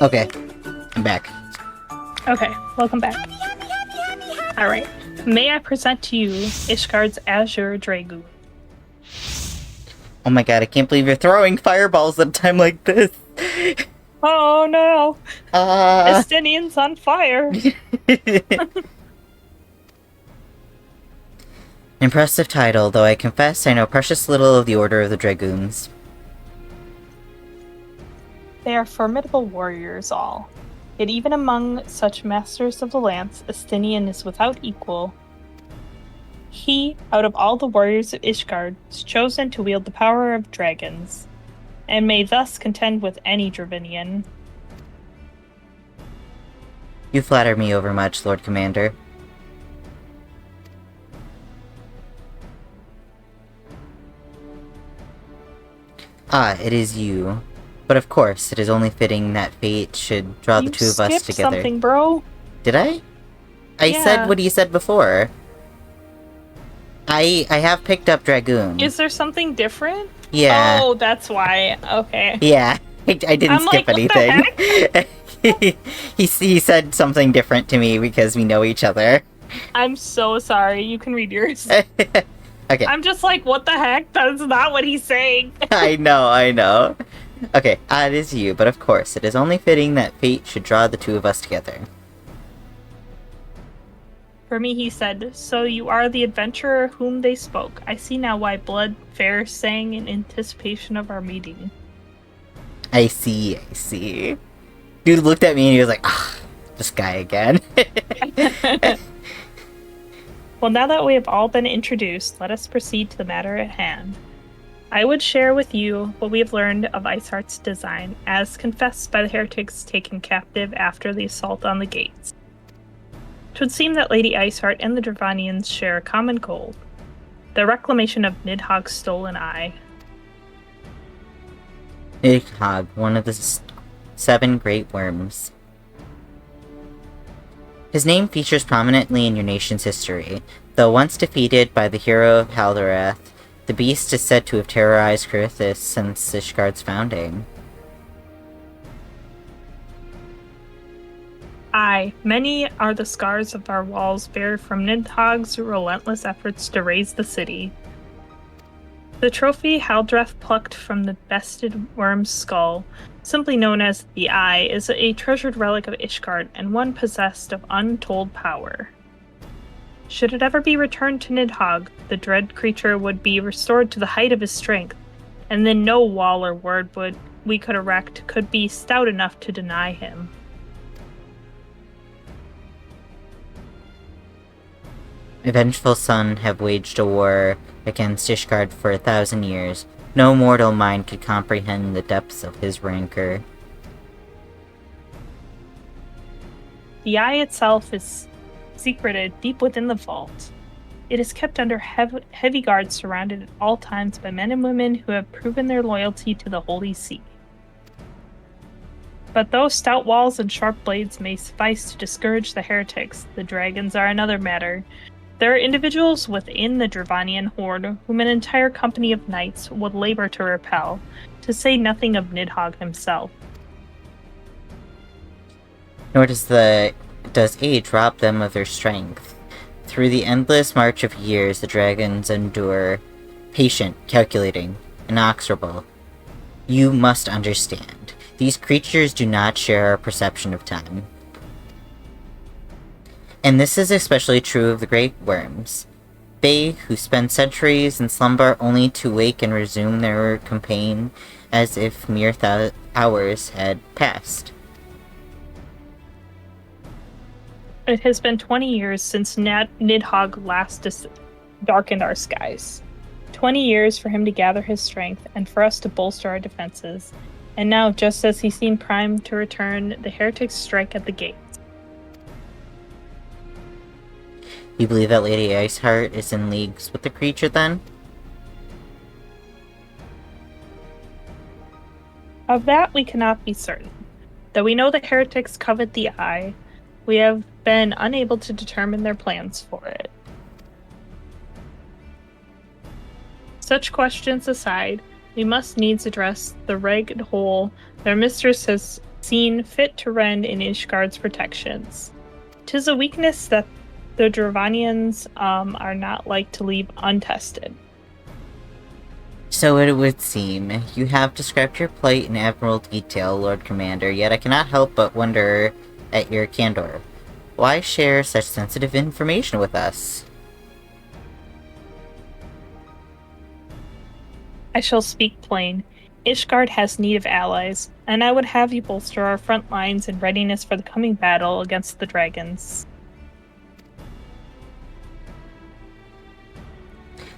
Okay. I'm back. Okay, welcome back. Alright. May I present to you Ishgard's Azure Dragoon? Oh my god, I can't believe you're throwing fireballs at a time like this. Oh no! Estinian's on fire! Impressive title, though I confess I know precious little of the Order of the Dragoons. They are formidable warriors all. Yet even among such masters of the lance, Estinian is without equal. He, out of all the warriors of Ishgard, is chosen to wield the power of dragons, and may thus contend with any Dravinian. You flatter me overmuch, Lord Commander. Ah, it is you. But of course, it is only fitting that fate should draw the two of us together. Something, bro. Did I? I said what he said before. I have picked up Dragoon. Is there something different? Yeah. Oh, that's why. Okay. Yeah, I didn't skip anything. he said something different to me because we know each other. I'm so sorry. You can read yours. Okay. I'm just like, what the heck? That's not what he's saying. I know. Okay, it is you, but of course, it is only fitting that fate should draw the two of us together. For me, he said, so you are the adventurer whom they spoke. I see now why blood fair sang in anticipation of our meeting. I see. Dude looked at me and he was like, this guy again. Well, now that we have all been introduced, let us proceed to the matter at hand. I would share with you what we have learned of Ishgards' design, as confessed by the heretics taken captive after the assault on the gates. It would seem that Lady Ishgard and the Dravanians share a common goal, the reclamation of Nidhogg's stolen eye. Nidhogg, one of the 7 great worms. His name features prominently in your nation's history. Though once defeated by the hero of Haldorath, the beast is said to have terrorized Carithus since Ishgard's founding. Aye, many are the scars of our walls bare from Nidhogg's relentless efforts to raise the city. The trophy Haldreth plucked from the bested worm's skull, simply known as the Eye, is a treasured relic of Ishgard and one possessed of untold power. Should it ever be returned to Nidhogg, the dread creature would be restored to the height of his strength, and then no wall or word we could erect could be stout enough to deny him. A vengeful son have waged a war against Ishgard for 1,000 years. No mortal mind could comprehend the depths of his rancor. The Eye itself is secreted deep within the vault. It is kept under heavy guards, surrounded at all times by men and women who have proven their loyalty to the Holy See. But though stout walls and sharp blades may suffice to discourage the heretics, the dragons are another matter. There are individuals within the Dravanian horde whom an entire company of knights would labor to repel, to say nothing of Nidhogg himself. Nor does age rob them of their strength. Through the endless march of years, the dragons endure, patient, calculating, inexorable. You must understand, these creatures do not share our perception of time. And this is especially true of the great worms. They who spend centuries in slumber only to wake and resume their campaign as if mere hours had passed. It has been 20 years since Nidhogg last darkened our skies. 20 years for him to gather his strength and for us to bolster our defenses. And now, just as he seemed primed to return, the heretics strike at the gates. You believe that Lady Iceheart is in leagues with the creature, then? Of that we cannot be certain. Though we know the heretics covet the Eye, we have been unable to determine their plans for it. Such questions aside, we must needs address the ragged hole their mistress has seen fit to rend in Ishgard's protections. 'Tis a weakness that the Dravanians are not like to leave untested. So it would seem. You have described your plight in admirable detail, Lord Commander, yet I cannot help but wonder at your candor. Why share such sensitive information with us? I shall speak plain. Ishgard has need of allies, and I would have you bolster our front lines in readiness for the coming battle against the dragons.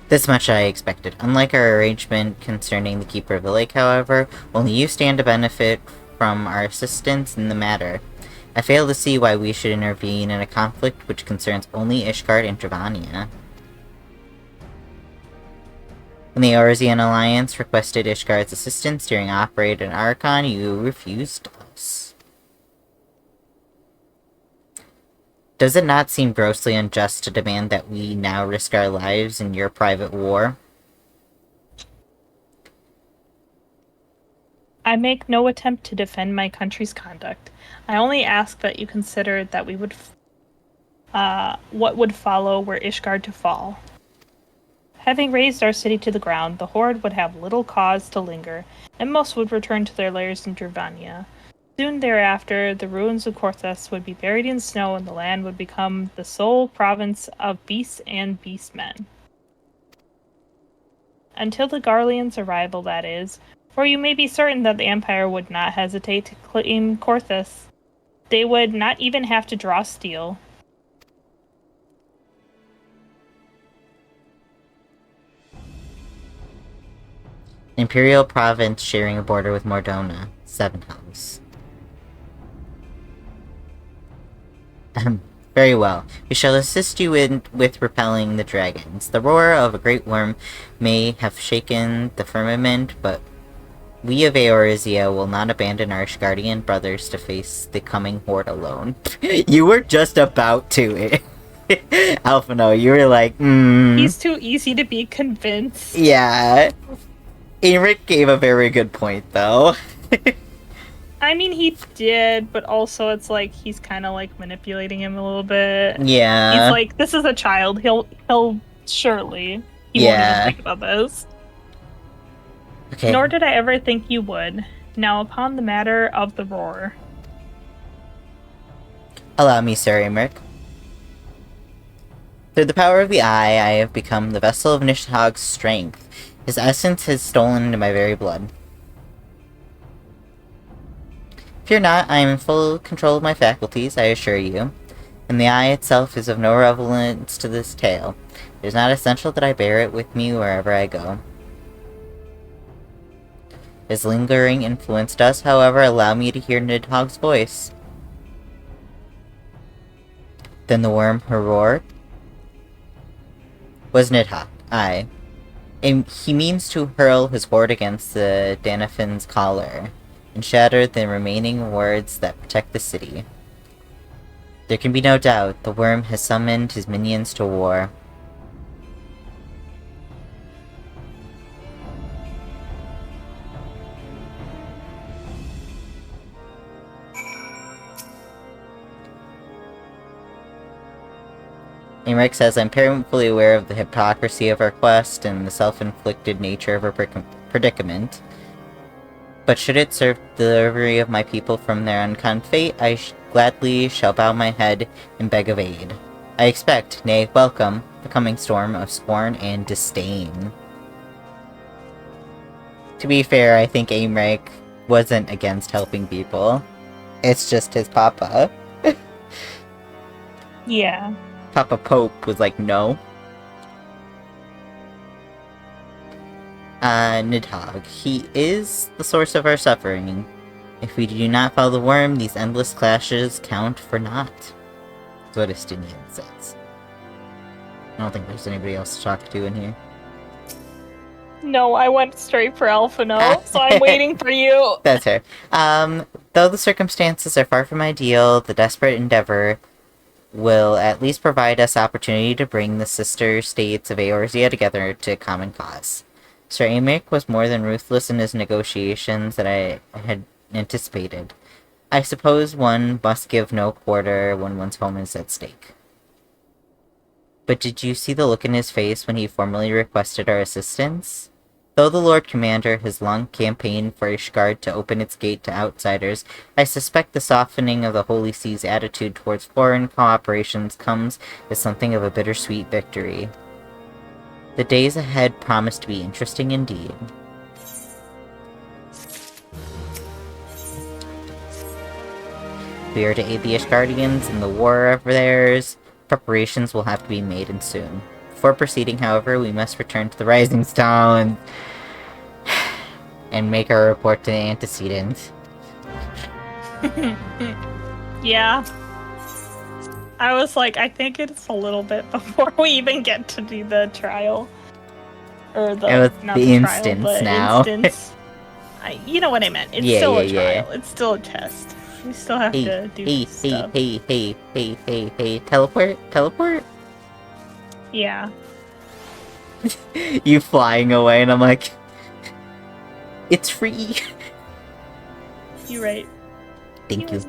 This much I expected. Unlike our arrangement concerning the Keeper of the Lake, however, only you stand to benefit from our assistance in the matter. I fail to see why we should intervene in a conflict which concerns only Ishgard and Dravania. When the Eorzean Alliance requested Ishgard's assistance during Operation Archon, you refused us. Does it not seem grossly unjust to demand that we now risk our lives in your private war? I make no attempt to defend my country's conduct. I only ask that you consider that we would, what would follow were Ishgard to fall. Having razed our city to the ground, the Horde would have little cause to linger, and most would return to their lairs in Dravania. Soon thereafter, the ruins of Korthus would be buried in snow, and the land would become the sole province of beasts and beastmen. Until the Garleans' arrival, that is, for you may be certain that the Empire would not hesitate to claim Korthus. They would not even have to draw steel. Imperial province sharing a border with Mordona. 7 Hells. Very well. We shall assist you with repelling the dragons. The roar of a great worm may have shaken the firmament, but we of Eorzea will not abandon our Ishgardian brothers to face the coming horde alone. You were just about to. Alphino, you were like, He's too easy to be convinced. Yeah. Aymeric gave a very good point, though. I mean, he did, but also it's like he's kind of like manipulating him a little bit. Yeah. He's like, this is a child. He'll surely. He won't even think about this. Okay. Nor did I ever think you would. Now, upon the matter of the roar. Allow me, Sir Aymeric. Through the power of the Eye, I have become the vessel of Nidhogg's strength. His essence has stolen into my very blood. Fear not, I am in full control of my faculties, I assure you, and the Eye itself is of no relevance to this tale. It is not essential that I bear it with me wherever I go. His lingering influence does, however, allow me to hear Nidhogg's voice. Then the worm who roared was Nidhogg, aye. And he means to hurl his horde against the Danafin's collar, and shatter the remaining wards that protect the city. There can be no doubt, the worm has summoned his minions to war. Aymeric says, I'm painfully aware of the hypocrisy of our quest and the self-inflicted nature of our predicament. But should it serve the delivery of my people from their unkind fate, I gladly shall bow my head and beg of aid. I expect, nay, welcome, the coming storm of scorn and disdain. To be fair, I think Aymeric wasn't against helping people. It's just his papa. Yeah. Papa Pope was like, no. Nidhogg. He is the source of our suffering. If we do not follow the worm, these endless clashes count for naught. That's what Estinian says. I don't think there's anybody else to talk to in here. No, I went straight for Alphino, so I'm waiting for you. That's fair. Though the circumstances are far from ideal, the desperate endeavor will at least provide us opportunity to bring the sister states of Eorzea together to a common cause. Sir Aymeric was more than ruthless in his negotiations than I had anticipated. I suppose one must give no quarter when one's home is at stake. But did you see the look in his face when he formally requested our assistance? Though the Lord Commander has long campaigned for Ishgard to open its gate to outsiders, I suspect the softening of the Holy See's attitude towards foreign cooperations comes as something of a bittersweet victory. The days ahead promise to be interesting indeed. We are to aid the Ishgardians in the war of theirs. Preparations will have to be made and soon. Before proceeding, however, we must return to the Rising Stone and make our report to the antecedent. Yeah. I was like, I think it's a little bit before we even get to do the trial. Or not the instance trial, but now. instance. You know what I meant. It's still a trial. It's still a test. We still have to do stuff. Hey, teleport? Yeah. You flying away, and I'm like, it's free. You're right. Thank you.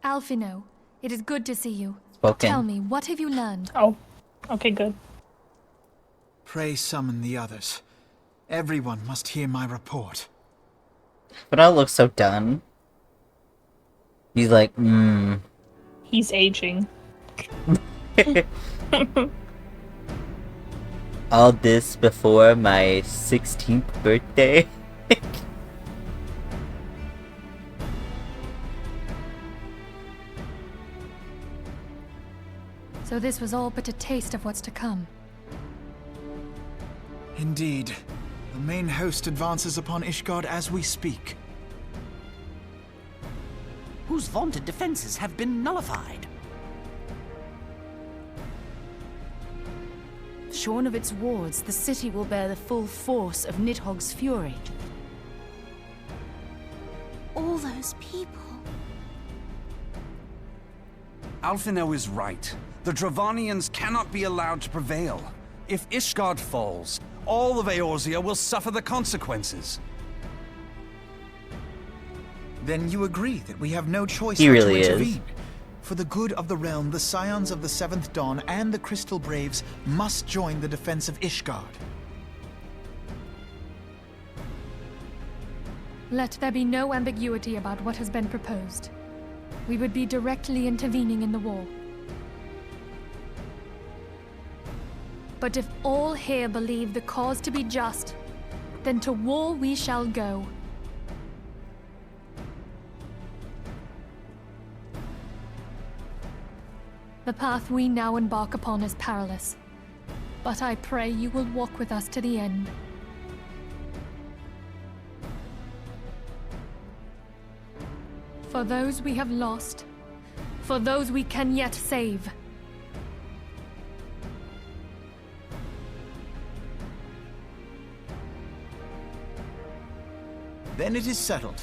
Alphino, it is good to see you. Spoken. Tell me, what have you learned? Oh, okay, good. Pray summon the others. Everyone must hear my report. But I look so done. He's like, He's aging. All this before my 16th birthday. So this was all but a taste of what's to come. Indeed. The main host advances upon Ishgard as we speak. Whose vaunted defenses have been nullified. Shorn of its wards, the city will bear the full force of Nidhogg's fury. All those people. Alphino is right. The Dravanians cannot be allowed to prevail. If Ishgard falls, all of Eorzea will suffer the consequences. Then you agree that we have no choice He but really to is. intervene. For the good of the realm, the Scions of the Seventh Dawn and the Crystal Braves must join the defense of Ishgard. Let there be no ambiguity about what has been proposed. We would be directly intervening in the war. But if all here believe the cause to be just, then to war we shall go. The path we now embark upon is perilous, but I pray you will walk with us to the end. For those we have lost, for those we can yet save. Then it is settled.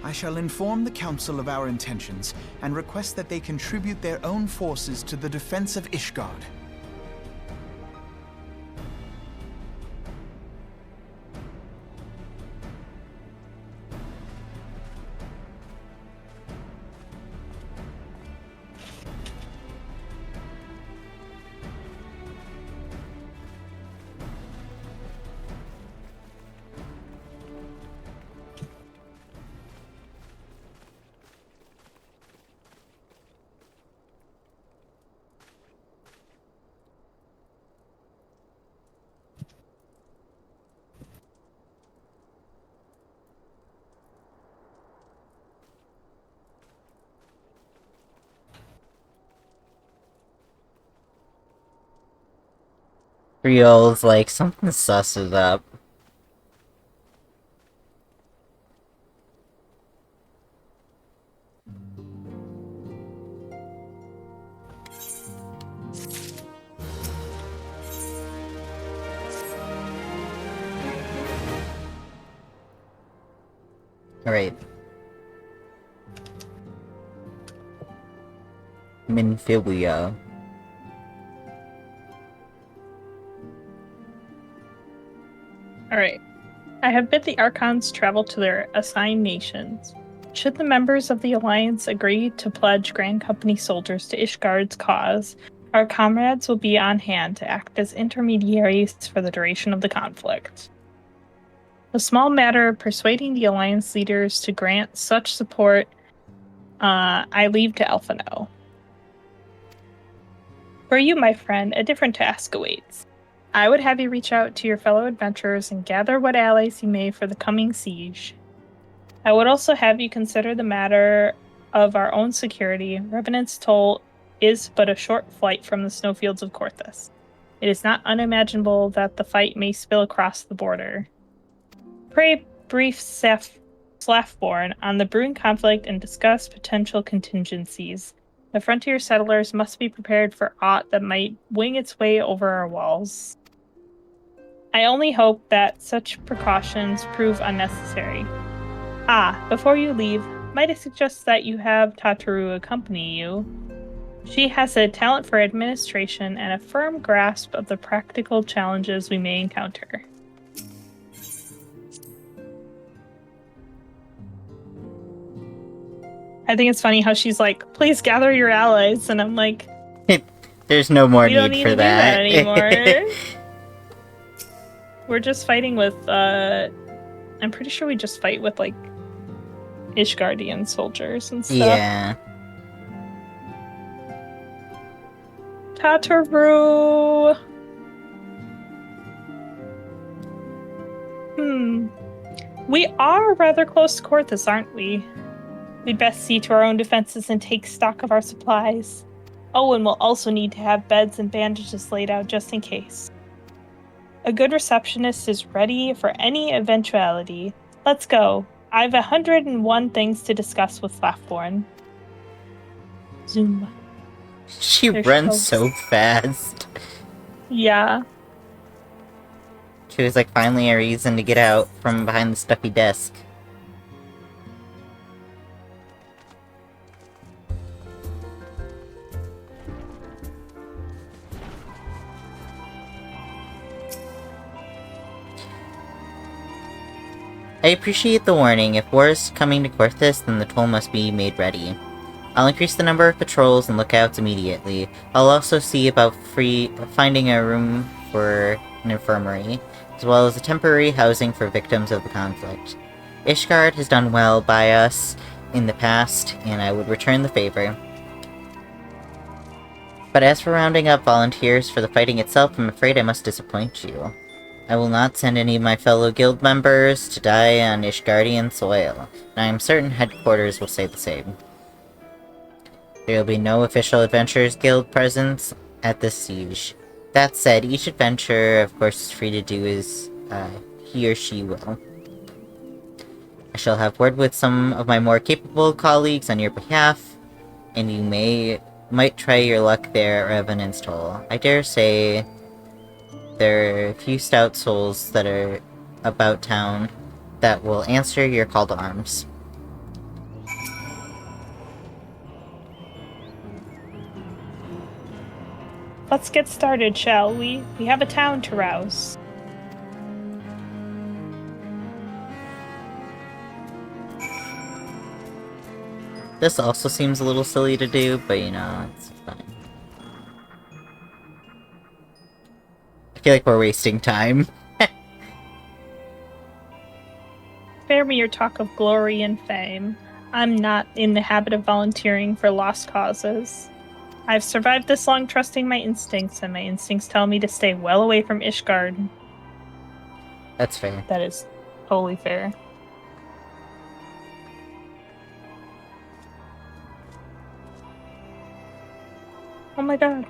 I shall inform the Council of our intentions and request that they contribute their own forces to the defense of Ishgard. Riol's like, something sus is up. Alright. Minfilia. Alright. I have bid the Archons travel to their assigned nations. Should the members of the Alliance agree to pledge Grand Company soldiers to Ishgard's cause, our comrades will be on hand to act as intermediaries for the duration of the conflict. The small matter of persuading the Alliance leaders to grant such support, I leave to Elfino. For you, my friend, a different task awaits. I would have you reach out to your fellow adventurers and gather what allies you may for the coming siege. I would also have you consider the matter of our own security. Revenant's Toll is but a short flight from the snowfields of Korthus. It is not unimaginable that the fight may spill across the border. Pray brief Slaffborn on the brewing conflict and discuss potential contingencies. The frontier settlers must be prepared for aught that might wing its way over our walls. I only hope that such precautions prove unnecessary. Before you leave, might I suggest that you have Tataru accompany you? She has a talent for administration and a firm grasp of the practical challenges we may encounter. I think it's funny how she's like, please gather your allies, and I'm like... There's no more need for that. We don't need to do that anymore. We're just fighting with, I'm pretty sure we just fight with, like, Ishgardian soldiers and stuff. Yeah. Tataru! We are rather close to Korthus, aren't we? We'd best see to our own defenses and take stock of our supplies. Owen will also need to have beds and bandages laid out just in case. A good receptionist is ready for any eventuality. Let's go. I've 101 things to discuss with Slaffborn. Zoom. She runs so fast. Yeah. She was like finally a reason to get out from behind the stuffy desk. I appreciate the warning. If war is coming to Korthus, then the toll must be made ready. I'll increase the number of patrols and lookouts immediately. I'll also see about finding a room for an infirmary, as well as a temporary housing for victims of the conflict. Ishgard has done well by us in the past, and I would return the favor. But as for rounding up volunteers for the fighting itself, I'm afraid I must disappoint you. I will not send any of my fellow guild members to die on Ishgardian soil, and I am certain headquarters will say the same. There will be no official Adventurers Guild presence at this siege. That said, each adventurer, of course, is free to do as he or she will. I shall have word with some of my more capable colleagues on your behalf, and you might try your luck there at Revenant's Toll. I dare say there are a few stout souls that are about town that will answer your call to arms. Let's get started, shall we? We have a town to rouse. This also seems a little silly to do, but you know, it's fine. I feel like we're wasting time. Spare me your talk of glory and fame. I'm not in the habit of volunteering for lost causes. I've survived this long trusting my instincts, and my instincts tell me to stay well away from Ishgard. That's fair. That is totally fair. Oh my god.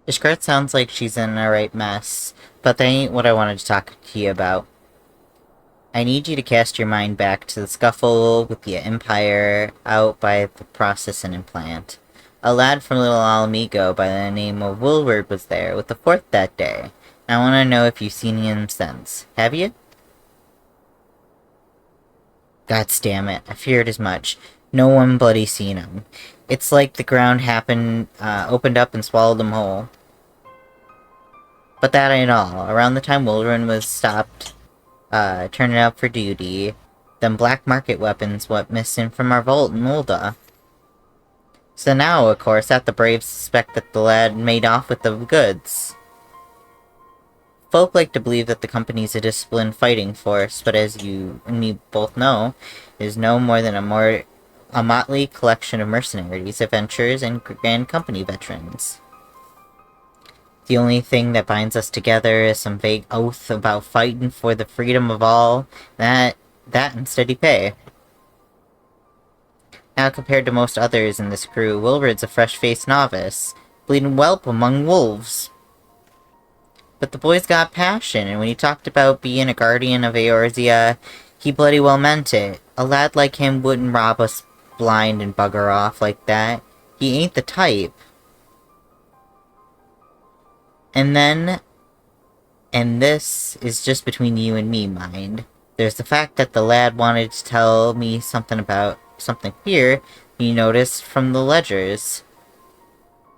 Ishgard sounds like she's in a right mess, but that ain't what I wanted to talk to you about. I need you to cast your mind back to the scuffle with the Empire out by the process and implant. A lad from Little Alamigo by the name of Wilward was there with the fort that day. I want to know if you've seen him since. Have you? Goddamn it, I feared as much. No one bloody seen him. It's like the ground opened up and swallowed them whole. But that ain't all. Around the time Wilrun was stopped turning up for duty, them black market weapons went missing from our vault in Ul'dah. So now, of course, the Braves suspect that the lad made off with the goods. Folk like to believe that the company's a disciplined fighting force, but as you and me both know, it is no more than a motley collection of mercenaries, adventurers, and Grand Company veterans. The only thing that binds us together is some vague oath about fighting for the freedom of all, that and steady pay. Now, compared to most others in this crew, Wilred's a fresh-faced novice, bleeding whelp among wolves. But the boy's got passion, and when he talked about being a guardian of Eorzea, he bloody well meant it. A lad like him wouldn't rob us blind and bugger off like that. He ain't the type. And this is just between you and me, mind. There's the fact that the lad wanted to tell me something here you noticed from the ledgers.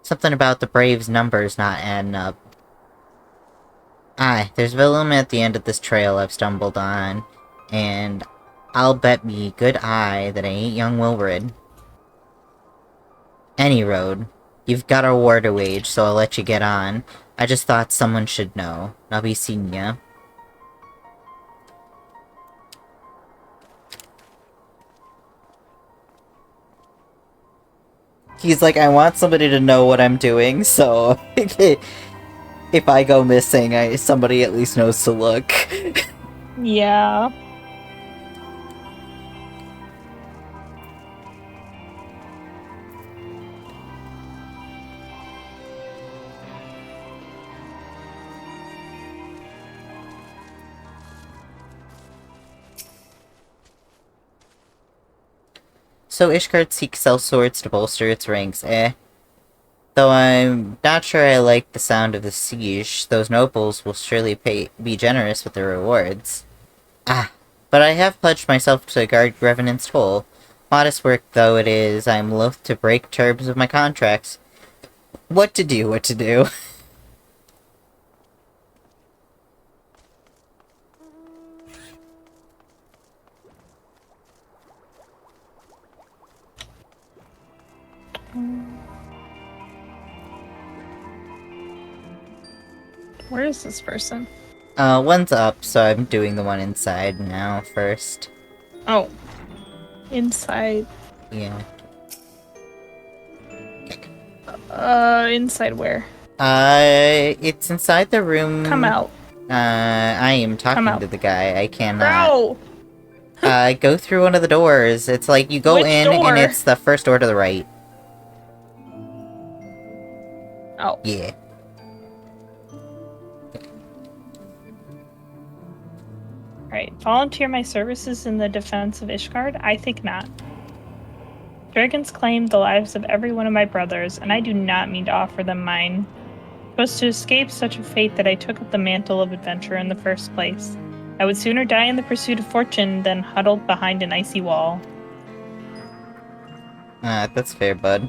Something about the Braves' numbers not adding up. Aye, there's villain at the end of this trail I've stumbled on, and I'll bet me good eye that I ain't young Wilred. Any road. You've got a war to wage, so I'll let you get on. I just thought someone should know. I'll be seeing ya. He's like, I want somebody to know what I'm doing, so if I go missing, somebody at least knows to look. Yeah. So Ishgard seeks sell swords to bolster its ranks, eh? Though I'm not sure I like the sound of the siege, those nobles will surely be generous with their rewards. Ah, but I have pledged myself to guard Revenant's toll. Modest work though it is, I am loath to break terms of my contracts. What to do? Where is this person? One's up, so I'm doing the one inside now first. Oh. Inside. Yeah. Inside where? It's inside the room. Come out. I am talking to the guy. I cannot. Bro! Go through one of the doors. It's like you go Which in door? and it's the first door to the right. Oh. Yeah. Alright, volunteer my services in the defense of Ishgard? I think not. Dragons claimed the lives of every one of my brothers, and I do not mean to offer them mine. It was to escape such a fate that I took up the mantle of adventure in the first place. I would sooner die in the pursuit of fortune than huddled behind an icy wall. That's fair, bud.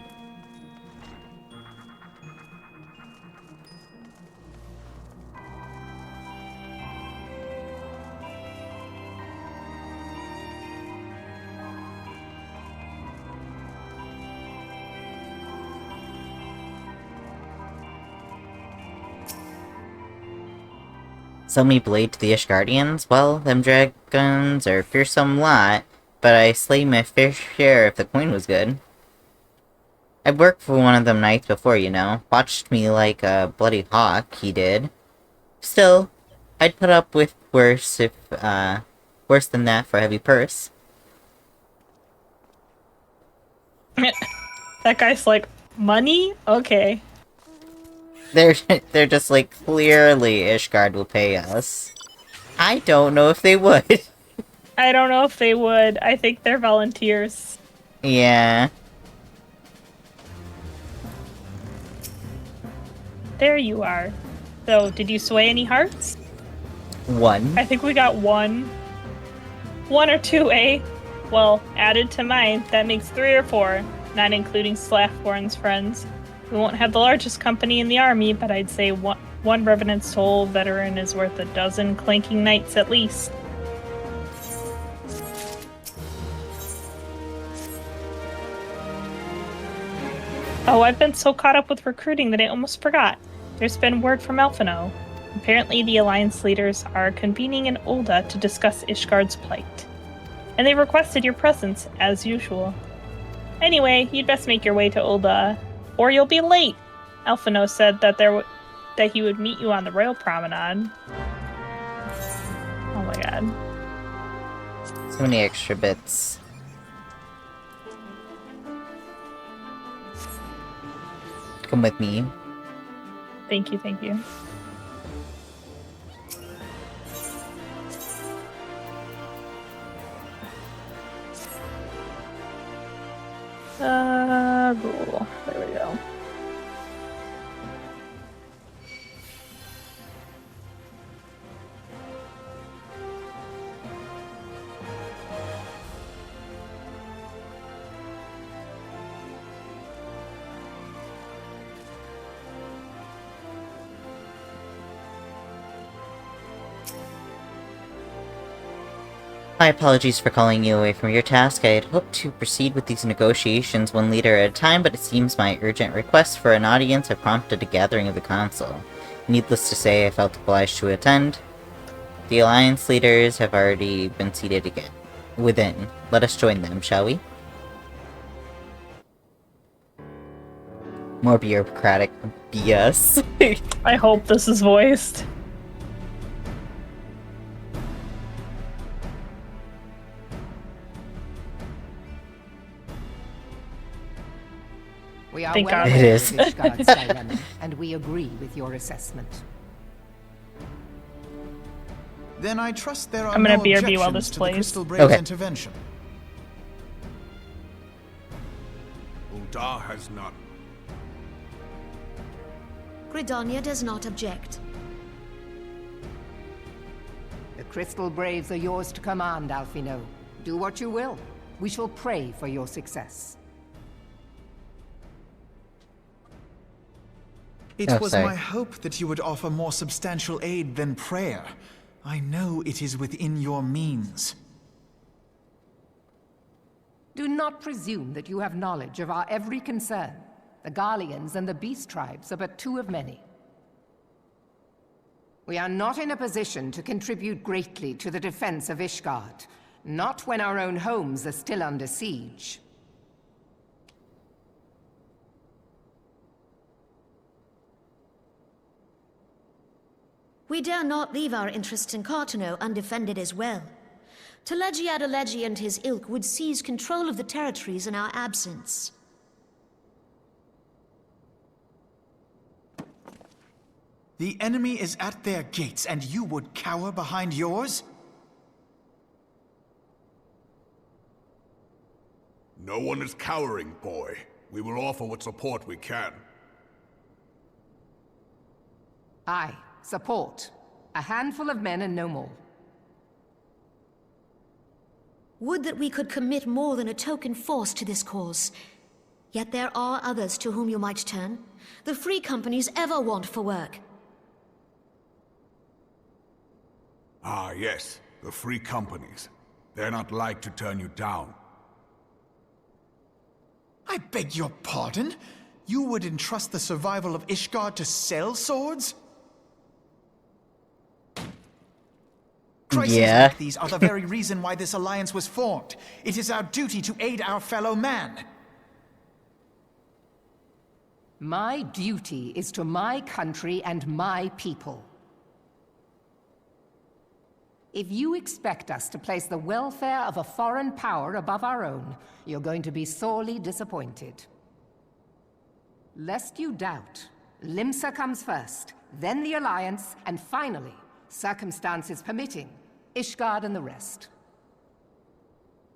Sell me blade to the Ishgardians? Well, them dragons are a fearsome lot, but I slay my fair share if the coin was good. I've worked for one of them knights before, you know. Watched me like a bloody hawk, he did. Still, I'd put up with worse than that for a heavy purse. That guy's like, money? Okay. They're just like, clearly Ishgard will pay us. I don't know if they would. I don't know if they would. I think they're volunteers. Yeah. There you are. So, did you sway any hearts? One. I think we got one. One or two, eh? Well, added to mine, that makes 3 or 4. not including Slathborn's friends. We won't have the largest company in the army, but I'd say one Revenant's Toll veteran is worth a dozen clanking knights at least. Oh, I've been so caught up with recruiting that I almost forgot. There's been word from Alphino. Apparently the Alliance leaders are convening in Ulda to discuss Ishgard's plight. And they requested your presence, as usual. Anyway, you'd best make your way to Ulda, or you'll be late. Alphino said that he would meet you on the rail promenade. Oh my god. So many extra bits. Come with me. Thank you, thank you. Rule. There we go. My apologies for calling you away from your task. I had hoped to proceed with these negotiations one leader at a time, but it seems my urgent requests for an audience have prompted a gathering of the council. Needless to say, I felt obliged to attend. The Alliance leaders have already been seated again. Within. Let us join them, shall we? More bureaucratic BS. I hope this is voiced. We are Thank well God. aware It is. of Ishgard's dilemma, and we agree with your assessment. Then I trust there are I'm gonna no BRB while objections this to the plays. Crystal Brave's Okay. intervention. Ulda has none. Gridania does not object. The Crystal Braves are yours to command, Alphino. Do what you will. We shall pray for your success. It Oh, was sorry. my hope that you would offer more substantial aid than prayer. I know it is within your means. Do not presume that you have knowledge of our every concern. The Garleans and the Beast Tribes are but two of many. We are not in a position to contribute greatly to the defense of Ishgard, not when our own homes are still under siege. We dare not leave our interests in Cartano undefended as well. Telegi Adalegi and his ilk would seize control of the territories in our absence. The enemy is at their gates, and you would cower behind yours? No one is cowering, boy. We will offer what support we can. Aye, support. A handful of men and no more. Would that we could commit more than a token force to this cause. Yet there are others to whom you might turn. The free companies ever want for work. Ah, yes. The free companies. They're not like to turn you down. I beg your pardon? You would entrust the survival of Ishgard to sell swords? Crises Yeah. like these are the very reason why this alliance was formed. It is our duty to aid our fellow man. My duty is to my country and my people. If you expect us to place the welfare of a foreign power above our own, you're going to be sorely disappointed. Lest you doubt, Limsa comes first, then the Alliance, and finally, circumstances permitting, Ishgard and the rest.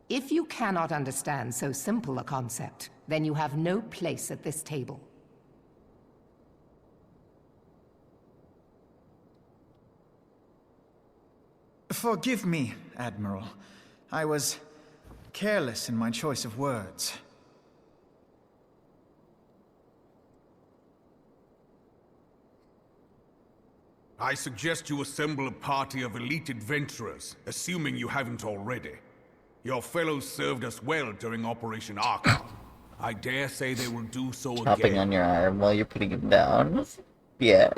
If you cannot understand so simple a concept, then you have no place at this table. Forgive me, Admiral. I was careless in my choice of words. I suggest you assemble a party of elite adventurers, assuming you haven't already. Your fellows served us well during Operation Archon. I dare say they will do so again. Chopping on your arm while you're putting him down. Yeah.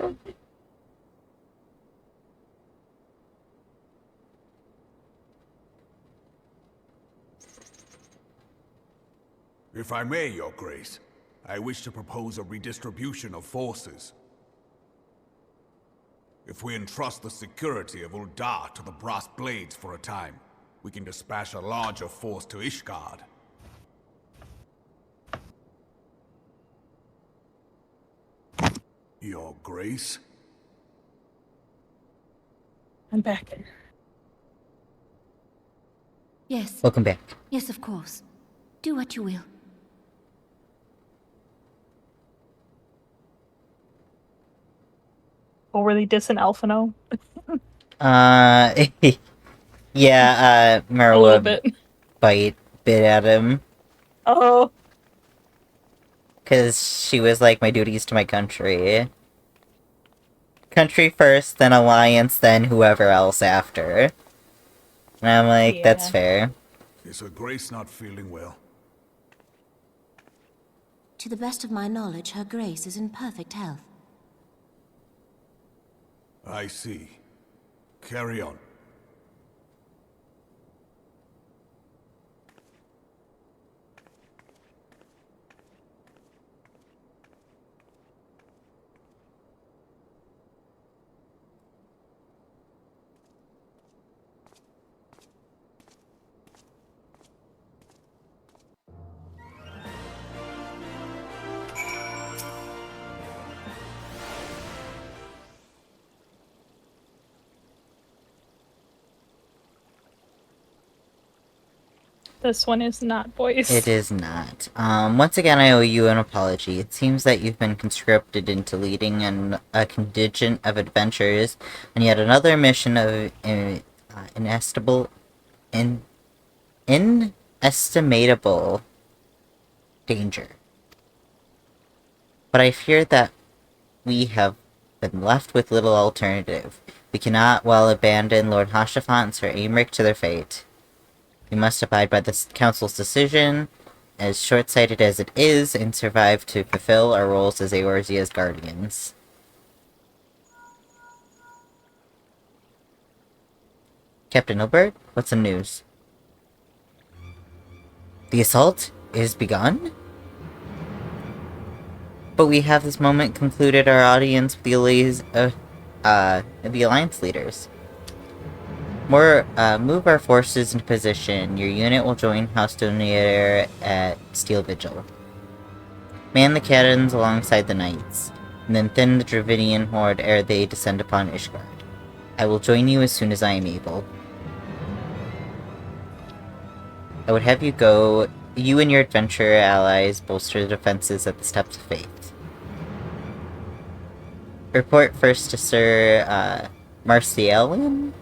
If I may, Your Grace, I wish to propose a redistribution of forces. If we entrust the security of Uldar to the Brass Blades for a time, we can dispatch a larger force to Ishgard. Your Grace? I'm back. Yes. Welcome back. Yes, of course. Do what you will. Oh, were they dissing Alphino? Yeah, Marwa bit at him. Oh. Because she was like, my duties to my country. Country first, then alliance, then whoever else after. And I'm like, that's fair. Is Her Grace not feeling well? To the best of my knowledge, Her Grace is in perfect health. I see. Carry on. This one is not voiced. It is not. Once again, I owe you an apology. It seems that you've been conscripted into leading a contingent of adventurers on yet another mission of inestimable danger. But I fear that we have been left with little alternative. We cannot well abandon Lord Hashafant and Sir Aymeric to their fate. We must abide by the Council's decision, as short-sighted as it is, and survive to fulfill our roles as Eorzea's guardians. Captain Ilbert, what's the news? The assault is begun? But we have this moment concluded our audience with the Alliance leaders. Move our forces into position. Your unit will join House Donator at Steel Vigil. Man the cannons alongside the knights, and then thin the Dravidian horde ere they descend upon Ishgard. I will join you as soon as I am able. I would have you and your adventurer allies bolster the defenses at the Steps of Faith. Report first to Sir, Marcialian?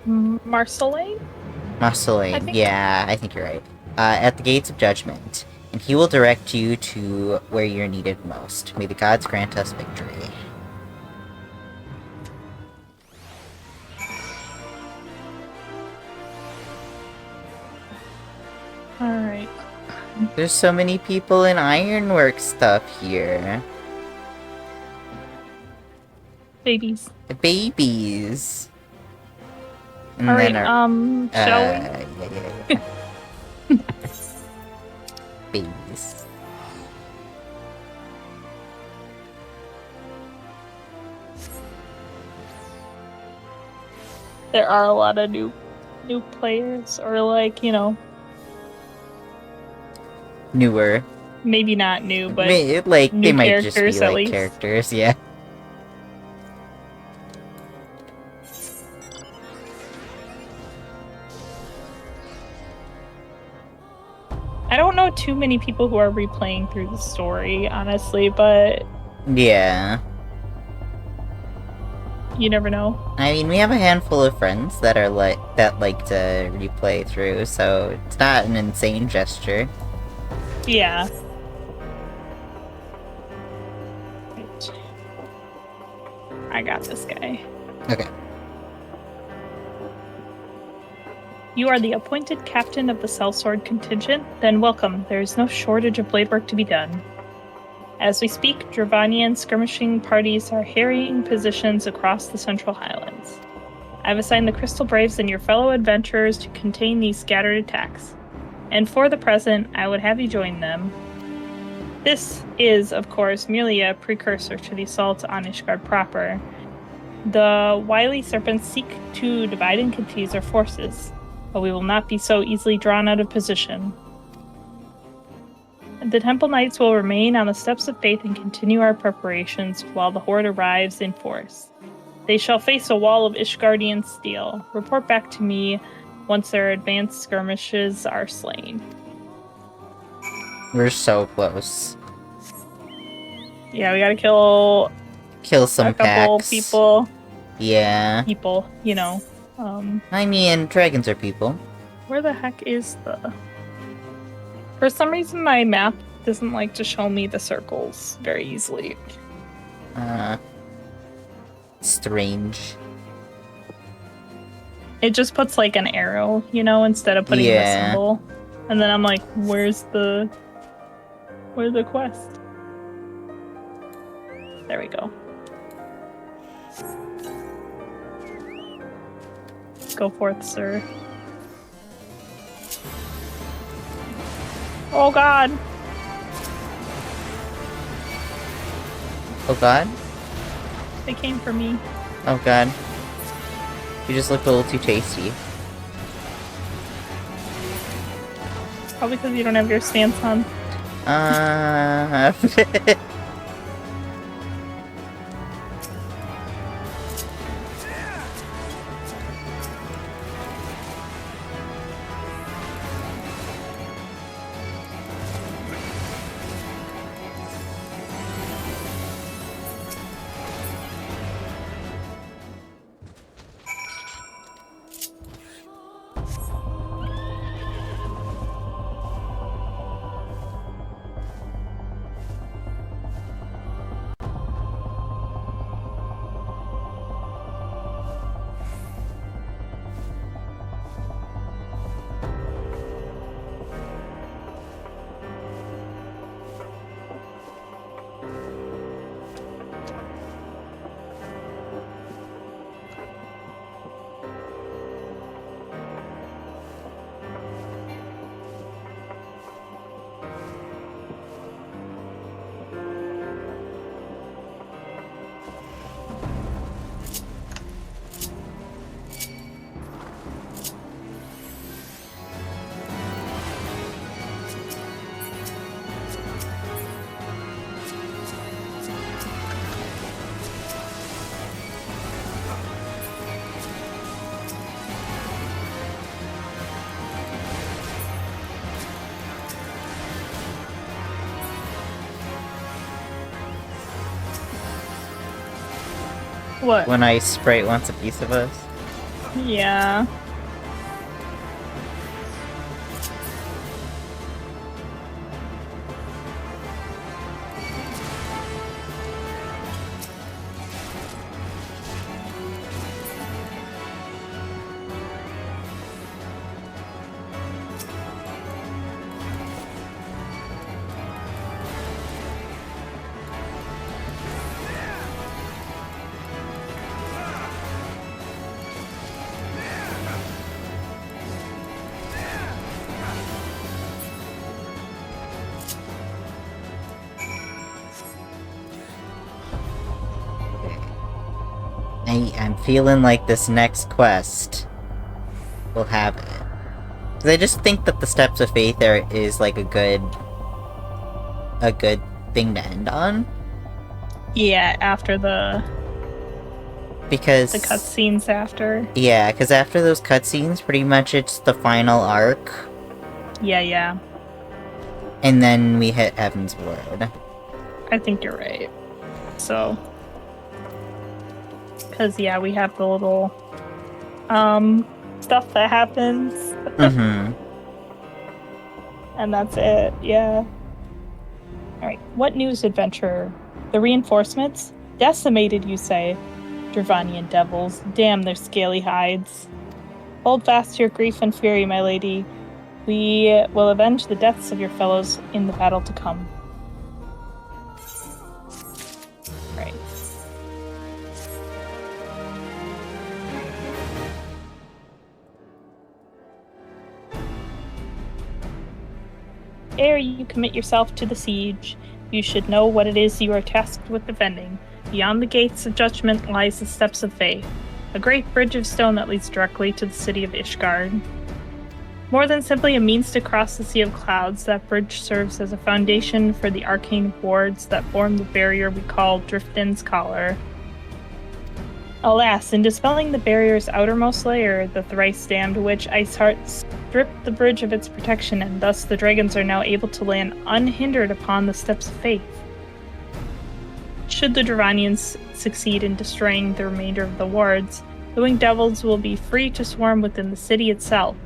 Marceline? Marceline, yeah, I think you're right. At the Gates of Judgment, and he will direct you to where you're needed most. May the gods grant us victory. Alright. There's so many people in Ironwork stuff here. Babies. Babies. And alright, shall we? Yeah. Babies. There are a lot of new players, or like, you know, newer. Maybe not new, but like new they might just be at like least. characters, yeah. I don't know too many people who are replaying through the story, honestly, but yeah, you never know. I mean, we have a handful of friends that like to replay through, so it's not an insane gesture. Yeah. I got this guy. Okay. You are the appointed captain of the sellsword contingent? Then welcome. There is no shortage of blade work to be done. As we speak, Dravanian skirmishing parties are harrying positions across the Central Highlands. I've assigned the Crystal Braves and your fellow adventurers to contain these scattered attacks. And for the present, I would have you join them. This is, of course, merely a precursor to the assault on Ishgard proper. The wily serpents seek to divide and confuse our forces, but we will not be so easily drawn out of position. The Temple Knights will remain on the steps of faith and continue our preparations while the Horde arrives in force. They shall face a wall of Ishgardian steel. Report back to me once their advanced skirmishes are slain. We're so close. Yeah, we gotta kill some a couple packs. people. Yeah. People, you know. I mean, dragons are people. Where the heck is the... For some reason, my map doesn't like to show me the circles very easily. Strange. It just puts like an arrow, you know, instead of putting the symbol. And then I'm like, where's the quest? There we go. Go forth, sir. Oh god! Oh god? They came for me. Oh god. You just looked a little too tasty. Probably because you don't have your stance on. What? When I sprite wants a piece of us? Yeah. I'm feeling like this next quest will have it. Because I just think that the Steps of Faith is like a good thing to end on. Yeah, after the cutscenes after. Yeah, because after those cutscenes, pretty much it's the final arc. Yeah. And then we hit Heaven's Word. I think you're right. So... Because, yeah, we have the little stuff that happens. Mm-hmm. And that's it, yeah. Alright, what news, adventurer? The reinforcements? Decimated, you say? Dravanian devils, damn their scaly hides. Hold fast to your grief and fury, my lady. We will avenge the deaths of your fellows in the battle to come. Right. Ere you commit yourself to the siege, you should know what it is you are tasked with defending. Beyond the gates of judgment lies the steps of faith, a great bridge of stone that leads directly to the city of Ishgard. More than simply a means to cross the sea of clouds, that bridge serves as a foundation for the arcane wards that form the barrier we call Driftin's Collar. Alas, in dispelling the barrier's outermost layer, the thrice-damned witch Iceheart stripped the bridge of its protection, and thus the dragons are now able to land unhindered upon the steps of faith. Should the Dravanians succeed in destroying the remainder of the wards, the winged devils will be free to swarm within the city itself.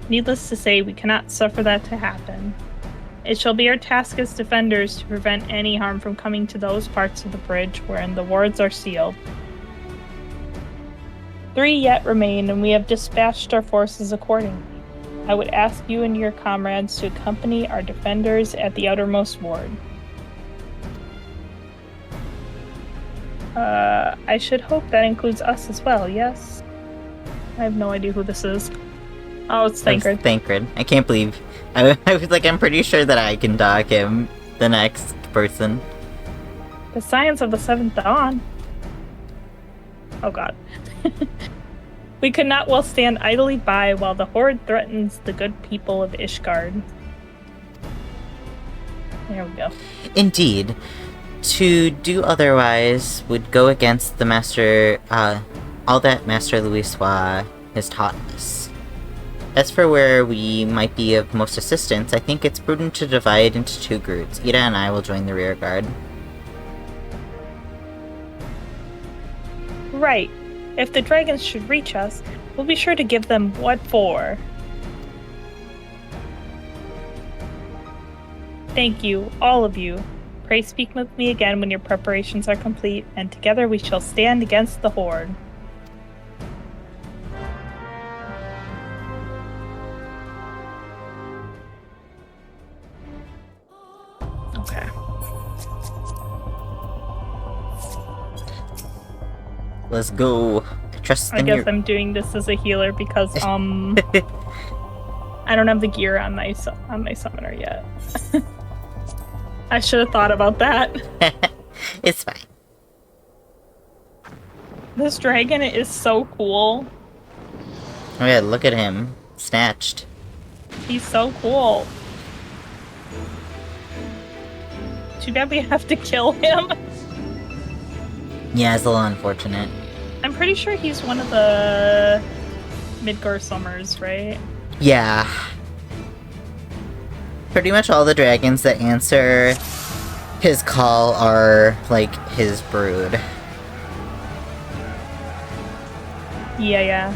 Needless to say, we cannot suffer that to happen. It shall be our task as defenders to prevent any harm from coming to those parts of the bridge wherein the wards are sealed. 3 yet remain, and we have dispatched our forces accordingly. I would ask you and your comrades to accompany our defenders at the outermost ward. I should hope that includes us as well, yes? I have no idea who this is. Oh, it's Thancred. Thancred. I can't believe... I was like, I'm pretty sure that I can dog him, the next person. The Science of the Seventh Dawn. Oh god. We could not well stand idly by while the Horde threatens the good people of Ishgard. There we go. Indeed. To do otherwise would go against the Master, all that Master Louisoix has taught us. As for where we might be of most assistance, I think it's prudent to divide into 2 groups. Ida and I will join the rear guard. Right. If the dragons should reach us, we'll be sure to give them what for. Thank you, all of you. Pray speak with me again when your preparations are complete, and together we shall stand against the Horde. Okay. Let's go. I guess I'm doing this as a healer because I don't have the gear on my summoner yet. I should have thought about that. It's fine. This dragon is so cool. Oh yeah, look at him. Snatched. He's so cool. Too bad we have to kill him. Yeah, it's a little unfortunate. I'm pretty sure he's one of the Midgar Summers, right? Yeah. Pretty much all the dragons that answer his call are, like, his brood. Yeah.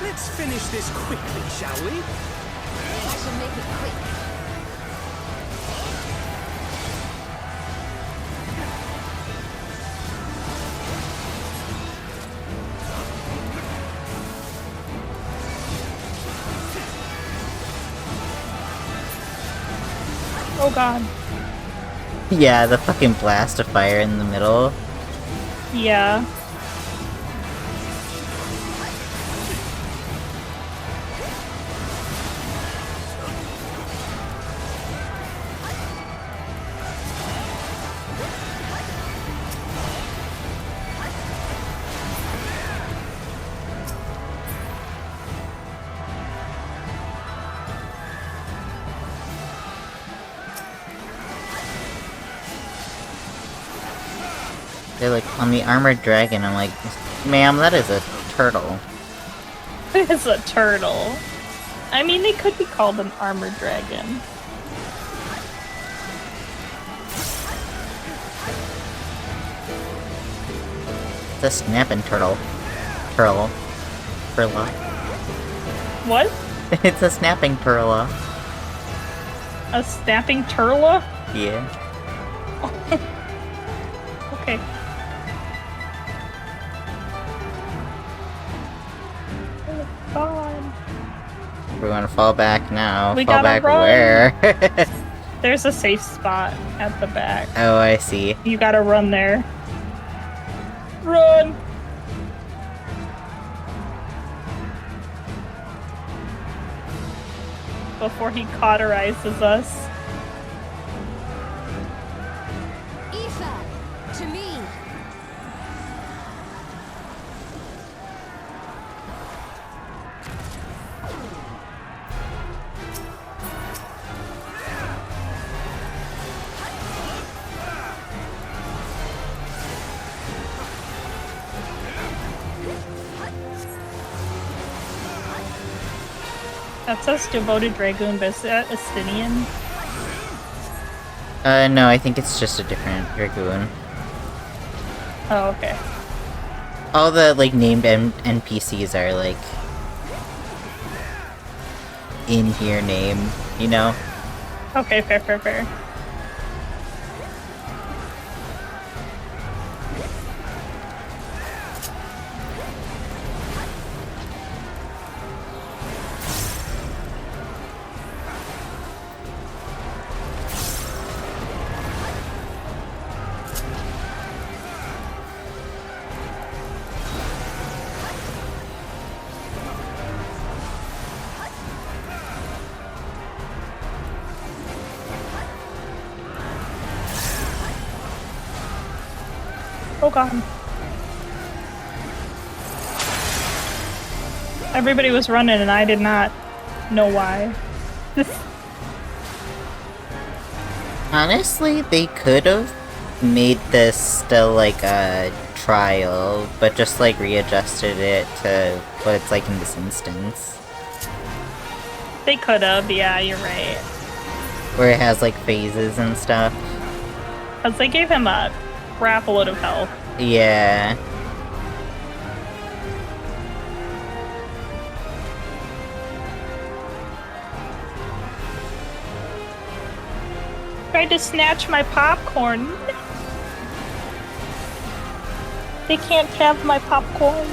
Let's finish this quickly, shall we? I shall make it quick. Oh god. Yeah, the fucking blast of fire in the middle. Yeah. They're like, on the armored dragon, I'm like, ma'am, that is a turtle. It's a turtle. I mean, they could be called an armored dragon. It's a snapping turtle. Turtle. Turla. What? It's a snapping turla. A snapping turla? Yeah. Okay. Oh god. We want to fall back now. We Fall gotta back run. where? There's a safe spot at the back. Oh, I see. You gotta run there. Run! Before he cauterizes us. Aoife, to me. That says devoted dragoon, but is that Estinian? No, I think it's just a different dragoon. Oh, okay. All the, like, named NPCs are, like, in here name, you know? Okay, fair. Oh god. Everybody was running and I did not know why. Honestly, they could have made this still like a trial, but just like readjusted it to what it's like in this instance. They could have, yeah, you're right. Where it has like phases and stuff. Because they gave him a crap load of health. Yeah. Tried to snatch my popcorn. They can't have my popcorn.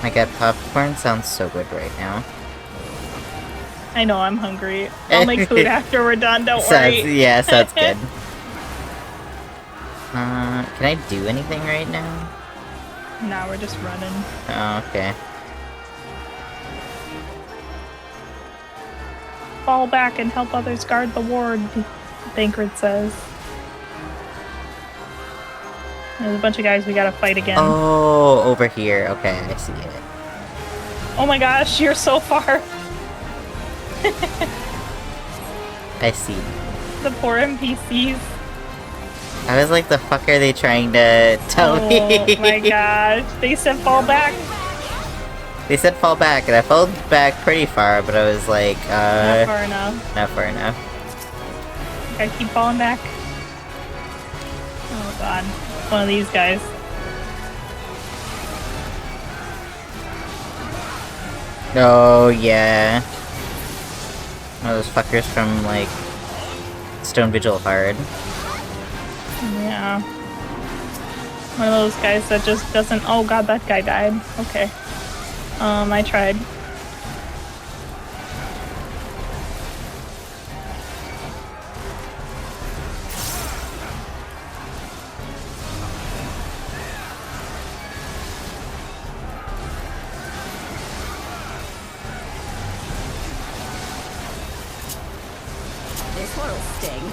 My god, popcorn sounds so good right now. I know, I'm hungry. I'll make food after we're done, don't worry. Yeah, sounds good. Can I do anything right now? Nah, we're just running. Oh, okay. Fall back and help others guard the ward, Bankard says. There's a bunch of guys we gotta fight again. Oh, over here. Okay, I see it. Oh my gosh, you're so far. I see. The poor NPCs. I was like, the fuck are they trying to tell me? Oh my gosh. They said fall back. They said fall back, and I fell back pretty far, but I was like, Not far enough. Not far enough. Gotta keep falling back. Oh god. One of these guys. Oh, yeah. One of those fuckers from, like, Stone Vigil Hard. Yeah. One of those guys that just doesn't... Oh god, that guy died. Okay. I tried. This one'll sting.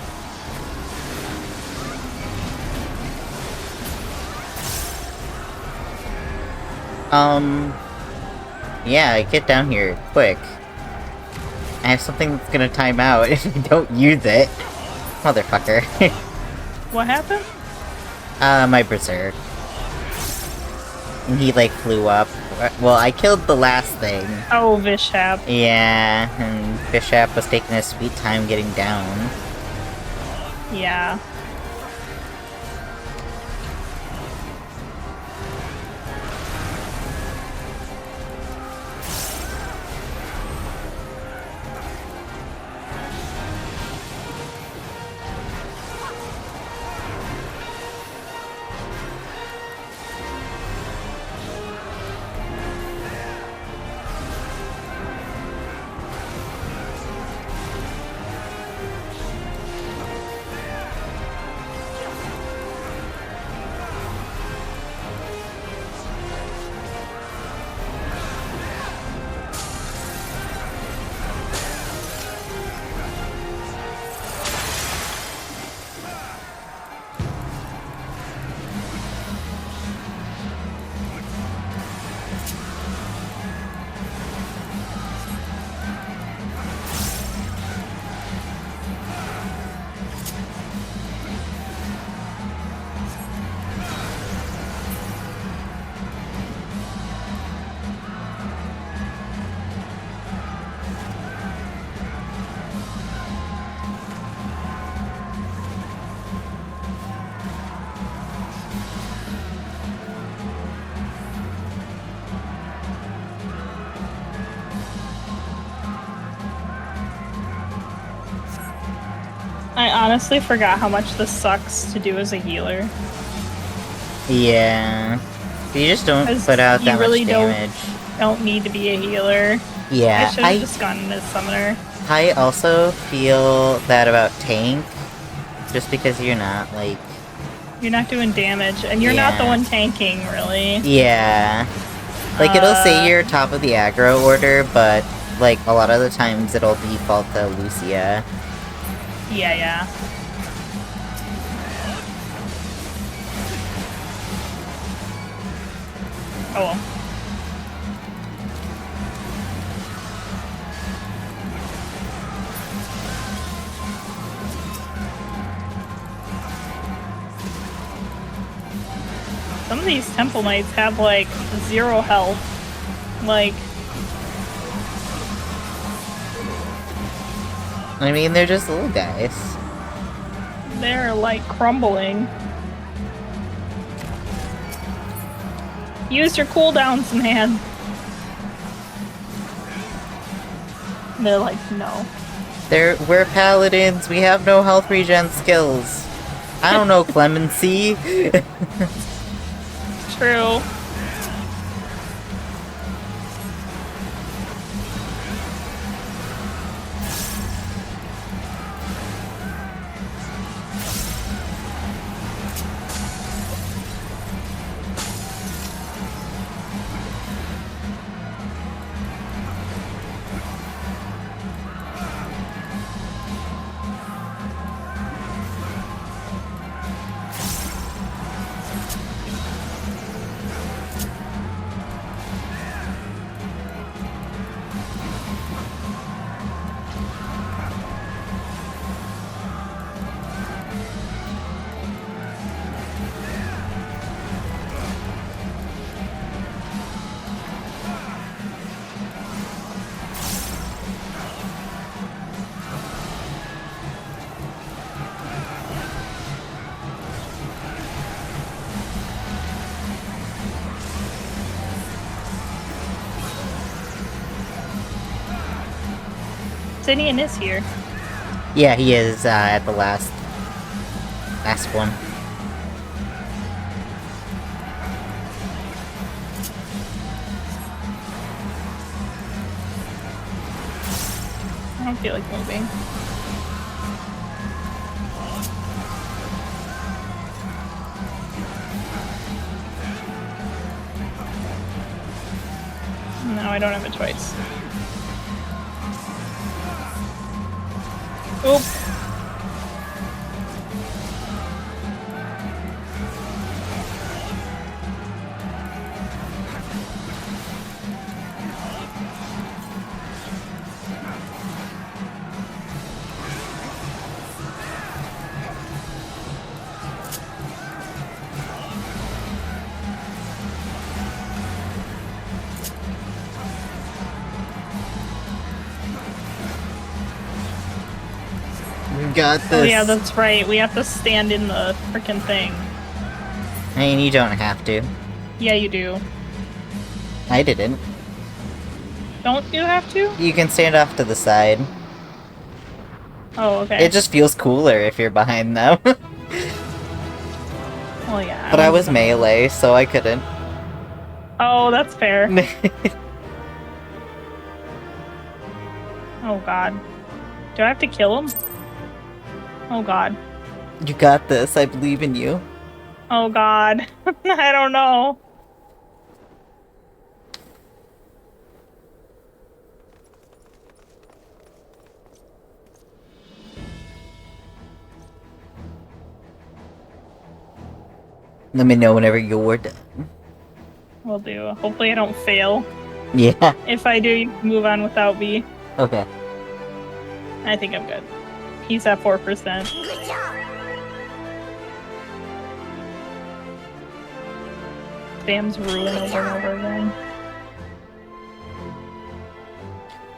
Yeah, get down here, quick. I have something that's gonna time out if you don't use it. Motherfucker. What happened? My berserk. And he, like, flew up. Well, I killed the last thing. Oh, Vishap. Yeah, and Bishop was taking a sweet time getting down. Yeah. I honestly forgot how much this sucks to do as a healer. Yeah. You just don't put out that really much damage. Don't need to be a healer. Yeah, I should have just gone as summoner. I also feel that about tank, just because you're not, like... You're not doing damage, and you're not the one tanking, really. Yeah. Like, it'll say you're top of the aggro order, but, like, a lot of the times it'll default to Lucia. Yeah. Oh well. Some of these Temple Knights have, like, 0 health. Like... I mean, they're just little guys. They're, like, crumbling. Use your cooldowns, man. They're like, no. We're paladins, we have no health regen skills. I don't know, Clemency. True. Sinian is here. Yeah, he is at the last one. I don't feel like moving. No, I don't have a choice. Oop. Got this. Oh yeah, that's right. We have to stand in the frickin' thing. I mean, you don't have to. Yeah, you do. I didn't. Don't you have to? You can stand off to the side. Oh, okay. It just feels cooler if you're behind them. Well, yeah. But I was melee, so I couldn't. Oh, that's fair. Oh god. Do I have to kill him? Oh god. You got this, I believe in you. Oh god. I don't know. Let me know whenever you're done. Will do. Hopefully I don't fail. Yeah. If I do, you can move on without me. Okay. I think I'm good. He's at 4%. Spam's ruin over and over again.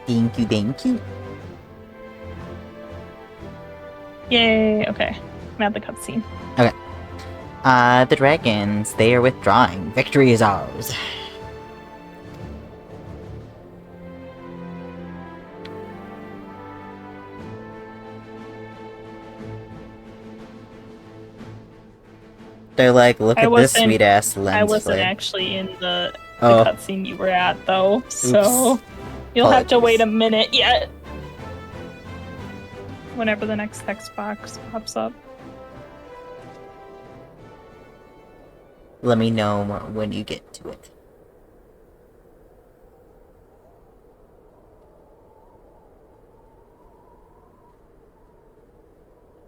Thank you, thank you. Yay, okay. I'm at the cutscene. Okay. The dragons, they are withdrawing. Victory is ours. They're like, look at this sweet ass lens I wasn't flare. actually in the Oh. cutscene you were at, though, so Oops. you'll have to Apologies. wait a minute yet. Whenever the next text box pops up. Let me know when you get to it.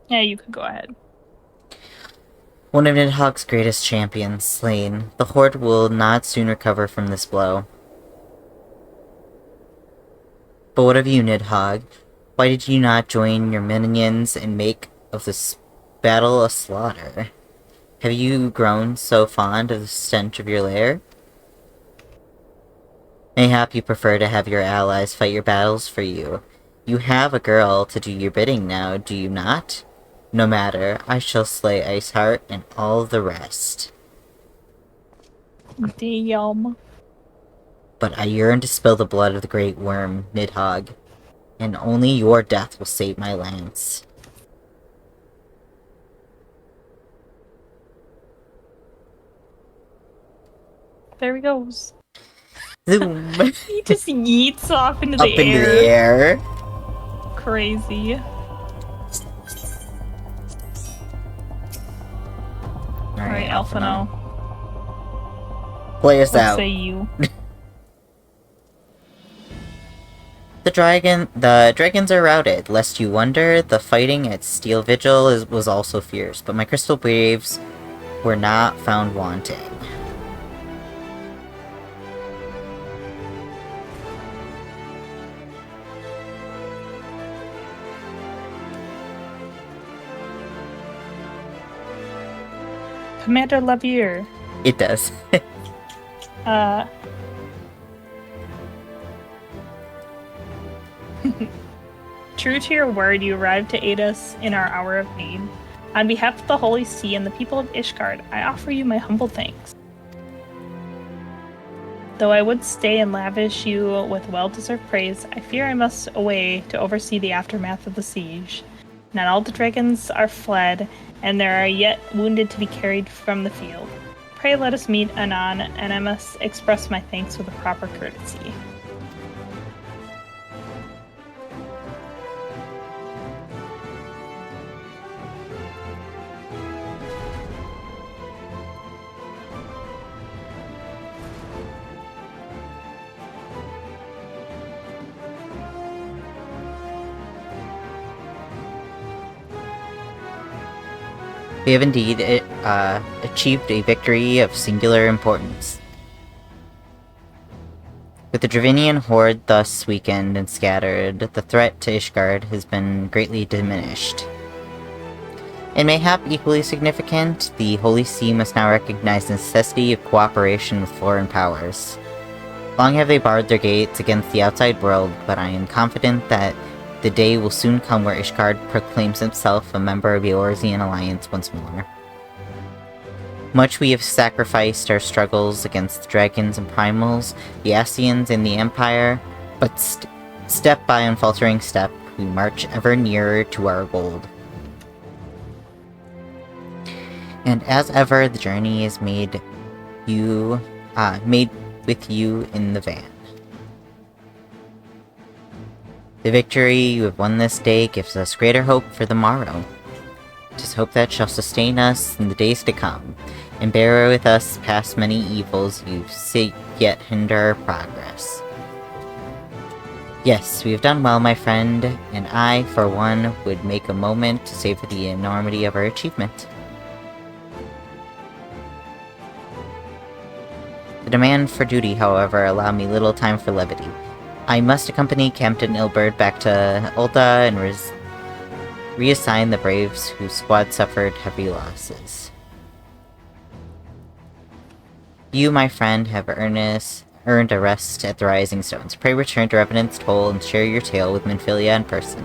Yeah, you could go ahead. One of Nidhogg's greatest champions slain. The Horde will not soon recover from this blow. But what of you, Nidhogg? Why did you not join your minions and make of this battle a slaughter? Have you grown so fond of the stench of your lair? Mayhap you prefer to have your allies fight your battles for you. You have a girl to do your bidding now, do you not? No matter, I shall slay Iceheart and all the rest. Damn. But I yearn to spill the blood of the great worm, Nidhogg, and only your death will save my lance. There he goes. Zoom! He just yeets off into the Up air. into the air. Crazy. Alright, Alphino. Play us Let's out. say you. The dragons are routed. Lest you wonder, the fighting at Steel Vigil was also fierce, but my Crystal Braves were not found wanting. Commander Lavier. It does. True to your word, you arrived to aid us in our hour of need. On behalf of the Holy See and the people of Ishgard, I offer you my humble thanks. Though I would stay and lavish you with well-deserved praise, I fear I must away to oversee the aftermath of the siege. Not all the dragons are fled, and there are yet wounded to be carried from the field. Pray let us meet anon, and I must express my thanks with a proper courtesy. We have indeed achieved a victory of singular importance. With the Dravinian horde thus weakened and scattered, the threat to Ishgard has been greatly diminished. And mayhap equally significant, the Holy See must now recognize the necessity of cooperation with foreign powers. Long have they barred their gates against the outside world, but I am confident that the day will soon come where Ishgard proclaims himself a member of the Eorzean Alliance once more. Much we have sacrificed our struggles against the dragons and primals, the Ascians and the Empire, but step by unfaltering step, we march ever nearer to our goal. And as ever, the journey is made with you in the van. The victory you have won this day gives us greater hope for the morrow. 'Tis hope that shall sustain us in the days to come, and bear with us past many evils you seek yet hinder our progress. Yes, we have done well, my friend, and I, for one, would make a moment to savor the enormity of our achievement. The demand for duty, however, allowed me little time for levity. I must accompany Captain Ilberd back to Ulta and reassign the Braves whose squad suffered heavy losses. You, my friend, have earned a rest at the Rising Stones. Pray return to Revenant's Toll and share your tale with Minfilia in person.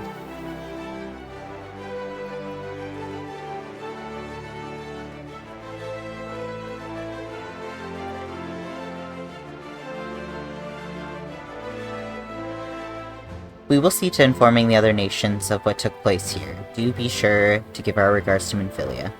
We will see to informing the other nations of what took place here. Do be sure to give our regards to Minfilia.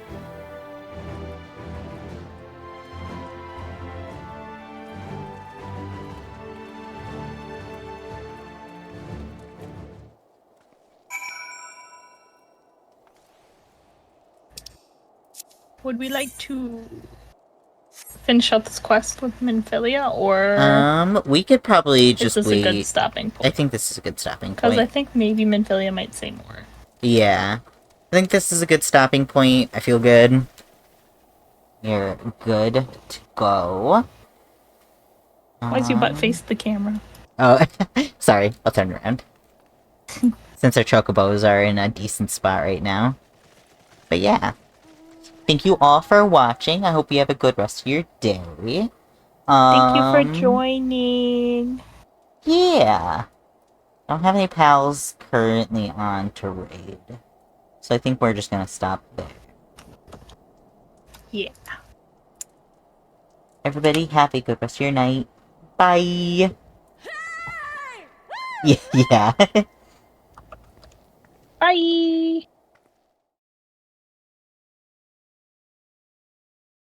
would we like to finish out this quest with Minfilia, or we could probably just is this wait. a good stopping point? I think this is a good stopping point. Because I think maybe Minfilia might say more. Yeah. I think this is a good stopping point. I feel good. You're good to go. Why is your butt face the camera? Oh, sorry. I'll turn around. Since our chocobos are in a decent spot right now. But yeah. Thank you all for watching. I hope you have a good rest of your day. Thank you for joining. Yeah. I don't have any pals currently on to raid. So I think we're just gonna stop there. Yeah. Everybody, have a good rest of your night. Bye! Yeah. Bye!